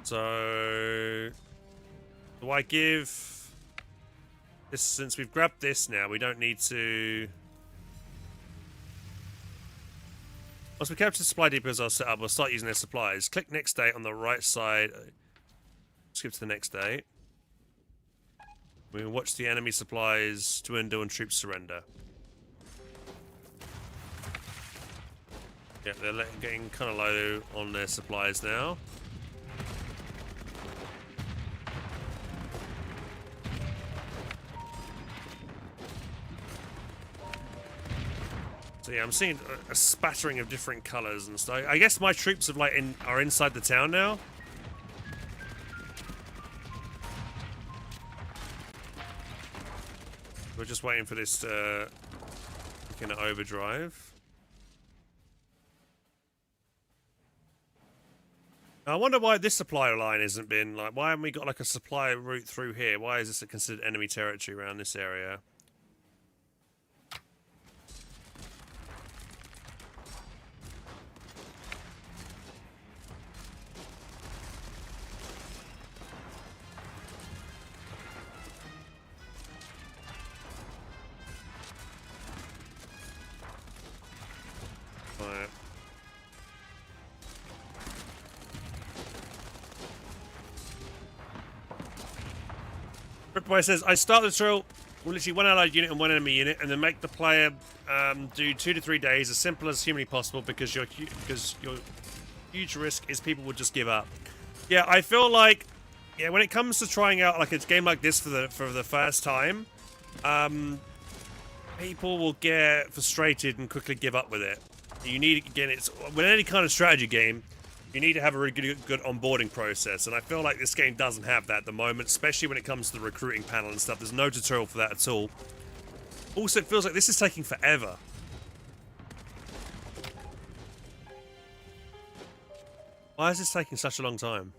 So do I give this, since we've grabbed this now, we don't need to. Once we capture the supply depots, I'll set up, we'll start using their supplies. Click next date on the right side. Skip to the next day. We watch the enemy supplies dwindle and troops surrender. Yeah, they're getting kind of low on their supplies now. So yeah, I'm seeing a spattering of different colours and stuff. I guess my troops have are inside the town now. We're just waiting for this to kick in overdrive. I wonder why this supply line hasn't been like. Why haven't we got like a supply route through here? Why is this considered enemy territory around this area? Right. Ripboy says, I start the drill with literally one allied unit and one enemy unit, and then make the player do 2 to 3 days, as simple as humanly possible, because your huge risk is people will just give up. Yeah, I feel like, yeah, when it comes to trying out like a game like this for the first time, people will get frustrated and quickly give up with it. You need, again, it's with any kind of strategy game, you need to have a really good onboarding process, and I feel like this game doesn't have that at the moment, especially when it comes to the recruiting panel and stuff. There's no tutorial for that at all. Also, it feels like this is taking forever. Why is this taking such a long time?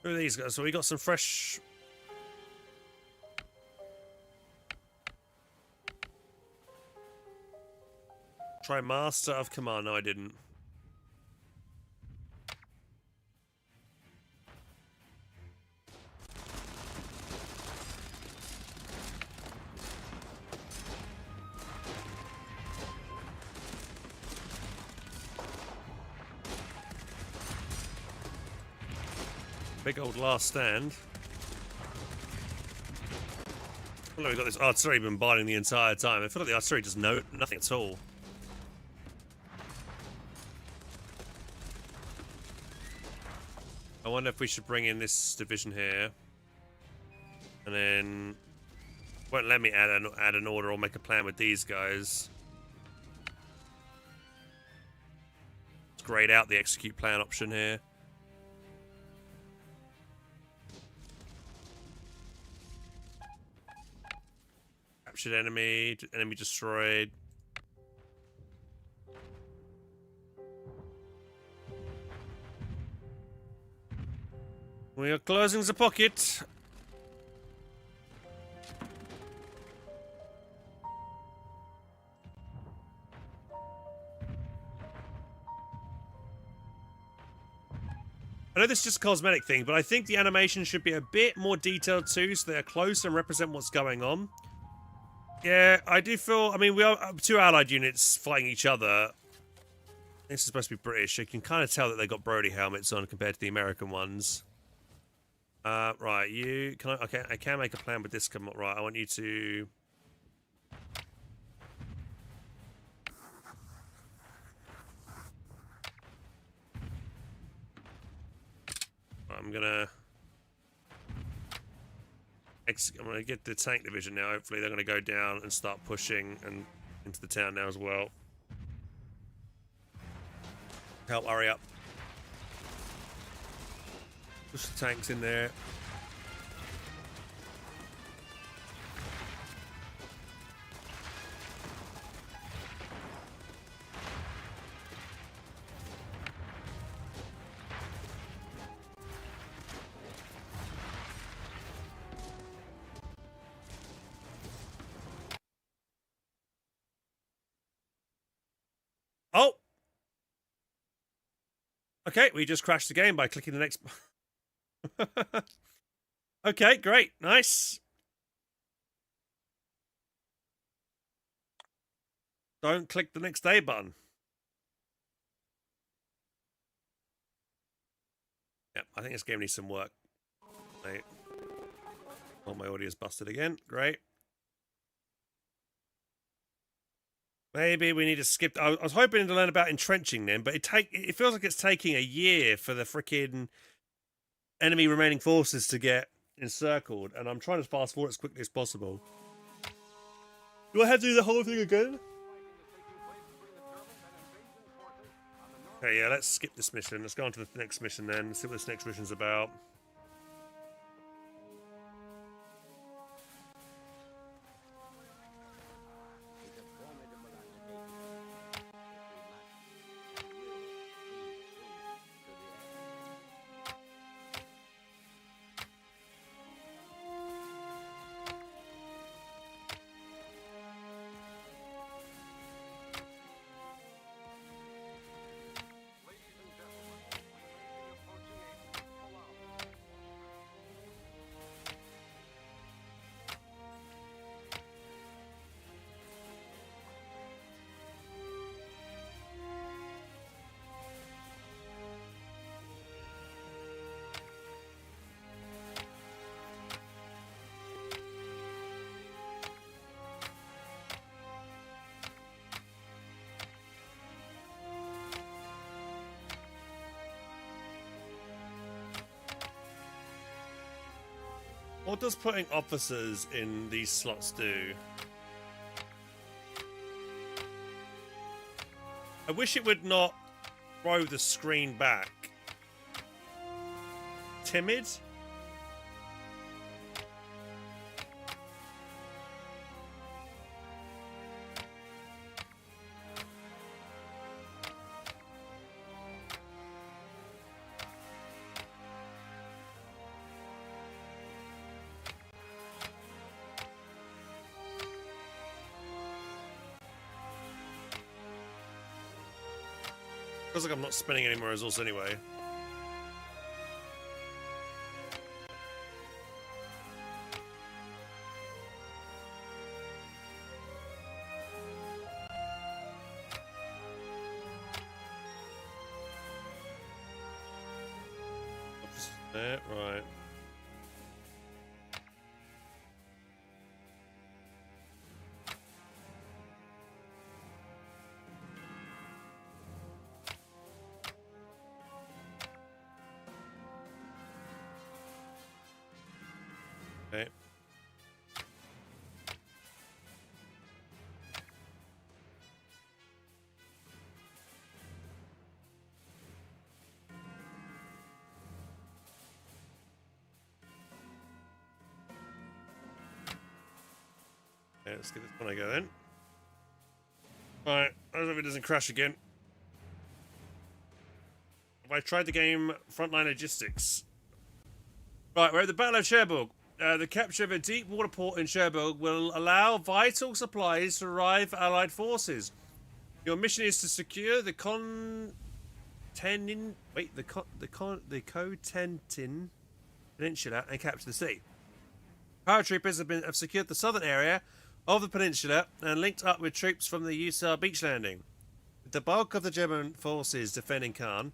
Who are these guys? So we got some fresh... Try Master of Command. No, I didn't. Big old last stand. Oh, look, we've got this artillery bombarding the entire time. I feel like the artillery does nothing at all. I wonder if we should bring in this division here. And then... Won't let me add an order or make a plan with these guys. Let's grade out the execute plan option here. Captured enemy destroyed. We are closing the pocket. I know this is just a cosmetic thing, but I think the animation should be a bit more detailed too, so they're close and represent what's going on. Yeah, I do feel... I mean, we are 2 allied units fighting each other. This is supposed to be British. You can kind of tell that they got Brody helmets on compared to the American ones. Right, you... Can I... Okay, I can make a plan with this. Come on, right, I want you to... I'm gonna get the tank division now. Hopefully they're gonna go down and start pushing and into the town now as well. Help, hurry up. Push the tanks in there. Oh! Okay, we just crashed the game by clicking the next... Okay, great. Nice. don't click the next day button. Yep, I think this game needs some work. Right. Oh, my audio's busted again. Great. Maybe we need to skip. I was hoping to learn about entrenching then, but it feels like it's taking a year for the freaking enemy remaining forces to get encircled, and I'm trying to fast forward as quickly as possible. Do I have to do the whole thing again? Okay, yeah, let's skip this mission. Let's go on to the next mission then. See what this next mission's about. What does putting officers in these slots do? I wish it would not throw the screen back. Timid? Feels like I'm not spending any more resources anyway. There, right. Okay. Okay, let's give this one a go then. Alright, I hope it doesn't crash again. Have I tried the game Frontline Logistics? Right, we're at the Battle of Cherbourg. The capture of a deep water port in Cherbourg will allow vital supplies to arrive for Allied forces. Your mission is to secure the Cotentin Peninsula and capture the city. Paratroopers have secured the southern area of the peninsula and linked up with troops from the USAR beach landing. With the bulk of the German forces defending Caen,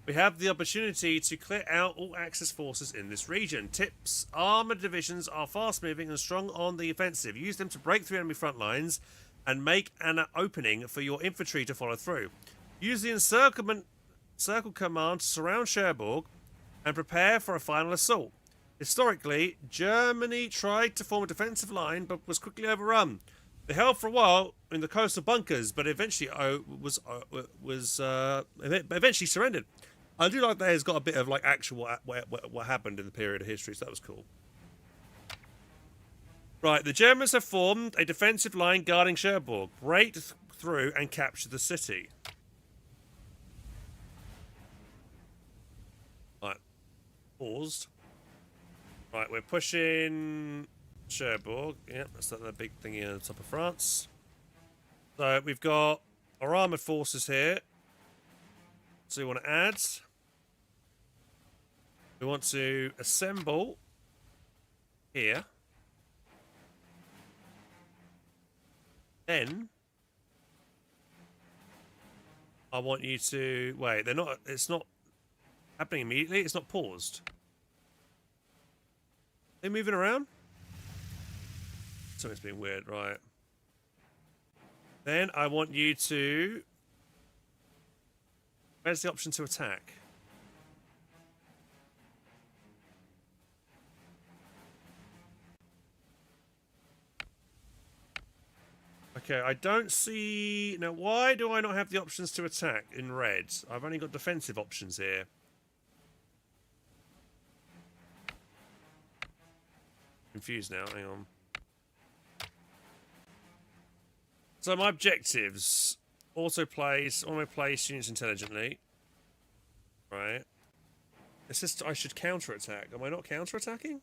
we have the opportunity to clear out all Axis forces in this region. Tips: armoured divisions are fast-moving and strong on the offensive. Use them to break through enemy front lines and make an opening for your infantry to follow through. Use the circle command to surround Cherbourg and prepare for a final assault. Historically, Germany tried to form a defensive line but was quickly overrun. They held for a while in the coastal bunkers, but eventually eventually surrendered. I do like that it's got a bit of like actual what happened in the period of history, so that was cool. Right, the Germans have formed a defensive line guarding Cherbourg. Break through and capture the city. Right, paused. Right, we're pushing Cherbourg. Yep, that's the big thing here on the top of France. So we've got our armoured forces here. So we want to add. We want to assemble here. Then I want you to wait. They're not. It's not happening immediately. It's not paused. They moving around? Something's been weird, right? Then I want you to. Where's the option to attack? Okay, I don't see... Now, why do I not have the options to attack in red? I've only got defensive options here. Confused now, hang on. So my objectives... Auto place units intelligently. Right. It says I should counter-attack. Am I not counter-attacking?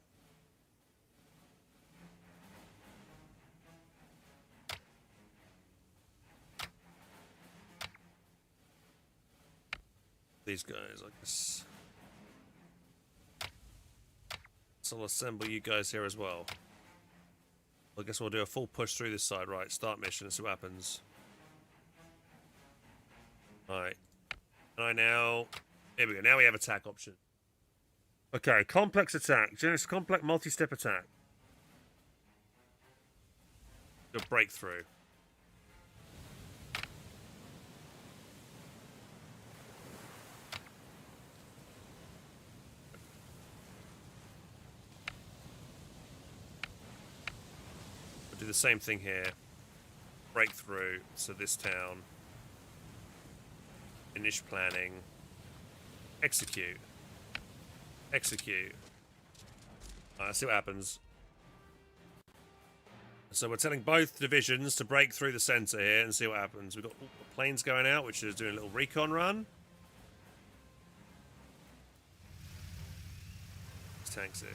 These guys, I guess. So I'll assemble you guys here as well. I guess we'll do a full push through this side. Right, start mission and see what happens. Alright. Alright, now... Here we go. Now we have attack option. Okay, complex attack. Generous complex multi-step attack. Your breakthrough. We'll do the same thing here. Breakthrough to this town. Finish planning. Execute. Execute. Alright, let's see what happens. So we're telling both divisions to break through the centre here and see what happens. We've got planes going out, which is doing a little recon run. There's tanks here.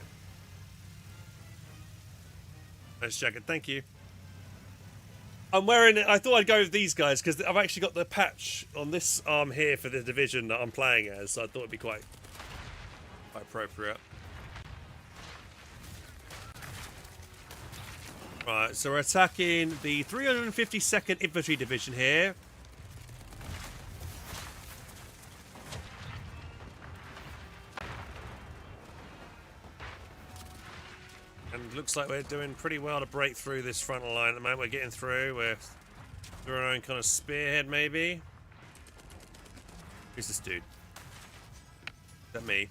Nice jacket, thank you. I'm wearing it. I thought I'd go with these guys because I've actually got the patch on this arm here for the division that I'm playing as, so I thought it'd be quite appropriate. Right, so we're attacking the 352nd Infantry Division here. And looks like we're doing pretty well to break through this frontal line at the moment. We're getting through. We're through our own kind of spearhead, maybe. Who's this dude? Is that me?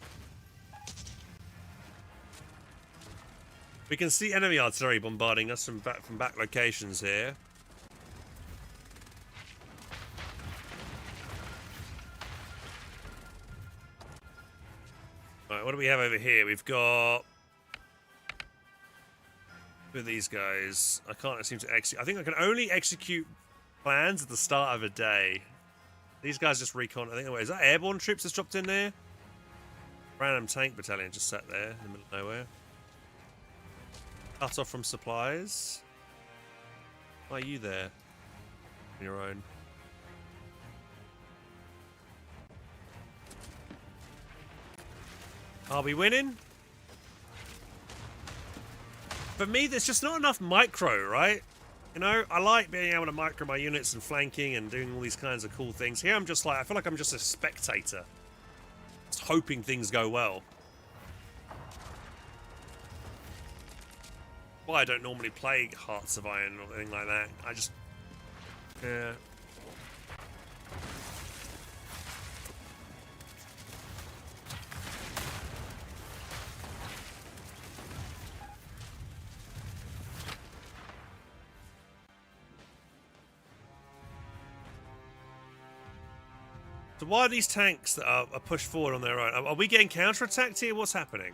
We can see enemy artillery bombarding us from back locations here. Right, what do we have over here? We've got... Who are these guys? I can't seem to execute. I think I can only execute plans at the start of a day. These guys just recon. I think. Is that airborne troops that's dropped in there? Random tank battalion just sat there in the middle of nowhere. Cut off from supplies. Why are you there? On your own. Are we winning? For me, there's just not enough micro, right? You know, I like being able to micro my units and flanking and doing all these kinds of cool things. Here I'm just like, I feel like I'm just a spectator. Just hoping things go well. Why I don't normally play Hearts of Iron or anything like that. I just... Yeah. So why are these tanks that are pushed forward on their own? Are we getting counter-attacked here? What's happening?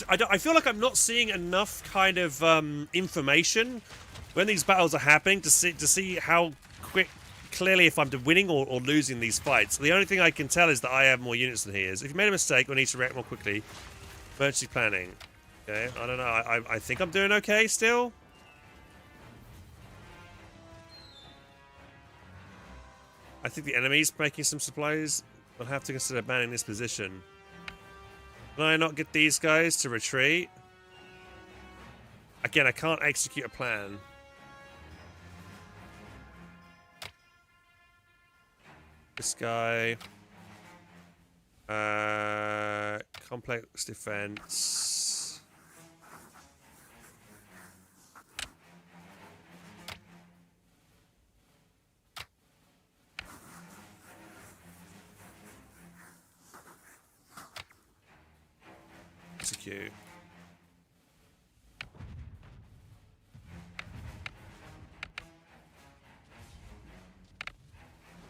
I feel like I'm not seeing enough kind of information when these battles are happening to see how clearly if I'm winning or losing these fights. The only thing I can tell is that I have more units than he is. If you made a mistake, we need to react more quickly. Emergency planning. Okay, I don't know. I think I'm doing okay still. I think the enemy's making some supplies. We'll have to consider banning this position. Can I not get these guys to retreat? Again, I can't execute a plan. This guy. Complex defense. Execute.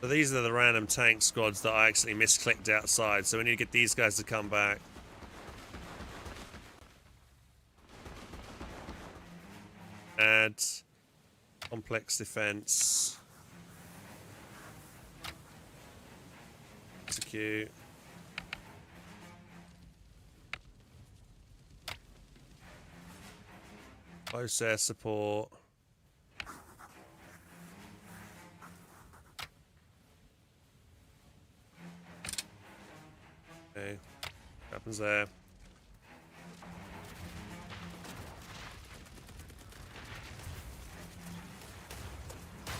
So these are the random tank squads that I actually misclicked outside, so we need to get these guys to come back. Add complex defense. Execute. Close air support. Okay, what happens there?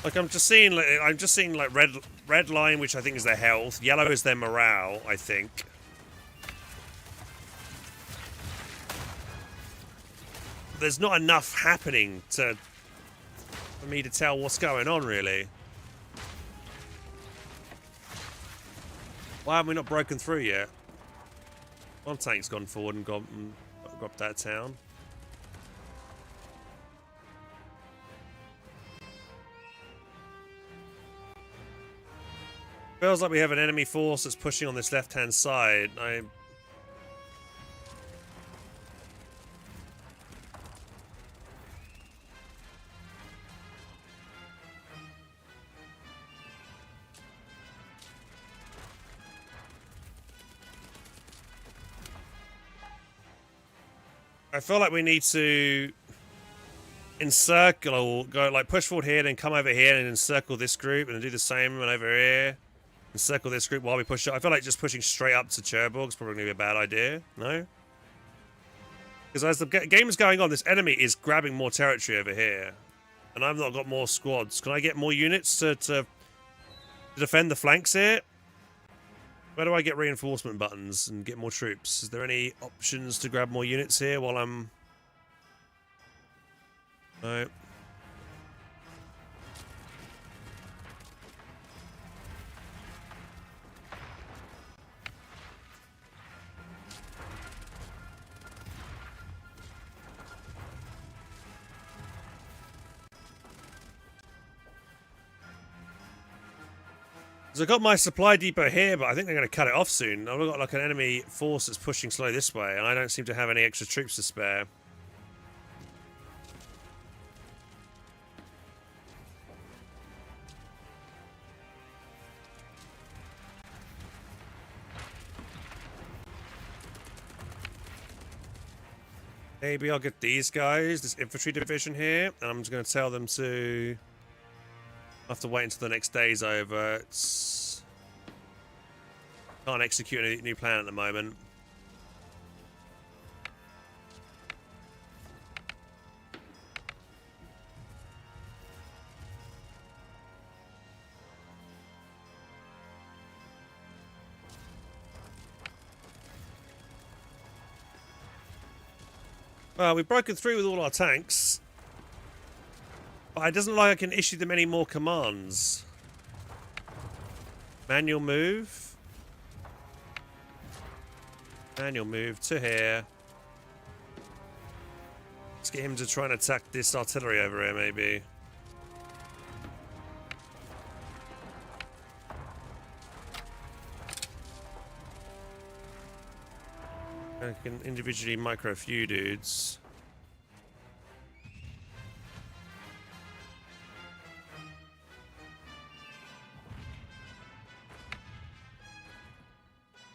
Like I'm just seeing like red line, which I think is their health. Yellow is their morale, I think. There's not enough happening for me to tell what's going on, really. Why haven't we not broken through yet? One tank's gone forward and got that town. Feels like we have an enemy force that's pushing on this left-hand side. I feel like we need to encircle, go like push forward here, then come over here and encircle this group, and do the same one over here. Encircle this group while we push it. I feel like just pushing straight up to Cherbourg is probably going to be a bad idea. No? Because as the game is going on, this enemy is grabbing more territory over here. And I've not got more squads. Can I get more units to defend the flanks here? Where do I get reinforcement buttons and get more troops? Is there any options to grab more units here while I'm... No. So I've got my supply depot here, but I think they're going to cut it off soon. I've got like an enemy force that's pushing slowly this way, and I don't seem to have any extra troops to spare. Maybe I'll get these guys, this infantry division here, and I'm just going to tell them to... I'll have to wait until the next day's over. Can't execute a new plan at the moment. Well, we've broken through with all our tanks. But it doesn't look like I can issue them any more commands. Manual move. Manual move to here. Let's get him to try and attack this artillery over here, maybe. I can individually micro a few dudes.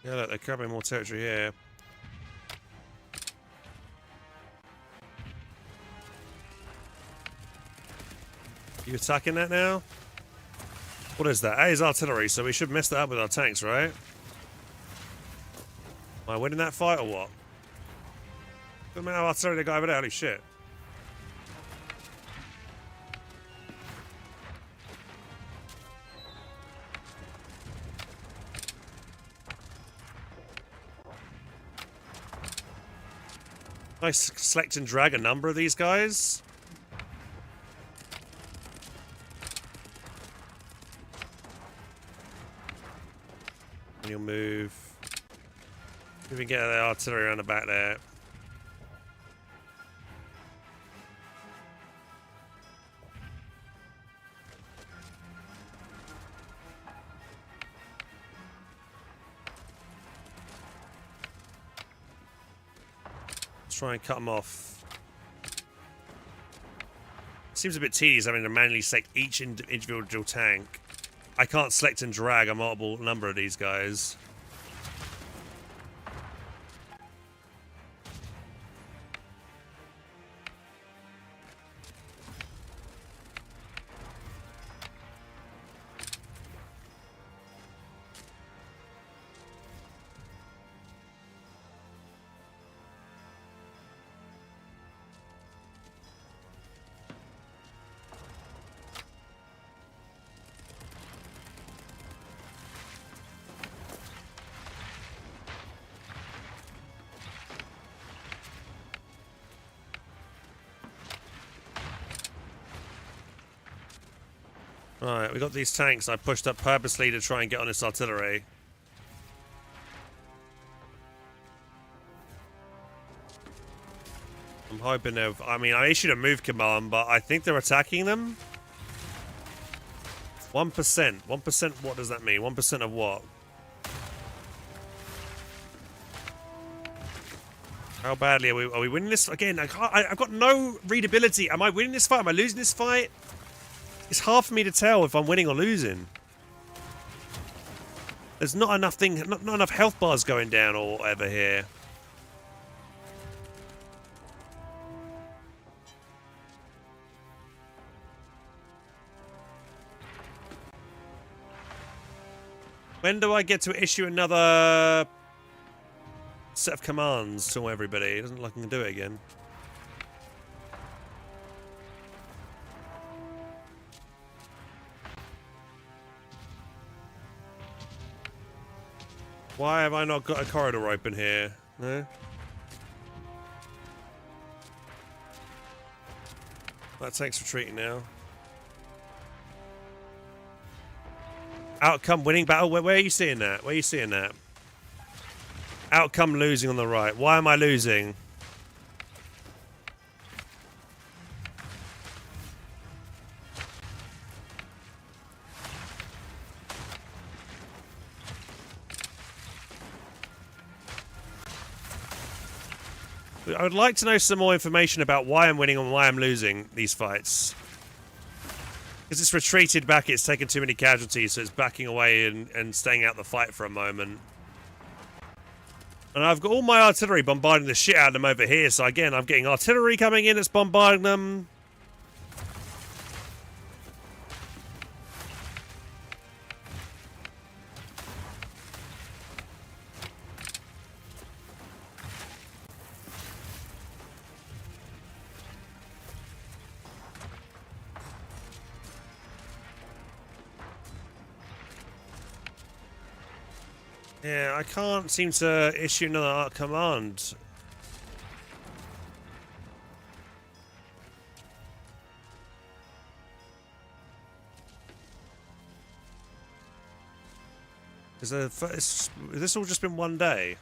Yeah, look, they're grabbing more territory here. You attacking that now? What is that? That is artillery, so we should mess that up with our tanks, right? Am I winning that fight or what? The amount of artillery they got over there, holy shit. Nice select and drag a number of these guys. And you'll move. If we get the artillery around the back there. Let's try and cut them off. Seems a bit tedious having to manually select each individual tank. I can't select and drag a multiple number of these guys. Alright, we got these tanks I pushed up purposely to try and get on this artillery. I'm hoping they've... I mean, I issued a move command, but I think they're attacking them. 1%. 1%, what does that mean? 1% of what? How badly are we winning this? Again, I've got no readability. Am I winning this fight? Am I losing this fight? It's hard for me to tell if I'm winning or losing. There's not enough not enough health bars going down or whatever here. When do I get to issue another set of commands to everybody? It doesn't look like I can do it again. Why have I not got a corridor open here? No? That tank's retreating now. Outcome winning battle? Where are you seeing that? Where are you seeing that? Outcome losing on the right. Why am I losing? I would like to know some more information about why I'm winning and why I'm losing these fights. Because it's retreated back, it's taken too many casualties, so it's backing away and staying out the fight for a moment. And I've got all my artillery bombarding the shit out of them over here, so again, I'm getting artillery coming in that's bombarding them. Yeah, I can't seem to issue another command. Has this all just been one day?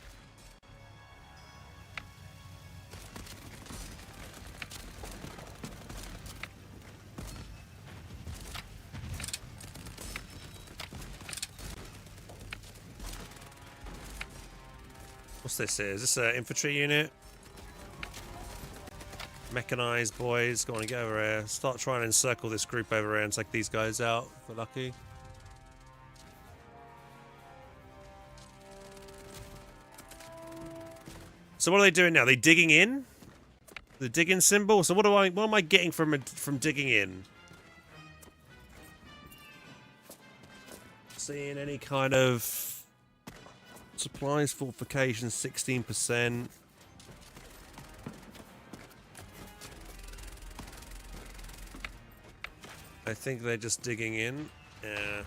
What's this here? Is this an infantry unit? Mechanized boys. Go on, get over here. Start trying to encircle this group over here and take these guys out, if we're lucky. So what are they doing now? Are they digging in? The digging symbol? So what am I getting from digging in? seeing any kind of supplies, fortifications, 16%. I think they're just digging in. Yeah.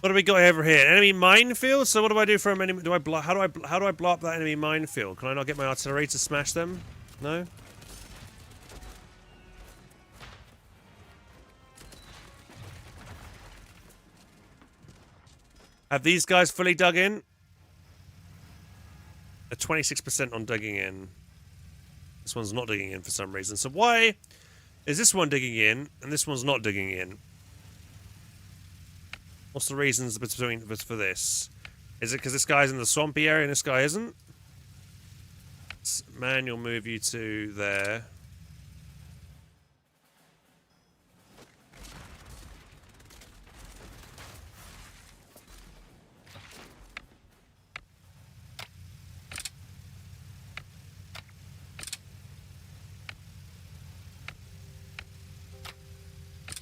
What do we got over here? Enemy minefield. So what do I do for an enemy? Do I block? How do I block that enemy minefield? Can I not get my artillery to smash them? No. Have these guys fully dug in? A 26% on digging in. This one's not digging in for some reason. So why is this one digging in and this one's not digging in? What's the reasons between for this? Is it because this guy's in the swampy area and this guy isn't? Manual move you to there.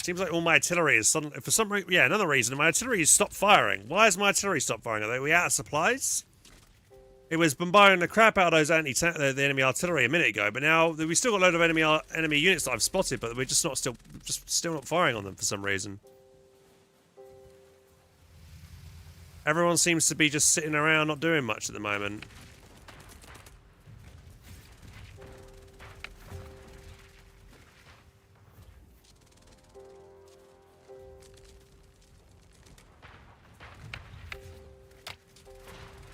Seems like all my artillery is suddenly, for some reason, yeah, another reason, my artillery has stopped firing. Why has my artillery stopped firing? Are we out of supplies? It was bombarding the crap out of those the enemy artillery a minute ago, but now we still got a load of enemy units that I've spotted, but we're just still not firing on them for some reason. Everyone seems to be just sitting around not doing much at the moment.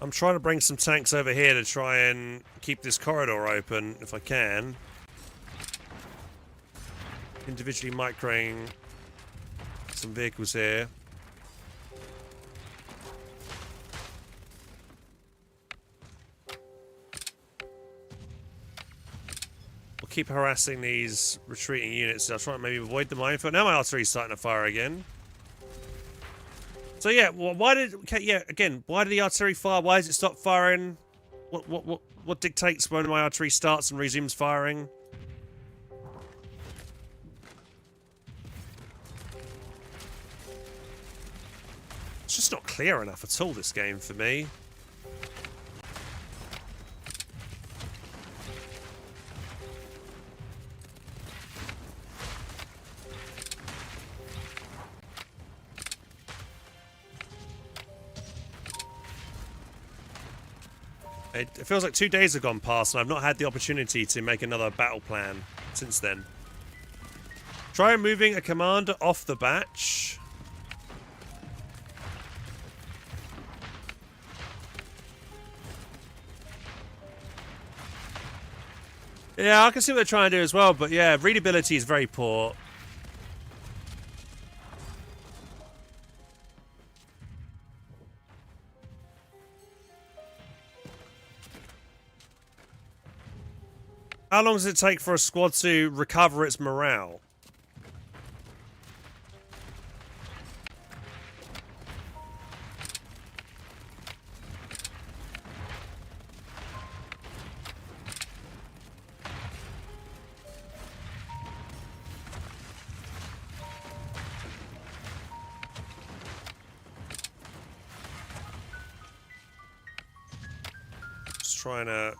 I'm trying to bring some tanks over here to try and keep this corridor open, if I can. Individually microing some vehicles here. We'll keep harassing these retreating units. I'll try and maybe avoid the minefield. Now my artillery's starting to fire again. So yeah, well, why did the artillery fire? Why does it stop firing? What dictates when my artillery starts and resumes firing? It's just not clear enough at all, this game, for me. It feels like 2 days have gone past and I've not had the opportunity to make another battle plan since then. Try moving a commander off the batch. Yeah, I can see what they're trying to do as well, but yeah, readability is very poor. How long does it take for a squad to recover its morale? Just trying to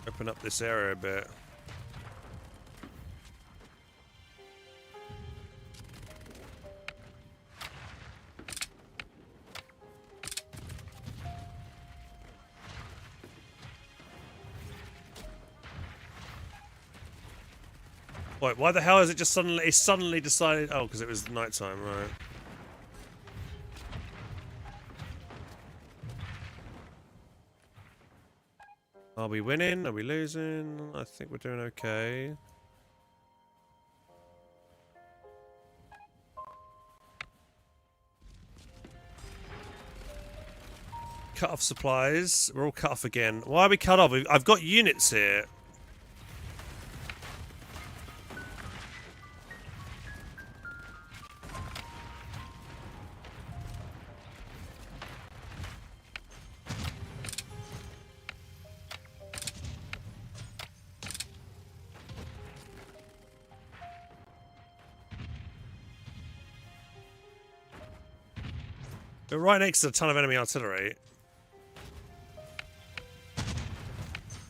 open up this area a bit. Wait, why the hell is it just suddenly decided? Oh, because it was nighttime, right? Are we winning? Are we losing? I think we're doing okay. Cut off supplies. We're all cut off again. Why are we cut off? I've got units here. We're right next to a ton of enemy artillery.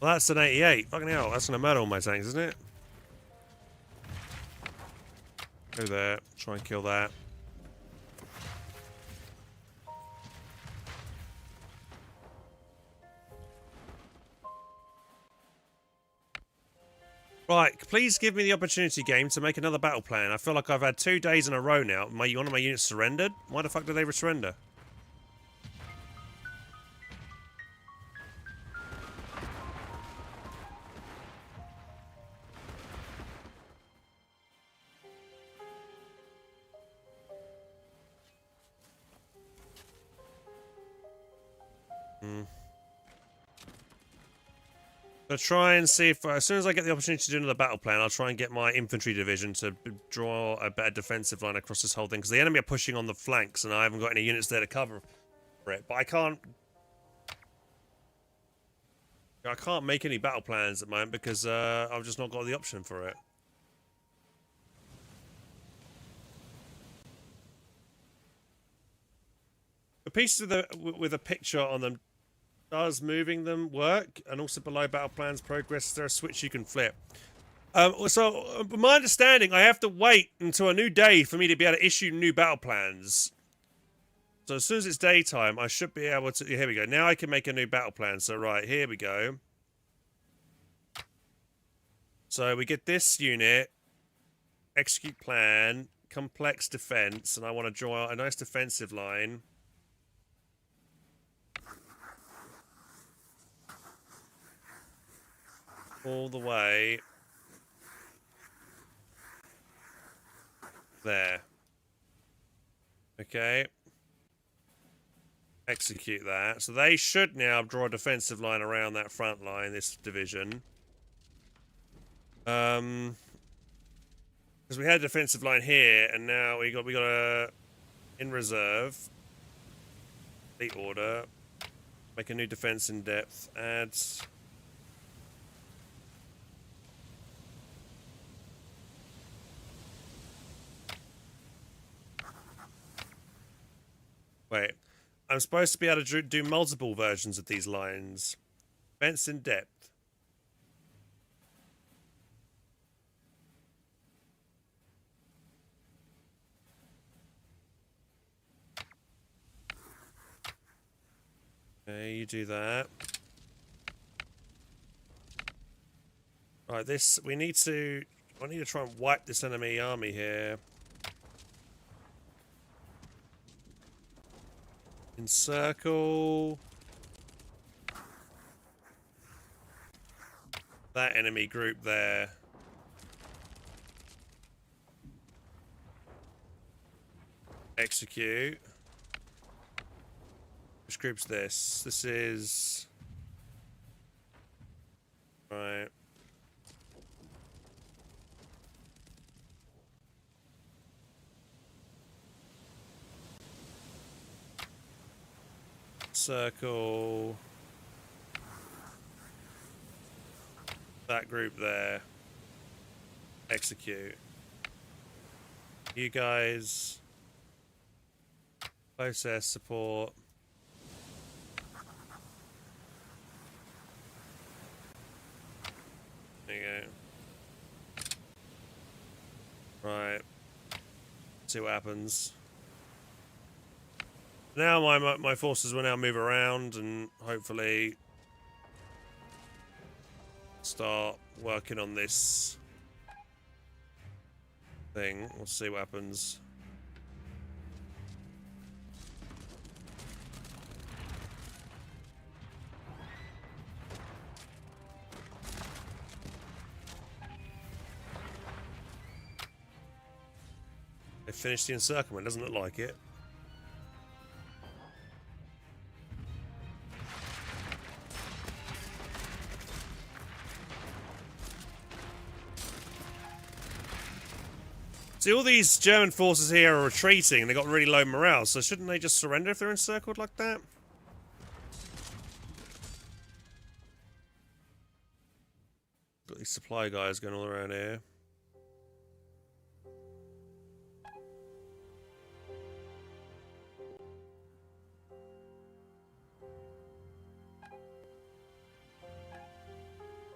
Well, that's an 88. Fucking hell, that's gonna murder all my tanks, isn't it? Go there. Try and kill that. Right, please give me the opportunity, game, to make another battle plan. I feel like I've had 2 days in a row now. One of my units surrendered. Why the fuck did they surrender? I'll try and see if, as soon as I get the opportunity to do another battle plan, I'll try and get my infantry division to draw a better defensive line across this whole thing. Because the enemy are pushing on the flanks, and I haven't got any units there to cover for it. But I can't make any battle plans at the moment because I've just not got the option for it. The pieces with a picture on them, does moving them work? And also below battle plans progress, is there a switch you can flip? So my understanding, I have to wait until a new day for me to be able to issue new battle plans. So as soon as it's daytime, I should be able to... Here we go. Now I can make a new battle plan. So right, here we go. So we get this unit, execute plan, complex defense, and I want to draw a nice defensive line. All the way there. Okay. Execute that. So they should now draw a defensive line around that front line, this division. Because we had a defensive line here, and now we got a in reserve. The order. Make a new defense in depth. Add. Wait, I'm supposed to be able to do multiple versions of these lines. Defense in depth. Okay, you do that. Right, this, I need to try and wipe this enemy army here. Encircle that enemy group there. Execute. Which group's this? This is... Right. Circle that group there. Execute. You guys process support. There you go. Right. See what happens. Now my forces will now move around and hopefully start working on this thing. We'll see what happens. They finished the encirclement, doesn't look like it. See, all these German forces here are retreating. They got really low morale, so shouldn't they just surrender if they're encircled like that? Got these supply guys going all around here.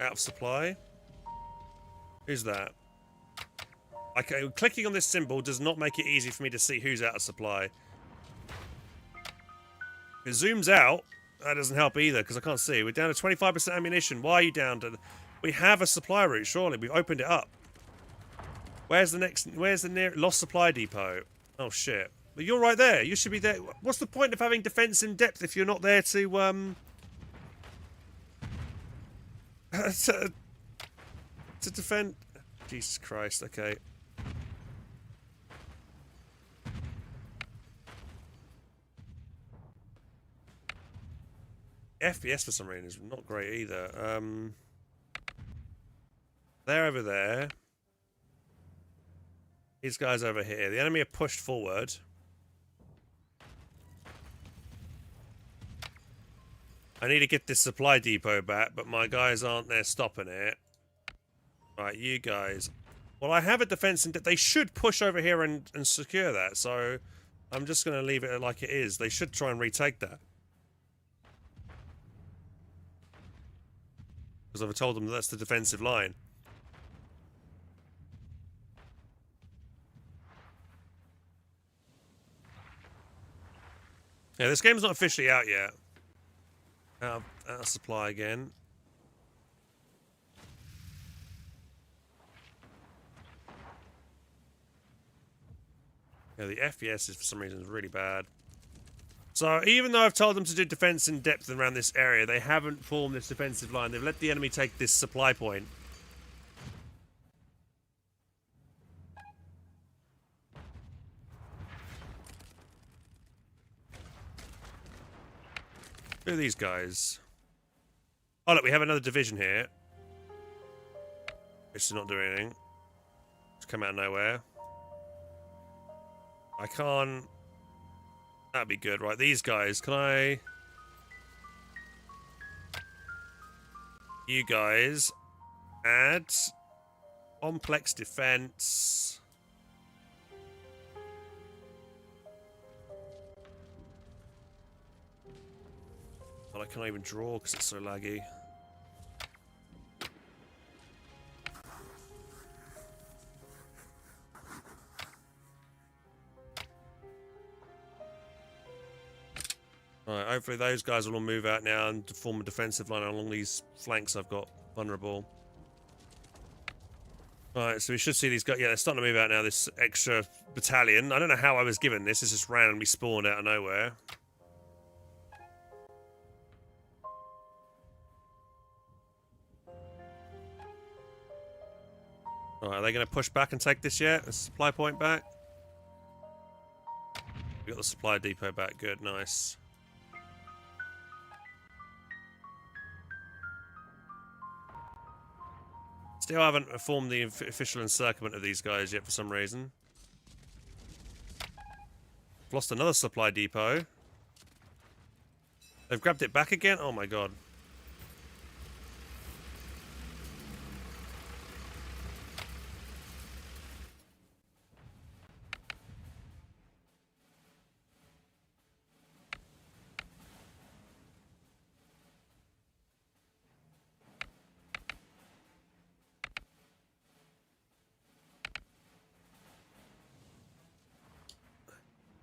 Out of supply. Who's that? Okay, clicking on this symbol does not make it easy for me to see who's out of supply. It zooms out. That doesn't help either because I can't see. We're down to 25% ammunition. Why are you down to? We have a supply route. Surely we've opened it up. Where's the next? Where's the near lost supply depot? Oh shit! But you're right there. You should be there. What's the point of having defense in depth if you're not there to to defend? Jesus Christ! Okay. FPS for some reason is not great either. They're over there. These guys over here. The enemy are pushed forward. I need to get this supply depot back, but my guys aren't there stopping it. Right, you guys. Well, I have a defense in that they should push over here and secure that, so I'm just going to leave it like it is. They should try and retake that. Because I've told them that's the defensive line. Yeah, this game's not officially out yet. Out of supply again. Yeah, the FPS is for some reason really bad. So even though I've told them to do defense in depth around this area, they haven't formed this defensive line. They've let the enemy take this supply point. Who are these guys? Oh look, we have another division here. Which is not doing anything. It's come out of nowhere. I can't... That'd be good, right? These guys, can I... You guys... Add... Complex defense... Well, I can't even draw because it's so laggy. Alright, hopefully those guys will all move out now and form a defensive line along these flanks I've got vulnerable. Alright, so we should see these guys. Yeah, they're starting to move out now, this extra battalion. I don't know how I was given this. It's just randomly spawned out of nowhere. Alright, are they going to push back and take this yet? The supply point back? We got the supply depot back. Good, nice. Still haven't formed the official encirclement of these guys yet for some reason. Lost another supply depot. They've grabbed it back again? Oh my god.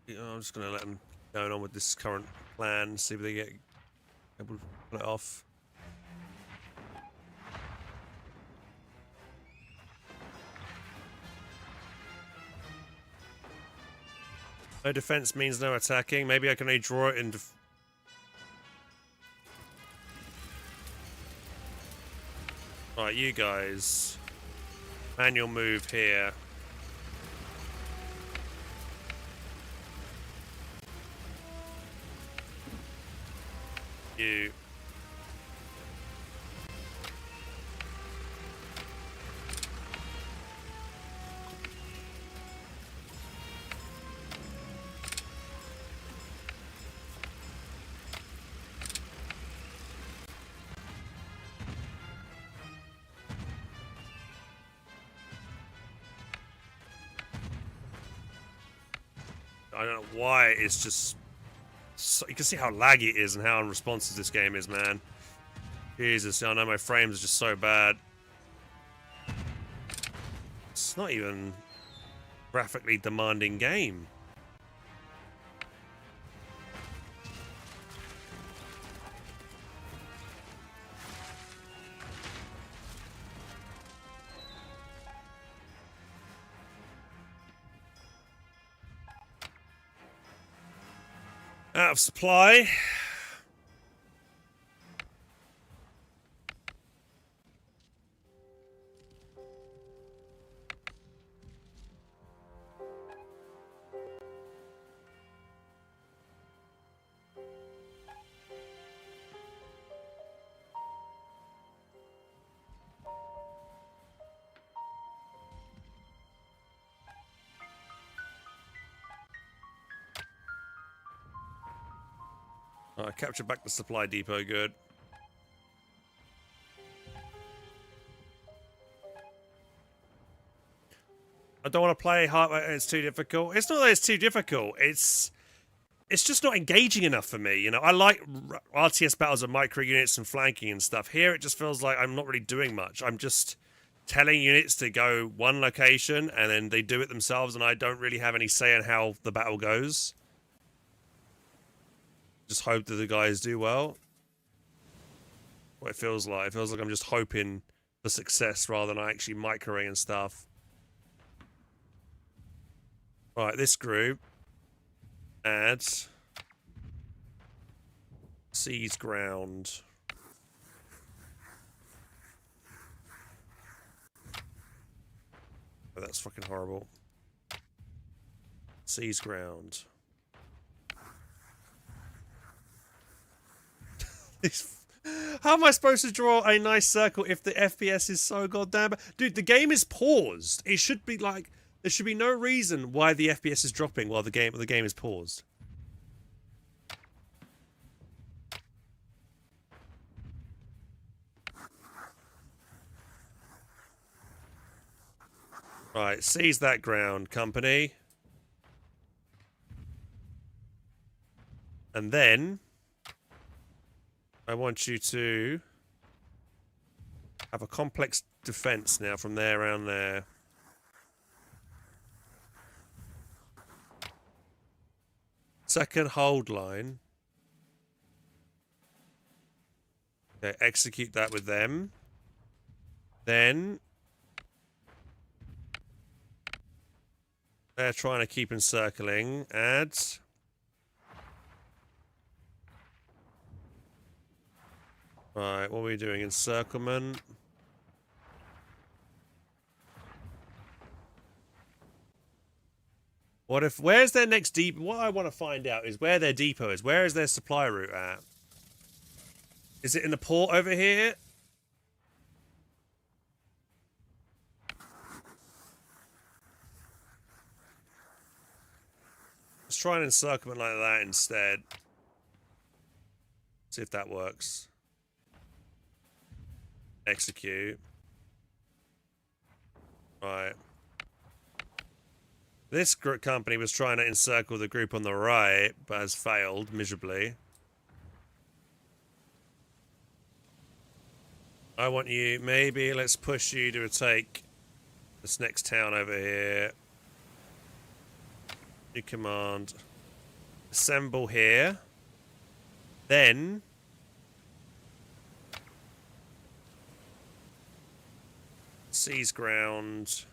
I'm just going to let them go on with this current plan, see if they get able to pull it off. No defense means no attacking. Maybe I can only draw it into... Alright, you guys. Manual move here. You. I don't know why it's just... So, you can see how laggy it is and how unresponsive this game is, man. Jesus, I know my frames are just so bad. It's not even graphically demanding game. Out of supply. I captured back the supply depot, good. I don't want to play hard. It's too difficult. It's not that it's too difficult. It's just not engaging enough for me. You know, I like RTS battles of micro units and flanking and stuff. Here, it just feels like I'm not really doing much. I'm just telling units to go one location, and then they do it themselves, and I don't really have any say in how the battle goes. Just hope that the guys do well. What it feels like. It feels like I'm just hoping for success rather than actually microing and stuff. Right, this group. Add. Seize ground. Oh, that's fucking horrible. Seize ground. How am I supposed to draw a nice circle if the FPS is so goddamn bad? Dude, the game is paused. It should be like, there should be no reason why the FPS is dropping while the game is paused. Right, seize that ground, company. And then I want you to have a complex defense now from there around there. Second hold line. Okay, execute that with them. Then they're trying to keep encircling. Add. Right, what are we doing? Encirclement. What if, where's their next depot? What I want to find out is where their depot is. Where is their supply route at? Is it in the port over here? Let's try an encirclement like that instead. See if that works. Execute. Right. This company was trying to encircle the group on the right, but has failed miserably. I want you, maybe let's push you to take this next town over here. New command. Assemble here. Then seize ground.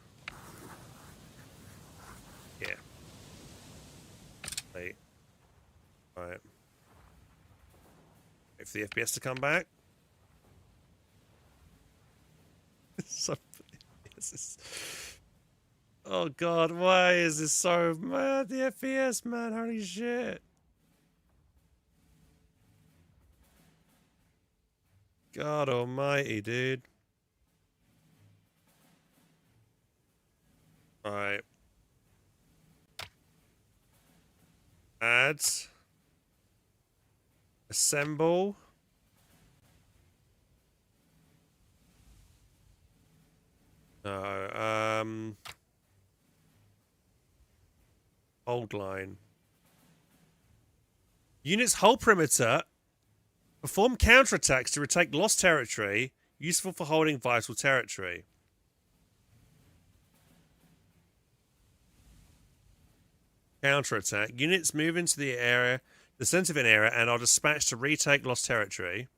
Yeah. Wait. Right. Wait for the FPS to come back. So, oh god, why is this so mad? The FPS, man, holy shit. God almighty, dude. Alright. Add. Assemble. No, hold line. Units hold perimeter Perform counterattacks to retake lost territory, useful for holding vital territory. Counterattack. Units move into the area, the center of an area, and are dispatched to retake lost territory.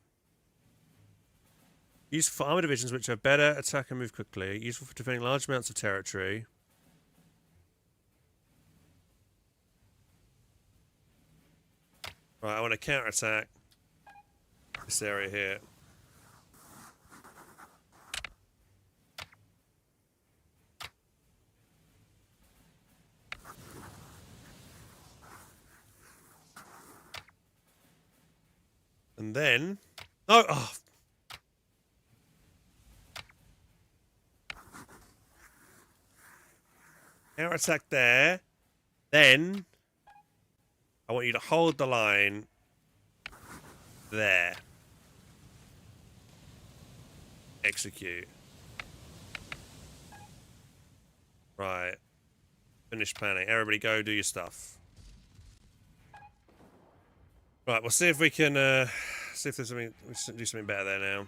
Useful for armor divisions which have better attack and move quickly. Useful for defending large amounts of territory. Right, I want to counterattack this area here. And then... Oh! Counterattack there. Then... I want you to hold the line there. Execute. Right. Finish planning. Everybody go do your stuff. Right, we'll see if we can see if there's something we can do something better there now.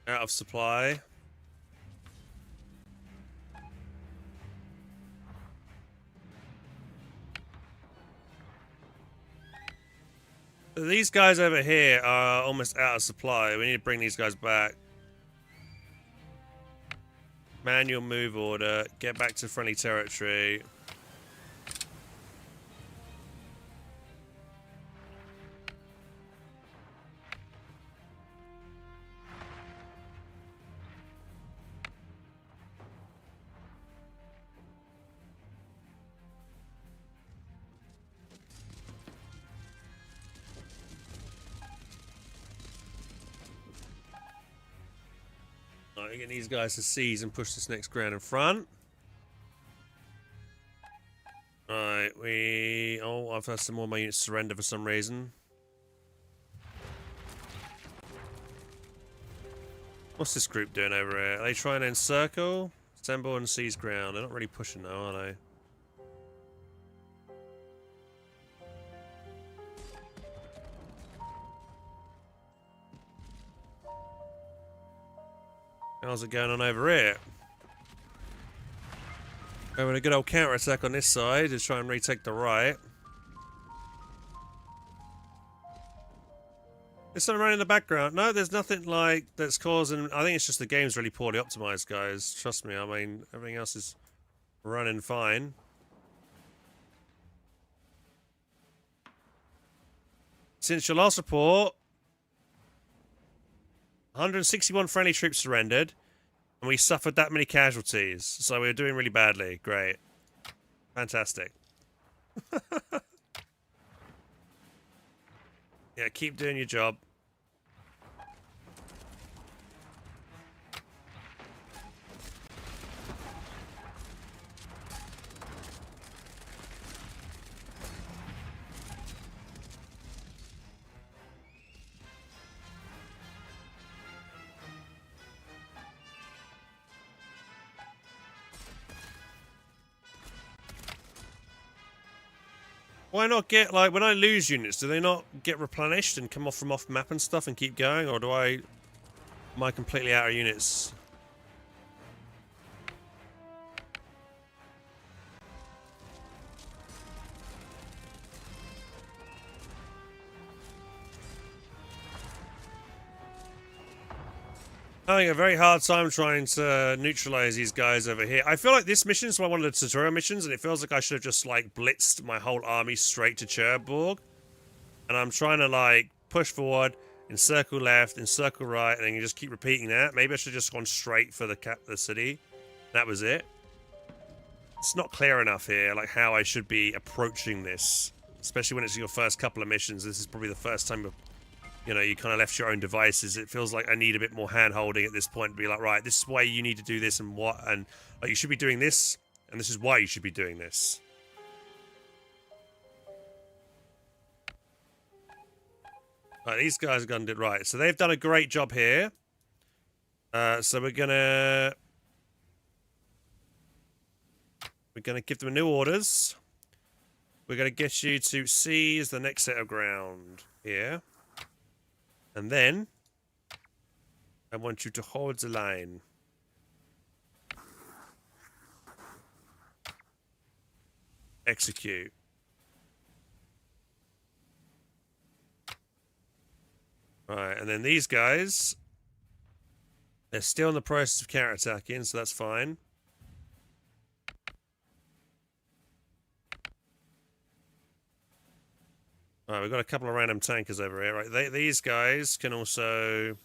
Out of supply. These guys over here are almost out of supply. We need to bring these guys back. Manual move order. Get back to friendly territory. Right, get these guys to seize and push this next ground in front. Right, oh, I've had some more of my units surrender for some reason. What's this group doing over here? Are they trying to encircle? Assemble and seize ground. They're not really pushing though, are they? How's it going on over here? Having a good old counter-attack on this side to try and retake the right. There's something running in the background. No, there's nothing like that's causing... I think it's just the game's really poorly optimized, guys. Trust me, I mean, everything else is running fine. Since your last report, 161 friendly troops surrendered, and we suffered that many casualties. So we were doing really badly. Great. Fantastic. Yeah, keep doing your job. Why not get, like, when I lose units, do they not get replenished and come off from off map and stuff and keep going? Or am I completely out of units? I'm having a very hard time trying to neutralize these guys over here. I feel like this mission is one of the tutorial missions, and it feels like I should have just, like, blitzed my whole army straight to Cherbourg. And I'm trying to, like, push forward, encircle left, encircle right, and then you just keep repeating that. Maybe I should have just gone straight for the city. That was it. It's not clear enough here, like, how I should be approaching this. Especially when it's your first couple of missions. This is probably the first time you know, you kind of left your own devices. It feels like I need a bit more hand-holding at this point to be like, right, this is why you need to do this and what, and like, you should be doing this, and this is why you should be doing this. Right, these guys have done it right. So they've done a great job here. So we're gonna give them new orders. We're gonna get you to seize the next set of ground here, and then I want you to hold the line. Execute. Right, and then these guys, they're still in the process of counter-attacking, so that's fine. Alright, we've got a couple of random tankers over here. Right, these guys can also...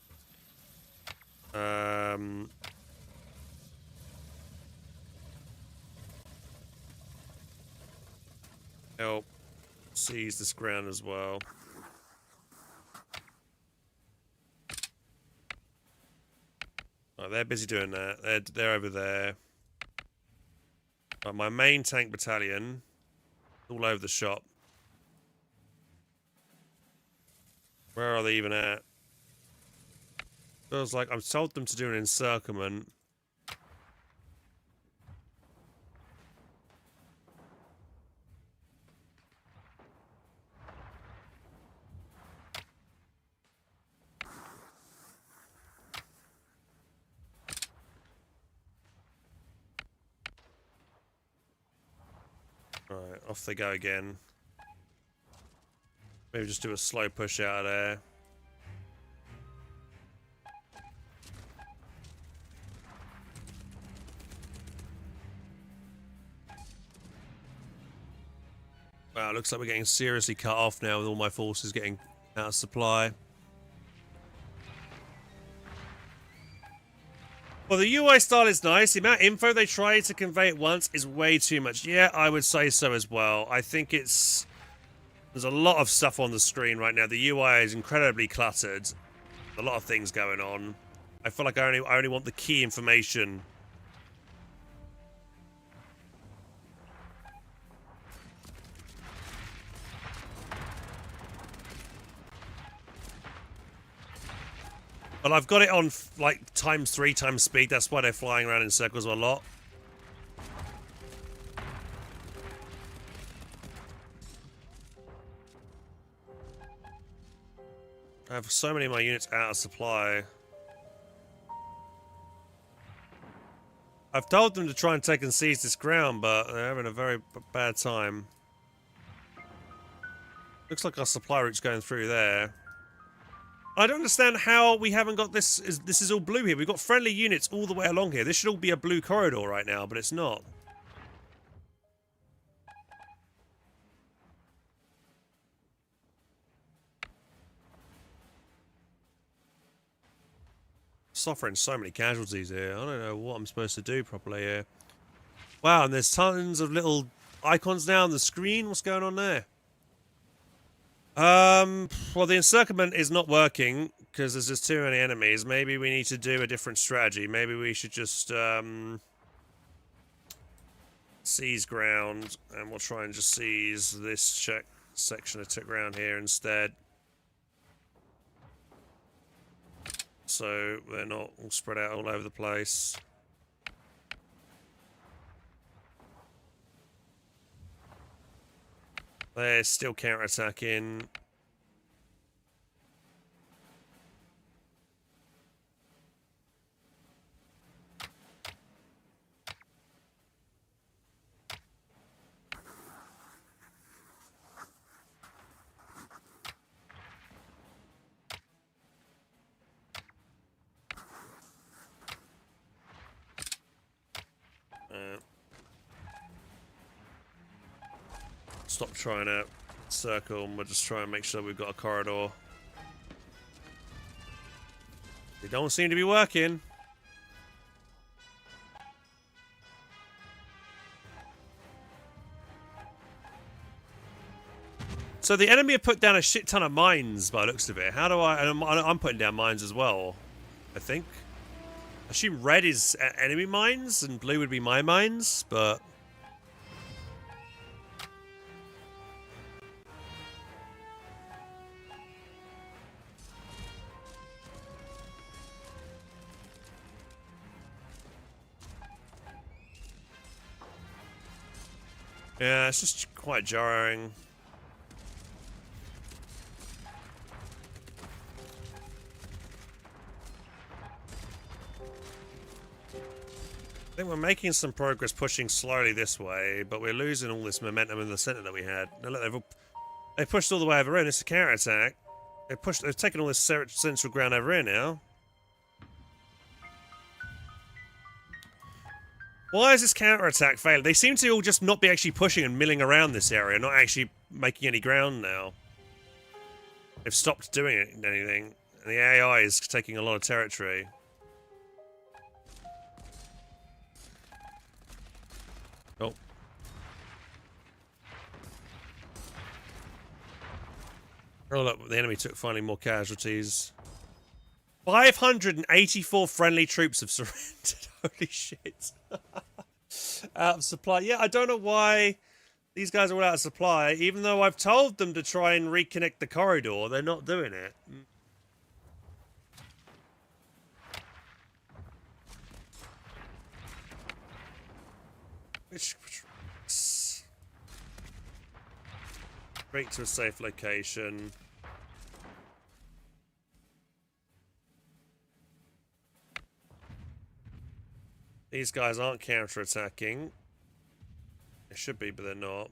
help seize this ground as well. Oh, they're busy doing that. They're over there. Right, my main tank battalion, all over the shop. Where are they even at? Feels like I've told them to do an encirclement. Right, off they go again. Maybe just do a slow push out of there. Wow, looks like we're getting seriously cut off now with all my forces getting out of supply. Well, the UI style is nice. The amount of info they try to convey at once is way too much. Yeah, I would say so as well. I think it's... there's a lot of stuff on the screen right now. The UI is incredibly cluttered. A lot of things going on. I feel like I only want the key information. But I've got it on like ×3 times speed. That's why they're flying around in circles a lot. I have so many of my units out of supply. I've told them to try and take and seize this ground, but they're having a very bad time. Looks like our supply route's going through there. I don't understand how we haven't got this. This is all blue here. We've got friendly units all the way along here. This should all be a blue corridor right now, but it's not. Suffering so many casualties here. I don't know what I'm supposed to do properly here. Wow, and there's tons of little icons now on the screen. What's going on there? Well, the encirclement is not working because there's just too many enemies. Maybe we need to do a different strategy. Maybe we should just seize ground, and we'll try and just seize this section of ground here instead. So they're not all spread out all over the place. They're still counter-attacking. Stop trying to circle, and we'll just try and make sure we've got a corridor. They don't seem to be working. So the enemy have put down a shit ton of mines by the looks of it. How do I... and I'm putting down mines as well, I think. I assume red is enemy mines and blue would be my mines, but... Yeah, it's just quite jarring. I think we're making some progress pushing slowly this way, but we're losing all this momentum in the centre that we had. Now look, they've pushed all the way over in. It's a counter-attack. They've taken all this central ground over here now. Why is this counter-attack failing? They seem to all just not be actually pushing and milling around this area, not actually making any ground now. They've stopped doing anything, and the AI is taking a lot of territory. Oh. Oh look, the enemy took finally more casualties. 584 friendly troops have surrendered. Holy shit. Out of supply. Yeah, I don't know why these guys are all out of supply. Even though I've told them to try and reconnect the corridor, they're not doing it. Straight to a safe location. These guys aren't counter-attacking. They should be, but they're not.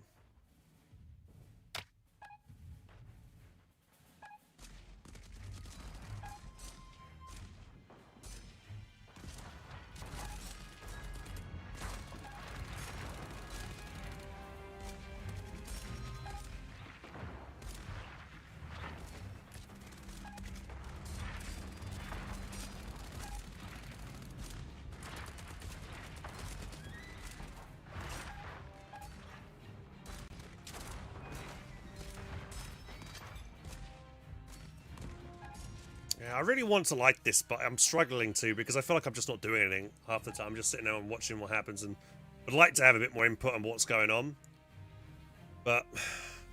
Yeah, I really want to like this, but I'm struggling to because I feel like I'm just not doing anything half the time. I'm just sitting there and watching what happens, and I'd like to have a bit more input on what's going on. But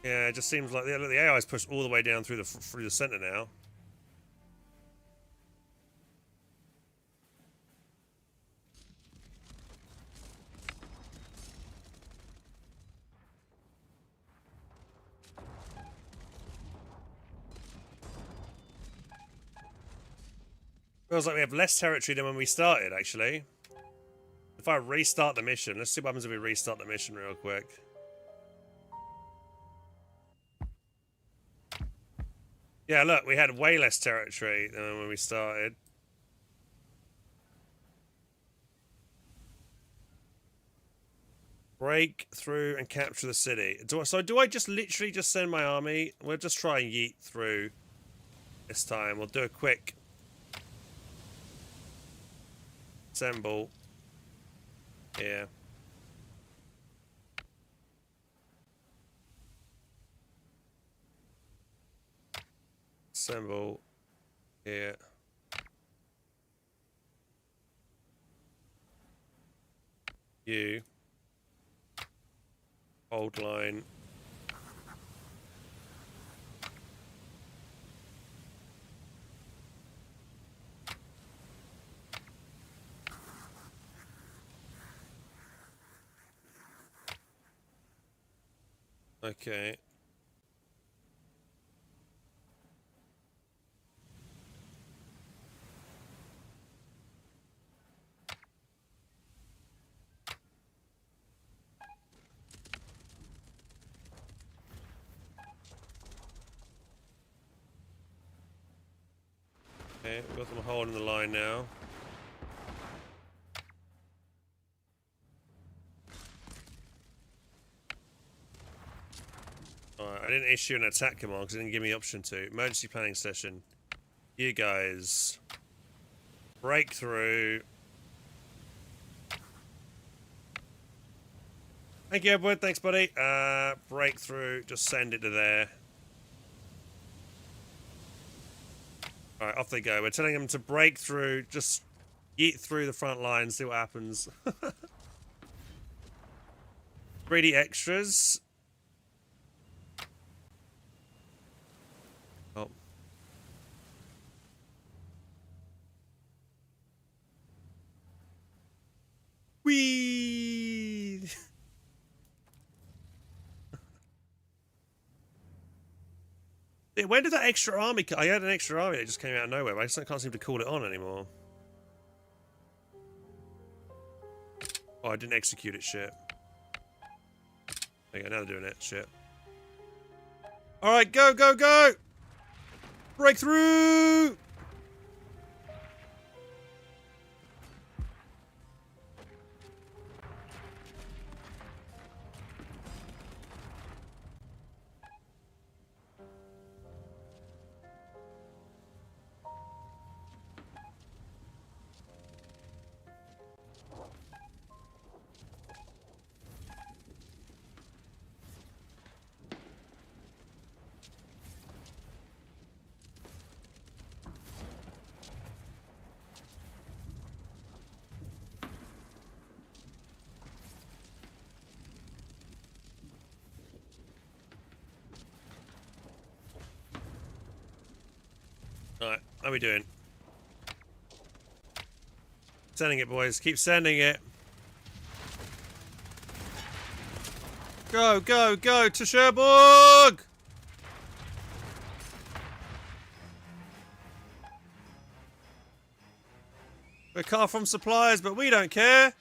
yeah, it just seems like the AI is pushed all the way down through the center now. Feels like we have less territory than when we started, actually. If I restart the mission, let's see what happens if we restart the mission real quick. Yeah, look, we had way less territory than when we started. Break through and capture the city. So do I just literally just send my army? We'll just try and yeet through this time. We'll do a quick assemble. Yeah. Assemble. Yeah. You. Hold line. Okay. Okay, we've got them holding the line now. Alright, I didn't issue an attack command because it didn't give me the option to. Emergency planning session. You guys. Breakthrough. Thank you, Edward. Thanks, buddy. Breakthrough. Just send it to there. Alright, off they go. We're telling them to break through. Just yeet through the front line, see what happens. 3D extras. Oh. Whee! When did that extra army I had an extra army that just came out of nowhere, but I just can't seem to call it on anymore. Oh, I didn't execute it, shit. Okay, now they're doing it, shit. Alright, go, go, go! Breakthrough! Alright, how are we doing? Sending it, boys. Keep sending it. Go, go, go to Cherbourg! We're cut off from supplies, but we don't care.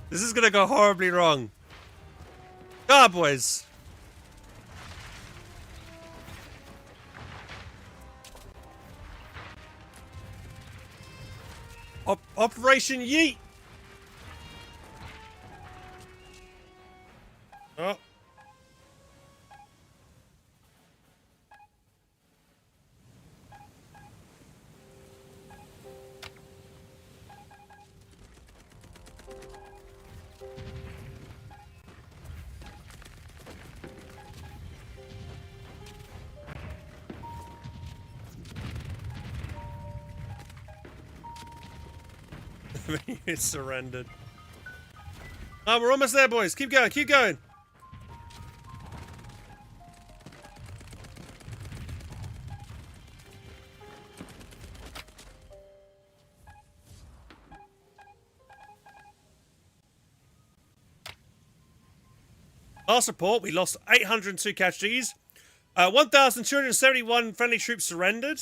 This is gonna go horribly wrong. Ah, boys. Operation Yeet. Oh. It's surrendered. Oh, we're almost there, boys. Keep going, keep going. Last report, we lost 802 casualties. 1,271 friendly troops surrendered.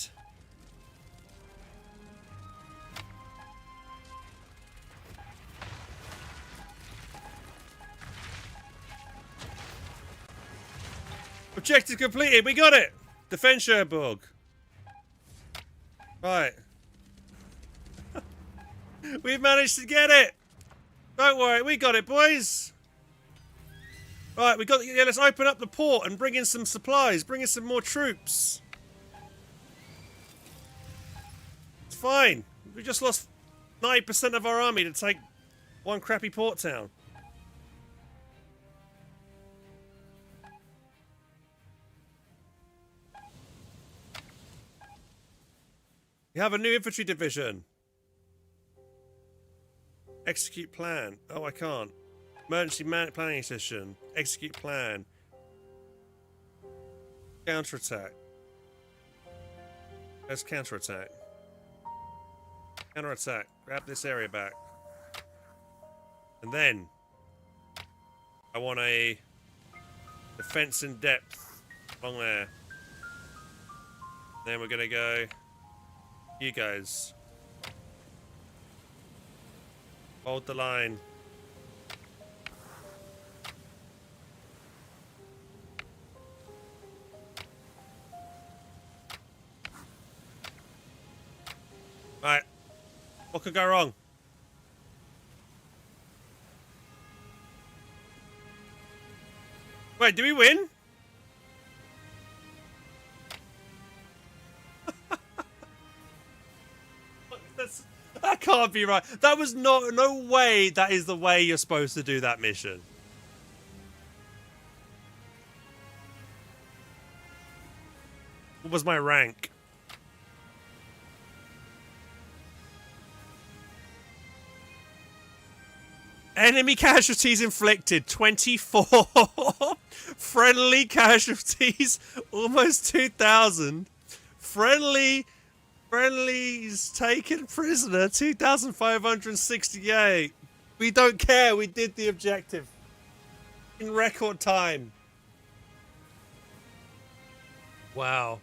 Objective completed. We got it. Defend Cherbourg. Right. We've managed to get it. Don't worry, we got it, boys. Right, we got. Yeah, let's open up the port and bring in some supplies. Bring in some more troops. It's fine. We just lost 90% of our army to take one crappy port town. You have a new infantry division. Execute plan. Oh, I can't. Emergency planning session. Execute plan. Counterattack. There's counterattack. Counterattack. Grab this area back. And then I want a defense in depth along there. Then we're gonna go. You guys. Hold the line. Right. What could go wrong? Wait, do we win? That can't be right. That was no way that is the way you're supposed to do that mission. What was my rank? Enemy casualties inflicted, 24. Friendly casualties, almost 2,000. Friendly Friendlies taken prisoner, 2,568. We don't care. We did the objective in record time. Wow.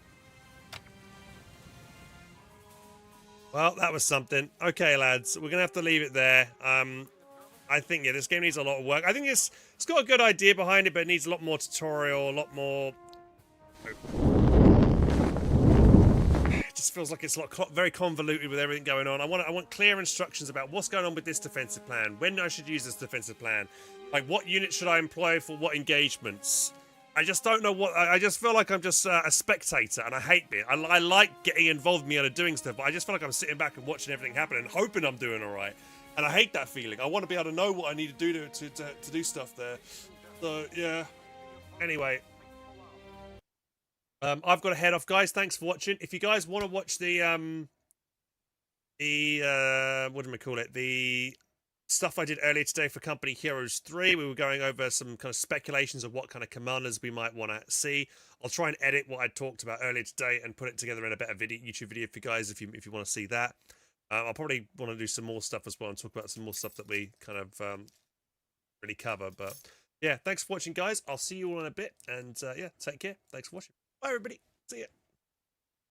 Well, that was something. Okay, lads, we're gonna have to leave it there. I think this game needs a lot of work. I think it's got a good idea behind it, but it needs a lot more tutorial, a lot more. It just feels like it's very convoluted with everything going on. I want clear instructions about what's going on with this defensive plan, when I should use this defensive plan, like what unit should I employ for what engagements. I just don't know what. I just feel like I'm just a spectator, and I hate it. I like getting involved in me and doing stuff, but I just feel like I'm sitting back and watching everything happen and hoping I'm doing all right. And I hate that feeling. I want to be able to know what I need to do to do stuff there. So yeah. Anyway, I've got to head off, guys. Thanks for watching. If you guys want to watch the what do we call it? The stuff I did earlier today for Company Heroes 3, we were going over some kind of speculations of what kind of commanders we might want to see. I'll try and edit what I talked about earlier today and put it together in a better YouTube video for you guys if you want to see that. I'll probably want to do some more stuff as well and talk about some more stuff that we kind of really cover. But yeah, thanks for watching, guys. I'll see you all in a bit, and yeah, take care. Thanks for watching. Bye, everybody. See ya.